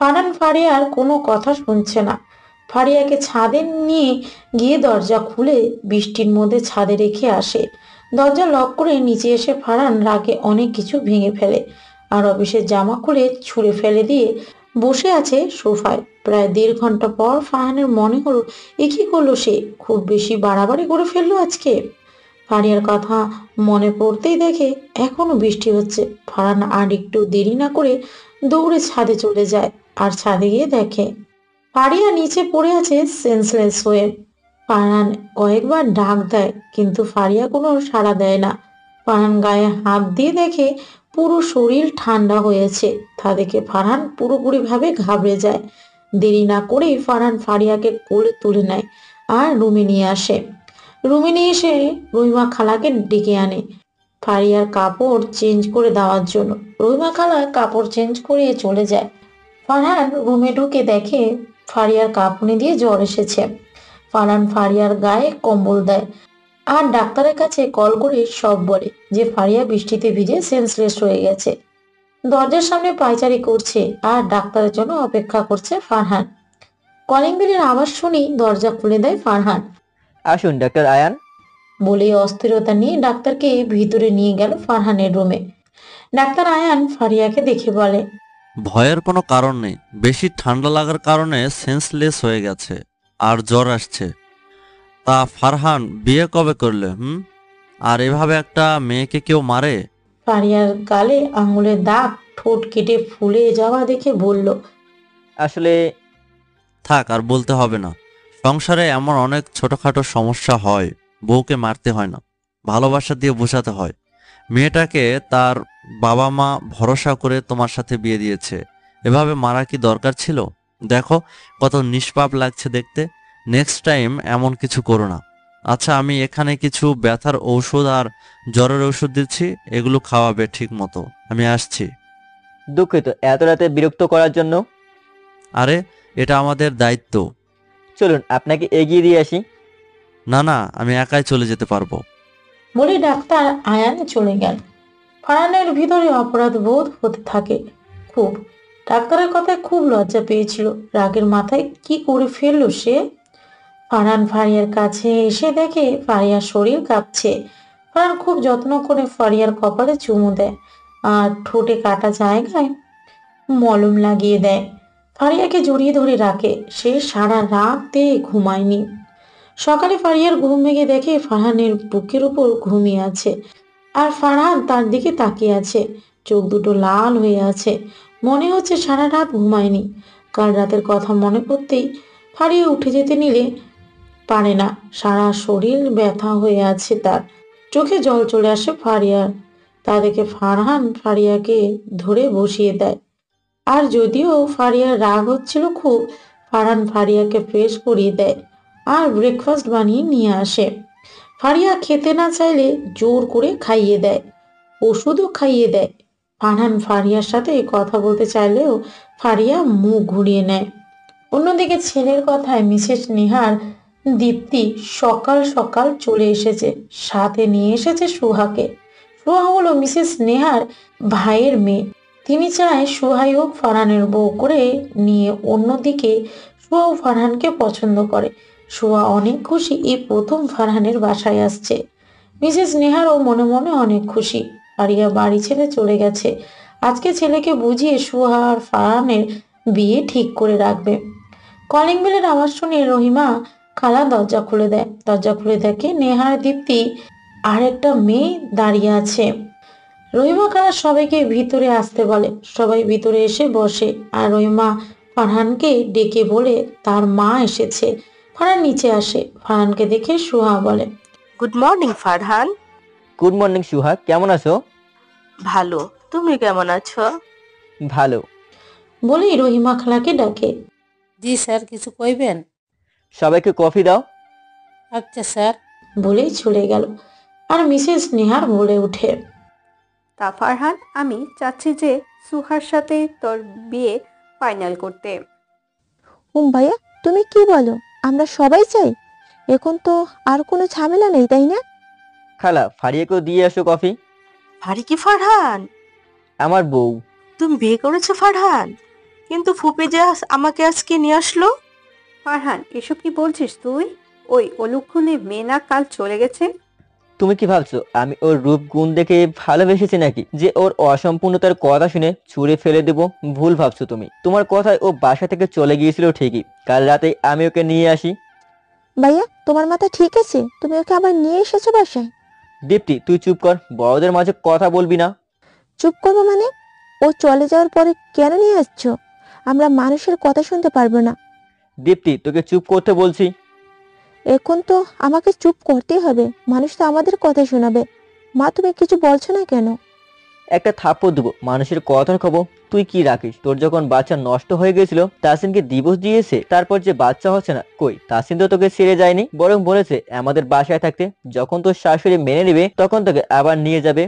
ফারহান ফারিয়ার কোনো কথা শুনছে না। ফারিয়াকে ছাদে নিয়ে গিয়ে দরজা খুলে বৃষ্টির মধ্যে ছাদে রেখে আসে। দরজা লক করে নিচে এসে ফারহান রাগে অনেক কিছু ভেঙে ফেলে আর অফিসের জামা খুলে ছুঁড়ে ফেলে দিয়ে বসে আছে সোফায়। প্রায় 1.5 ঘন্টা পর ফারহানের মনে হলো এ কি করলো সে? খুব বেশি বাড়াবাড়ি করে ফেললো আজকে। ফারিয়ার কথা মনে পড়তেই দেখে এখনো বৃষ্টি হচ্ছে। ফারহান আর একটু দেরি না করে দৌড়ে ছাদে চলে যায় আর ছাদে গিয়ে দেখে ফারিয়া নিচে পড়ে আছে সেন্সলেস হয়ে। ফারহান কয়েকবার ডাক দেয় কিন্তু ফারিয়া কোনো সাড়া দেয় না। ফারহান গায়ে হাত দিয়ে দেখে পুরো শরীর ঠান্ডা হয়েছে। তা দেখে ফারহান পুরোপুরিভাবে ঘাবড়ে যায়। দেরি না করেই ফারহান ফারিয়াকে কোলে তুলে নেয় আর রুমে নিয়ে আসে। রুমে নিয়ে এসে রহিমা খালাকে ডেকে আনে ফারিয়ার কাপড় চেঞ্জ করে দেওয়ার জন্য। রহিমা খালা কাপড় চেঞ্জ করে চলে যায়। ফারহান রুমে ঢুকে দেখে ফারিয়ার কাঁপুনি দিয়ে জ্বর এসেছে। ফারহান ফারিয়ার গায়ে কম্বল দেয় আর ডাক্তারের কাছে কল করে সব বলে যে ফারিয়া বৃষ্টিতে ভিজে সেন্সলেস হয়ে গেছে। দরজার সামনে পায়চারি করছে আর ডাক্তারের জন্য অপেক্ষা করছে ফারহান। কলিং বেলের আওয়াজ শুনেই দরজা খুলে দেয় ফারহান। আসুন ডাক্তার আয়ান, বলে অস্থিরতা নিয়ে ডাক্তারকে ভিতরে নিয়ে গেল ফারহানের রুমে। ডাক্তার আয়ান ফারিয়াকে দেখে বলে, ভয়ের কোনো কারণ নেই, বেশি ঠান্ডা লাগার কারণে সেন্সলেস হয়ে গেছে আর জ্বর আসছে। তা ফারহান বিয়ে কবে করলে? আর এভাবে একটা মেয়েকে কেউ মারে? ফারিয়ার গালে আঙুলের দাগ ঠোঁট কেটে ফুলে যাওয়া দেখে বলল, আসলে থাক আর বলতে হবে না। সংসারে এমন অনেক ছোটখাটো সমস্যা হয়, বউকে মারতে হয় না, ভালোবাসা দিয়ে বোঝাতে হয়। মেয়েটাকে তার বাবা মা ভরসা করে তোমার সাথে বিয়ে দিয়েছে, এভাবে মারা কি দরকার ছিল? দেখো কত নিষ্পাপ লাগছে দেখতে। নেক্সট টাইম এমন কিছু করো না। আচ্ছা, আমি এখানে কিছু ব্যথার ঔষধ আর জ্বরের ঔষধ দিচ্ছি, এগুলো খাওয়াবে ঠিক মতো। আমি আসছি। দুঃখিত এত রাতে বিরক্ত করার জন্য। আরে এটা আমাদের দায়িত্ব। চলুন আপনাকে এগিয়ে দিয়ে আসি। না না, আমি একাই চলে যেতে পারবো। বলে ডাক্তার আয়ান চলে গেল। ফারহানের ভিতরে অপরাধ বোধ হতে থাকে খুব। ডাক্তারের কথায় খুব লজ্জা পেয়েছিল। রাগের মাথায় কি করে ফেললো সে। ফারহান ফারিয়ার কাছে এসে দেখে ফারিয়ার শরীর কাঁপছে। ফারহান খুব যত্ন করে ফারিয়ার কপালে চুমু দেয় আর ঠোঁটে কাটা জায়গায় মলম লাগিয়ে দেয়। ফারিয়াকে জড়িয়ে ধরে রাখে। সে সারা রাতে ঘুমায়নি। সকালে ফারিয়ার ঘুম ভেঙে দেখে ফারহানের বুকের উপর ঘুমিয়ে আছে আর ফারহান তার দিকে তাকিয়ে আছে। চোখ দুটো লাল হয়ে আছে, মনে হচ্ছে সারা রাত ঘুমায়নি। কাল রাতের কথা মনে করতেই ফারিয়া উঠে যেতে নিলে পারে না, সারা শরীর ব্যথা হয়ে আছে তার। চোখে জল চলে আসে ফারিয়ার। তা দেখে ফারহান ফারিয়াকে ধরে বসিয়ে দেয়। আর যদিও ফারিয়ার রাগ হচ্ছিল খুব, ফারহান ফারিয়াকে ফ্রেশ করিয়ে দেয় আর ব্রেকফাস্ট বানিয়ে নিয়ে আসে। ফারিয়া খেতে না চাইলে জোর করে খাইয়ে দেয়, ওষুধও খাইয়ে দেয়। ফারহান ফারিয়ার সাথে কথা বলতে চাইলেও ফারিয়া মুখ ঘুরিয়ে নেয়। অন্যদিকে ছেলের কথায় মিসেস নেহার দীপ্তি সকাল সকাল চলে এসেছে, সাথে নিয়ে এসেছে সুহাকে। সুহা হলো মিসেস নেহার ভাইয়ের মেয়ে। তিনি চায় সুহাই হোক ফারহানের বউ করে নিয়ে। অন্যদিকে সুহাও ফারহানকে পছন্দ করে। সুহা অনেক খুশি এই প্রথম ফারহানের বাসায় আসছে। মিসেস নেহারও মনে মনে অনেক খুশি। ফারিয়া বাড়ি ছেড়ে চলে গেছে। আজকে ছেলেকে বুঝিয়ে সুহা আর ফারহানের বিয়ে ঠিক করে রাখবে। কলিং বেলের আওয়াজ শুনে রহিমা খালা দরজা খুলে দেয়। দরজা খুলে দেখে নেহার দীপ্তি আর একটা মেয়ে দাঁড়িয়ে আছে। রহিমা খালা সবাইকে ভিতরে আসতে বলে। সবাই ভিতরে এসে বসে আর রহিমা ফারহানকে ডেকে বলে তার মা এসেছে। ফারহান নিচে আসে। ফারহানকে দেখে সুহা বলে, good morning Farhan. Good morning Suha, কেমন আছো? ভালো, তুমি কেমন আছো? ভালো বলেই রহিমা খালাকে ডাকে। জি স্যার, কিছু কইবেন? সবাইকে কফি দাও। আচ্ছা স্যার। বলেই চলে গেল। আর মিসেস নেহার বলে উঠে, তা ফারহান, আমি চাচ্ছি যে সুহার সাথে তোর বিয়ে ফাইনাল করতে। ভাইয়া, তুমি কি বলো? আমরা সবাই চাই। এখন তো আর কোনো ঝামেলা নেই, তাই না? খালা, ফারিয়াকেও দিয়ে আসো কফি। ফারি কি ফারহান? আমার বউ। তুমি বিয়ে করেছো ফারহান? কিন্তু ফুপি যে আমাকে আজকে নিয়ে আসলো। ফারহান, এসব কি বলছিস তুই? ওই অলুক্ষণে মেনা কাল চলে গেছে। তুমি কি ভাবছো আমি ওর রূপ গুণ দেখে ভালোবেসেছি নাকি যে ওর অসম্পূর্ণতার কথা শুনে ছুঁড়ে ফেলে দেব? ভুল ভাবছো তুমি। তোমার কথায় ও বাসা থেকে চলে গিয়েছিল ঠিকই, কাল রাতে আমি ওকে নিয়ে আসি। ভাইয়া, তোমার মাথা ঠিক আছে? তুমি ওকে আবার নিয়ে এসেছো বাসায়? দীপ্তি, তুই চুপ কর, বড়দের মাঝে কথা বলবি না। চুপ করবো মানে? ও চলে যাওয়ার পরে কেন নিয়ে আসছো? আমরা মানুষের কথা শুনতে পারবো না। দীপ্তি, তোকে চুপ করতে বলছি। এখন তো আমাকে চুপ করতেই হবে, মানুষ তো আমাদের কথা শোনাবে। মা, তুমি কিছু বলছো না কেন? একটা থাপ্পড় দেবো। মানুষের কথার খবর তুই কি রাখিস? তোর যখন বাচ্চা নষ্ট হয়ে গেছিল, তাসিনকে ডিভোর্স দিয়েছে, তারপর যে বাচ্চা হচ্ছে না, কই তাসিন তো তোকে ছেড়ে যায়নি, বরং বলেছে আমাদের বাসায় থাকতে। যখন তোর শাশুড়ি মেনে নেবে তখন তোকে আবার নিয়ে যাবে।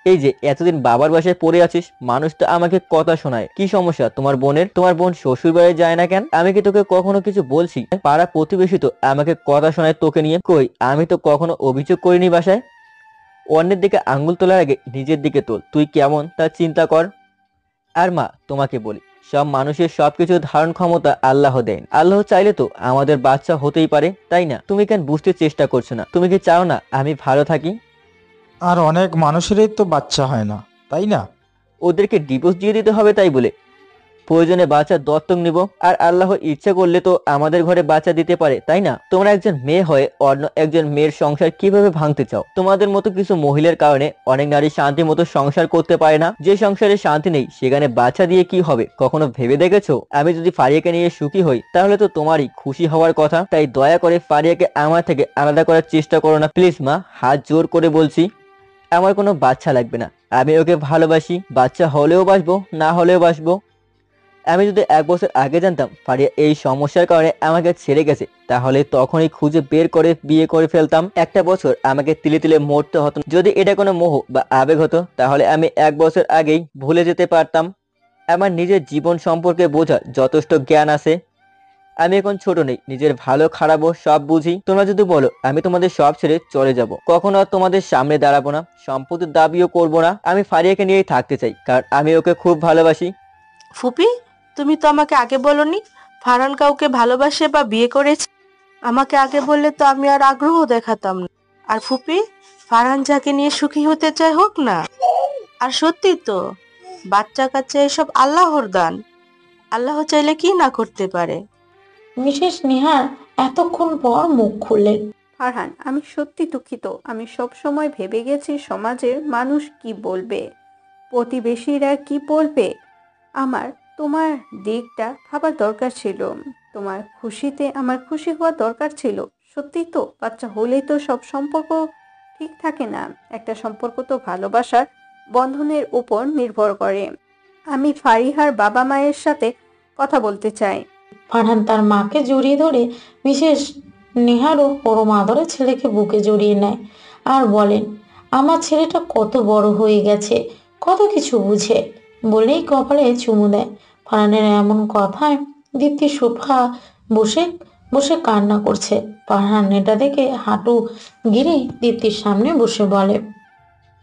এই যে এতদিন বাবার বাসায় পড়ে আছিস, মানুষ তো আমাকে কথা শোনায়। কি সমস্যা তোমার বোনের? তোমার বোন শ্বশুর বাড়ি যায় না কেন? আমি কি তোকে কখনো কিছু বলছি? পাড়া প্রতিবেশী তো আমাকে কথা শোনায় তোকে নিয়ে। কই, আমি তো কখনো অভিযোগ করিনি বাসায়। অন্যের দিকে আঙ্গুল তোলার আগে নিজের দিকে তোল। তুই কেমন তা চিন্তা কর। আর মা, তোমাকে বলি, সব মানুষের সবকিছু ধারণ ক্ষমতা আল্লাহ দেন। আল্লাহ চাইলে তো আমাদের বাচ্চা হতেই পারে, তাই না? তুমি কেন বুঝতে চেষ্টা করছো না? তুমি কি চাও না আমি ভালো থাকি? আর অনেক মানুষেরই তো বাচ্চা হয় না, তাই না? ওদেরকে ডিভোর্স দিয়ে দিতে হবে তাই বলে প্রয়োজনে বাচ্চা দত্তক নিব? আর আল্লাহ ইচ্ছা করলে তো আমাদের ঘরে বাচ্চা দিতে পারে, তাই না? তোমরা একজন মেয়ে হয়ে অন্য একজন মেয়ের সংসার কিভাবে ভাঙতে চাও? তোমাদের মতো কিছু মহিলার কারণে অনেক নারী শান্তি মতো সংসার করতে পারে না। যে সংসারে শান্তি নেই সেখানে বাচ্চা দিয়ে কি হবে? কখনো ভেবে দেখেছো? আমি যদি ফারিয়াকে নিয়ে সুখী হই তাহলে তো তোমারই খুশি হওয়ার কথা। তাই দয়া করে ফারিয়াকে আমার থেকে আলাদা করার চেষ্টা করো না প্লিজ মা, হাত জোর করে বলছি। আমার কোনো বাচ্চা লাগবে না, আমি ওকে ভালোবাসি। বাচ্চা হলেও বাসবো, না হলেও বাসবো। আমি যদি 1 বছর আগে জানতাম ফারিয়া এই সমস্যার কারণে আমাকে ছেড়ে গেছে, তাহলে তখনই খুঁজে বের করে বিয়ে করে ফেলতাম। 1টা বছর আমাকে তিলে তিলে মরতে হতো। যদি এটা কোনো মোহ বা আবেগ হতো তাহলে আমি 1 বছর আগেই ভুলে যেতে পারতাম। আমার নিজের জীবন সম্পর্কে বোঝার যথেষ্ট জ্ঞান আছে। আমি এখন ছোট নেই, নিজের ভালো খারাপও সব বুঝি। তোমরা যদি বলো আমি তোমাদের সব ছেড়ে চলে যাব, কখনো আর তোমাদের সামনে দাঁড়াবো না, সম্পত্তির দাবিও করবো না। আমি ফারিয়াকে নিয়েই থাকতে চাই, কারণ আমি ওকে খুব ভালোবাসি। ফুপি, তুমি তো আমাকে আগে বলনি ফারহান কাউকে ভালোবাসে বা বিয়ে করেছে। আমাকে আগে বললে তো আমি আর আগ্রহ দেখাতাম না। আর ফুপি, ফারহান যাকে নিয়ে সুখী হতে চায় হোক না। আর সত্যি তো, বাচ্চা কাচ্চা এসব আল্লাহর দান। আল্লাহ চাইলে কি না করতে পারে। মিসেস নেহার এতক্ষণ পর মুখ খুললেন। ফারহান, আমি সত্যি দুঃখিত। আমি সব সময় ভেবে গেছি সমাজের মানুষ কি বলবে, প্রতিবেশীরা কি বলবে। আমার তোমার দিকটা ভাবার দরকার ছিল। তোমার খুশিতে আমার খুশি হওয়া দরকার ছিল। সত্যি তো, বাচ্চা হলেই তো সব সম্পর্ক ঠিক থাকে না। একটা সম্পর্ক তো ভালোবাসার বন্ধনের উপর নির্ভর করে। আমি ফারিহার বাবা মায়ের সাথে কথা বলতে চাই। ফারহান তার মাকে জড়িয়ে ধরে বিশেষ নেহারও পরম আদরে ছেলেকে বুকে জড়িয়ে নেয় আর বলেন, আমার ছেলেটা কত বড় হয়ে গেছে, কত কিছু বুঝে, বলেই কপালে চুমু দেয়। ফারহানের এমন কথায় দীপ্তি সোফা বসে বসে কান্না করছে। ফারহান এটা দেখে হাঁটু গিরে দীপ্তির সামনে বসে বলে,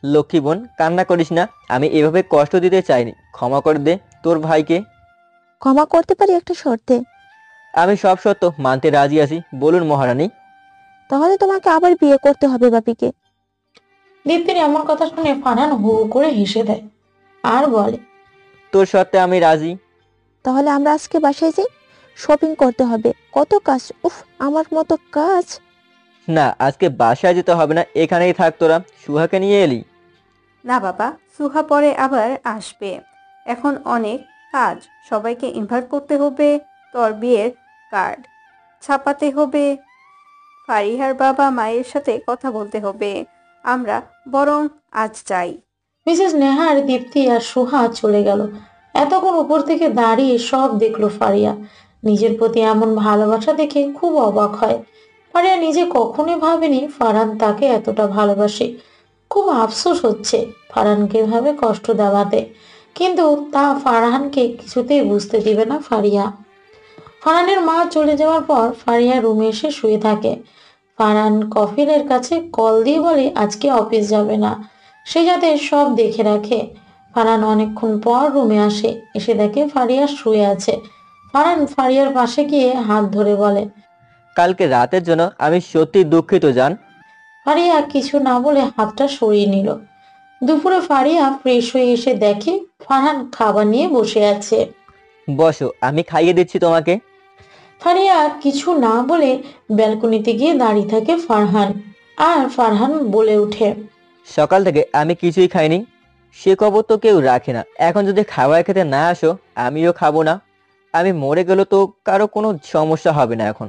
লক্ষ্মী বোন, কান্না করিস না। আমি এভাবে কষ্ট দিতে চাইনি, ক্ষমা করে দে তোর ভাইকে। ক্ষমা করতে পারি একটা শর্তে। আমি সব সত্য মানতে রাজি আছি, বলুন মহারানী। তাহলে তোমাকে আবার বিয়ে করতে হবে বাপিকে। দীপ্তির এমন কথা শুনে ফারহান হু হু করে হেসে দেয় আর বলে, তোর শর্তে আমি রাজি। তাহলে আমরা আজকে বাসায় যাই, শপিং করতে হবে, কত কাজ, উফ আমার মতো কাজ। না, আজকে বাসায় যেতে হবে না, এখানেই থাক তোরা। সুহাকে নিয়ে এলি? না বাবা, সুহা পরে আবার আসবে। এখন অনেক কাজ, সবাইকে ইনভাইট করতে হবে, তোর বিয়ের কার্ড ছাপাতে হবে, ফারিহার বাবা মায়ের সাথে কথা বলতে হবে। আমরা বরং আজ যাই। মিসেস নেহার, দীপ্তি আর সুহা চলে গেল। এতক্ষণ উপর থেকে দাঁড়িয়ে সব দেখলো ফারিয়া। নিজের প্রতি এমন ভালোবাসা দেখে খুব অবাক হয়। ফারিয়া নিজে কখনোই ভাবেনি ফারহান তাকে এতটা ভালোবাসে। খুব আফসোস হচ্ছে ফারহানকে এভাবে কষ্ট দেওয়াতে, কিন্তু তা ফারহানকে কিছুতেই বুঝতে দিবে না ফারিয়া। ফারহানের মা চলে যাওয়ার পর ফারিয়া রুমে এসে শুয়ে থাকে। ফারহান কফিলের কাছে কল দিয়ে বলে আজকে অফিস যাবে না, সে যাতে সব দেখে রাখে। ফারহান অনেকক্ষণ পর রুমে আসে, এসে দেখে ফারিয়া শুয়ে আছে। ফারহান ফারিয়ার পাশে গিয়ে হাত ধরে বলে, কালকে রাতের জন্য আমি সত্যি দুঃখিত জান। ফারিয়া কিছু না বলে হাতটা সরিয়ে নিল। দুপুরে ফারিয়া ফ্রেশ হয়ে এসে দেখে ফারহান খাবার নিয়ে বসে আছে। বসো, আমি খাইয়ে দিচ্ছি তোমাকে। ফারিয়া কিছু না বলে ব্যালকনিতে গিয়ে দাঁড়িয়ে থাকে ফারহান, আর ফারহান বলে ওঠে, সকাল থেকে আমি কিছুই খাইনি, সে খবর তো কেউ রাখে না। এখন যদি খাবার খেতে না আসো, আমিও খাবো না। আমি মরে গেল তো কারো কোনো সমস্যা হবে না এখন।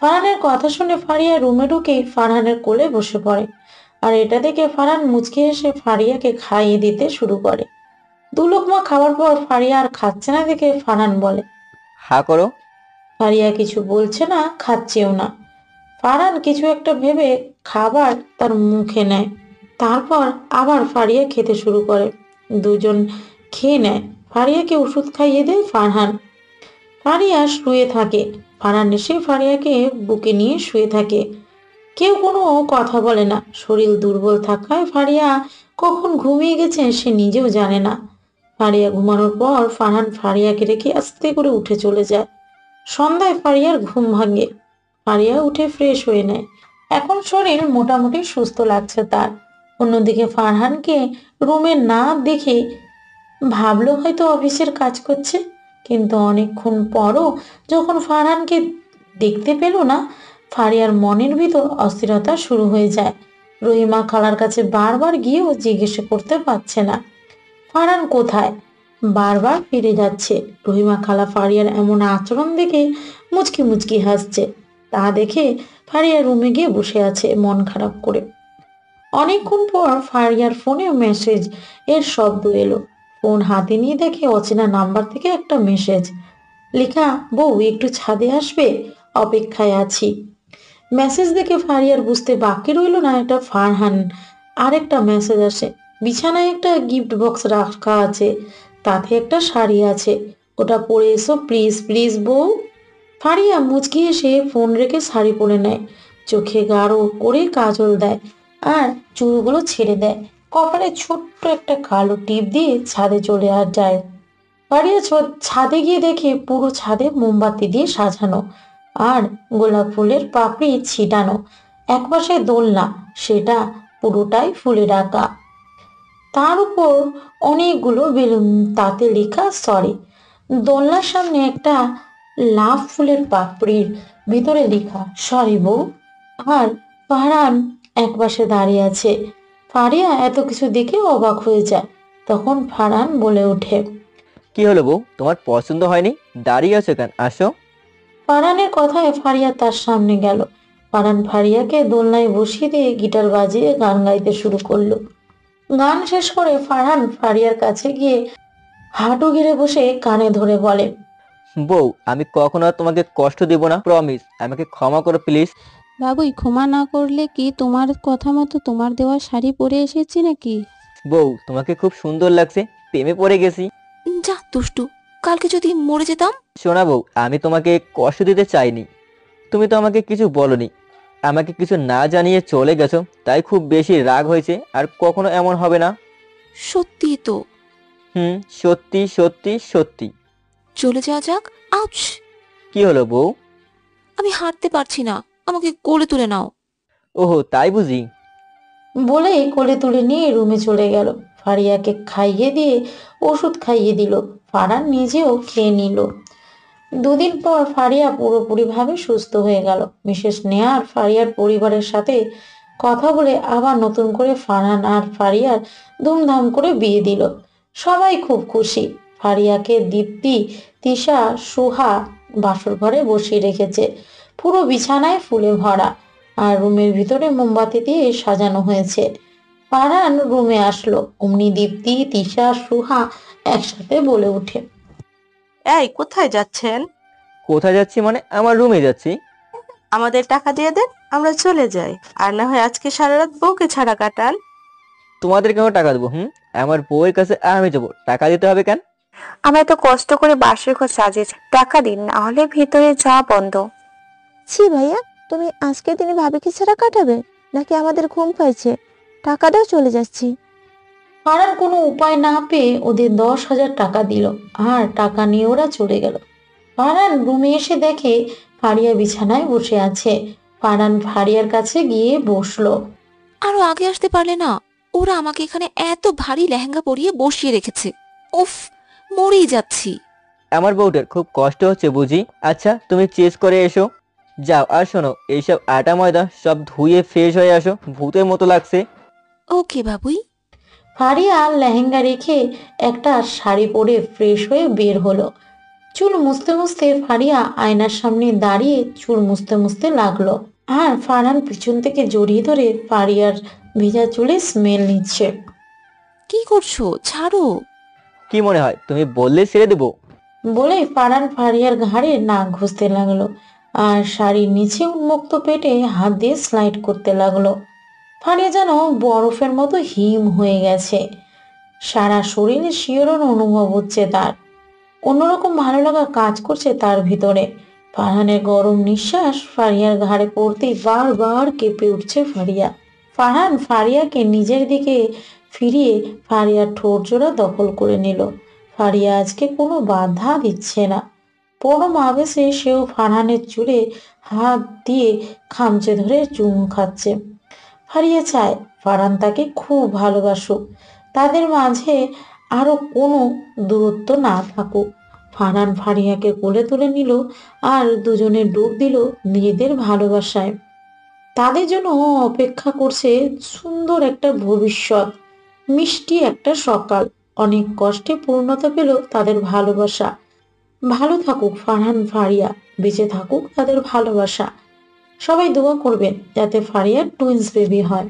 ফারহানের কথা শুনে ফারিয়া রুমে ঢুকে ফারহানের কোলে বসে পড়ে, আর এটা দেখে ফারহান মুচকি এসে ফারিয়াকে খাইয়ে দিতে শুরু করে। দু লোকমা খাওয়ার পর ফারিয়া আর খাচ্ছে না দেখে ফারহান বলে, হা করো। ফারিয়া কিছু বলছে না, খাচ্ছেও না। ফারহান কিছু একটা ভেবে খাবার তার মুখে নেয়, তারপর আবার ফারিয়া খেতে শুরু করে। দুজন খেয়ে নেয়। ফারিয়াকে ওষুধ খাইয়ে দেয় ফারহান। ফারিয়া শুয়ে থাকে। ফারহান এসে ফারিয়াকে বুকে নিয়ে শুয়ে থাকে। কেউ কোনো কথা বলে না। শরীর দুর্বল থাকায় ফারিয়া কখন ঘুমিয়ে গেছে সে নিজেও জানে না। ফারিয়া ঘুমানোর পর ফারহান ফারিয়াকে রেখে আস্তে করে উঠে চলে যায়। সন্ধ্যায় ফারিয়ার ঘুম ভাঙে। ফারিয়া উঠে ফ্রেশ হয়ে নেয়। এখন শরীর মোটামুটি সুস্থ লাগছে তার। অন্যদিকে ফারহানকে রুমে না দেখে ভাবলো হয়তো অফিসের কাজ করছে, কিন্তু অনেকক্ষণ পরও যখন ফারহানকে দেখতে পেল না, ফারিয়ার মনের ভিতর অস্থিরতা শুরু হয়ে যায়। রহিমা খালার কাছে বারবার গিয়েও জিজ্ঞেস করতে পারছে না ফারহান কোথায়, বারবার ফিরে যাচ্ছে। রহিমা খালা ফারিয়ার এমন আচরণ দেখে মুচকি মুচকি হাসছে। তা দেখে ফারিয়া রুমে গিয়ে বসে আছে মন খারাপ করে। অনেকক্ষণ পর ফারিয়ার ফোনে মেসেজ এর শব্দ এলো। ফোন হাতে নিয়ে দেখে অচেনা নাম্বার থেকে একটা মেসেজ লেখা, বউ একটু ছাদে আসবে, অপেক্ষায় আছি। মেসেজ দেখে ফারিয়ার বুঝতে বাকি রইল না এটা ফারহান। আরেকটা মেসেজ আসে, বিছানায় একটা গিফট বক্স রাখা আছে, তাতে একটা শাড়ি আছে, ওটা পরে এসো প্লিজ প্লিজ বউ। ফারিয়া মুচকি এসে ফোন রেখে শাড়ি পরে নেয়, চোখে গাঢ় করে কাজল দেয় আর চুলগুলো ছেড়ে দেয়। কপালে ছোট্ট একটা কালো টিপ দিয়ে ছাদে চলে আর যায়। ফারিয়া ছাদে গিয়ে দেখে পুরো ছাদে মোমবাতি দিয়ে সাজানো আর গোলাপ ফুলের পাপড়ি ছিটানো। একপাশে দোলনা, সেটা পুরোটাই ফুলে ঢাকা, তার উপর অনেকগুলো বেলুন, তাতে লেখা সরি। দোলনার সামনে একটা লাভ ফুলের পাপড়ির ভিতরে লেখা সরি বউ। আর ফারহান একপাশে দাঁড়িয়ে আছে। ফারিয়া এত কিছু দেখে অবাক হয়ে যায়। তখন ফারহান বলে ওঠে, কি হলো বউ, তোমার পছন্দ হয়নি? দাঁড়িয়ে আছো কেন, আসো। ফারহানের কথায় ফারিয়া তার সামনে গেল। ফারহান ফারিয়াকে দোলনায় বসিয়ে দিয়ে গিটার বাজিয়ে গান গাইতে শুরু করলো। গান শেষ করে ফারহান ফারিয়ার কাছে গিয়ে হাঁটু গেড়ে বসে কানে ধরে বলে, বউ, আমি কখনো আর তোমাকে কষ্ট দিব না, প্রমিস। আমাকে ক্ষমা করো প্লিজ। বাবুই, ক্ষমা না করলে কি তোমার কথা মতো তোমার দেওয়া শাড়ি পরে এসেছি নাকি? বউ, তোমাকে খুব সুন্দর লাগছে, প্রেমে পড়ে গেছি। যা দুষ্টু, কালকে যদি মরে যেতাম। শোনা বউ, আমি তোমাকে কষ্ট দিতে চাইনি। তুমি তো আমাকে কিছু বলনি, আমাকে কিছু না জানিয়ে চলে গেছো, তাই খুব বেশি রাগ হয়েছে। আর কখনো এমন হবে না। সত্যি তো? সত্যি সত্যি সত্যি। চলে যাওয়া যাক। আউচ! কি হলো বউ? আমি হাঁটতে পারছি না, আমাকে কোলে তুলে নাও। ওহো, তাই বুঝি? বলে কোলে তুলে নিয়ে রুমে চলে গেল। ফারিয়াকে খাইয়ে দিয়ে ওষুধ খাইয়ে দিল। ফারহান নিজেও খেয়ে নিল। দুদিন পর ফারিয়া পুরোপুরিভাবে সুস্থ হয়ে গেল। মিসেস নেহার ফারিয়ার পরিবারের সাথে কথা বলে আবার নতুন করে ফারহান আর ফারিয়ার ধুমধাম করে বিয়ে দিল। সবাই খুব খুশি। ফারিয়াকে দীপ্তি, তিশা, সুহা বাসর ঘরে বসিয়ে রেখেছে। পুরো বিছানায় ফুলে ভরা, আর রুমের ভিতরে মোমবাতি দিয়ে সাজানো হয়েছে। ফারহান রুমে আসলো, অমনি দীপ্তি, তিশা, সুহা একসাথে বলে ওঠে, এই কোথায় যাচ্ছেন? কোথায় যাচ্ছি মানে? আমার রুমে যাচ্ছি। আমাদের টাকা দিয়ে দেন, আমরা চলে যাই। আর না হয় আজকে সারা রাত বউকে ছাড়া কাটান। তোমাদের কেন টাকা দেবো? আমার বউয়ের কাছে আমি যাবো, টাকা দিতে হবে কেন? আমরা এত কষ্ট করে বাসর ঘর সাজিয়েছি, টাকা দিন, না হলে ভিতরে যাওয়া বন্ধ। ছি ভাইয়া, তুমি আজকের দিনে ভাবিকে ছাড়া কাটাবে নাকি? আমাদের ঘুম পাইছে, টাকা দাও, চলে যাচ্ছি। ফারহান কোনো উপায় না পেয়ে ওদের 10,000 টাকা দিল, আর টাকা নিয়ে ওরা চলে গেল। ফারহান রুমে এসে দেখে ফারিয়া বিছানায় বসে আছে। ফারহান ফারিয়ার কাছে গিয়ে বসলো। আরো আগে আসতে পারলে না? ওরা আমাকে এখানে এত ভারী লেহেঙ্গা পরিয়ে বসিয়ে রেখেছে। উফ, মরেই যাচ্ছি। আমার বউটার খুব কষ্ট হচ্ছে বুঝি। আচ্ছা, তুমি চেঞ্জ করে এসো, যাও। আর শোনো, এইসব আটা ময়দা সব ধুয়ে ফ্রেশ হয়ে আসো, ভূতের মতো লাগছে। ওকে বাবুই। ফারিয়া লেহেঙ্গা রেখে একটা শাড়ি পরে ফ্রেশ হয়ে বের হলো। চুল মুছতে মুছতে ফারিয়া আয়নার সামনে দাঁড়িয়ে চুল মুছতে মুছতে লাগলো। আর ফারহান পিছন থেকে জড়িয়ে ধরে ফারিয়ার ভেজা চুলে স্মেল নিচ্ছে। কি করছো? ছাড়ো। কি মনে হয় তুমি বললে ছেড়ে দেবো? বলে ফারহান ফারিয়ার ঘাড়ে নাক ঘষতে লাগলো, আর শাড়ির নিচে উন্মুক্ত পেটে হাত দিয়ে স্লাইড করতে লাগলো। ফারিয়া যেন বরফের মতো হিম হয়ে গেছে। সারা শরীরে শিহরণ অনুভব হচ্ছে তার। অন্যরকম ভালো লাগা কাজ করছে তার ভিতরে। ফারহানের গরম নিঃশ্বাস ফারিয়ার ঘাড়ে পড়তেই বারবার কেঁপে উঠছে ফারিয়া। ফারহান ফারিয়াকে নিজের দিকে ফিরিয়ে ফারিয়ার ঠোঁট জোড়া দখল করে নিল। ফারিয়া আজকে কোনো বাধা দিচ্ছে না। পরম আবেশে সেও ফারহানের চুলে হাত দিয়ে খামচে ধরে চুমু খাচ্ছে। ফারিয়া চায় ফারহান তাকে খুব ভালোবাসুক, তাদের মাঝে আরো কোনো দূরত্ব না থাকুক। ফারহান ফারিয়াকে কোলে তুলে নিল, আর দুজনে ডুব দিল নিজেদের ভালোবাসায়। তাদের জন্য অপেক্ষা করছে সুন্দর একটা ভবিষ্যৎ, মিষ্টি একটা সকাল। অনেক কষ্টে পূর্ণতা পেল তাদের ভালোবাসা। ভালো থাকুক ফারহান ফারিয়া, বেঁচে থাকুক তাদের ভালোবাসা। সবাই দোয়া করবেন যাতে ফারিয়ার টুইন্স বেবি হয়।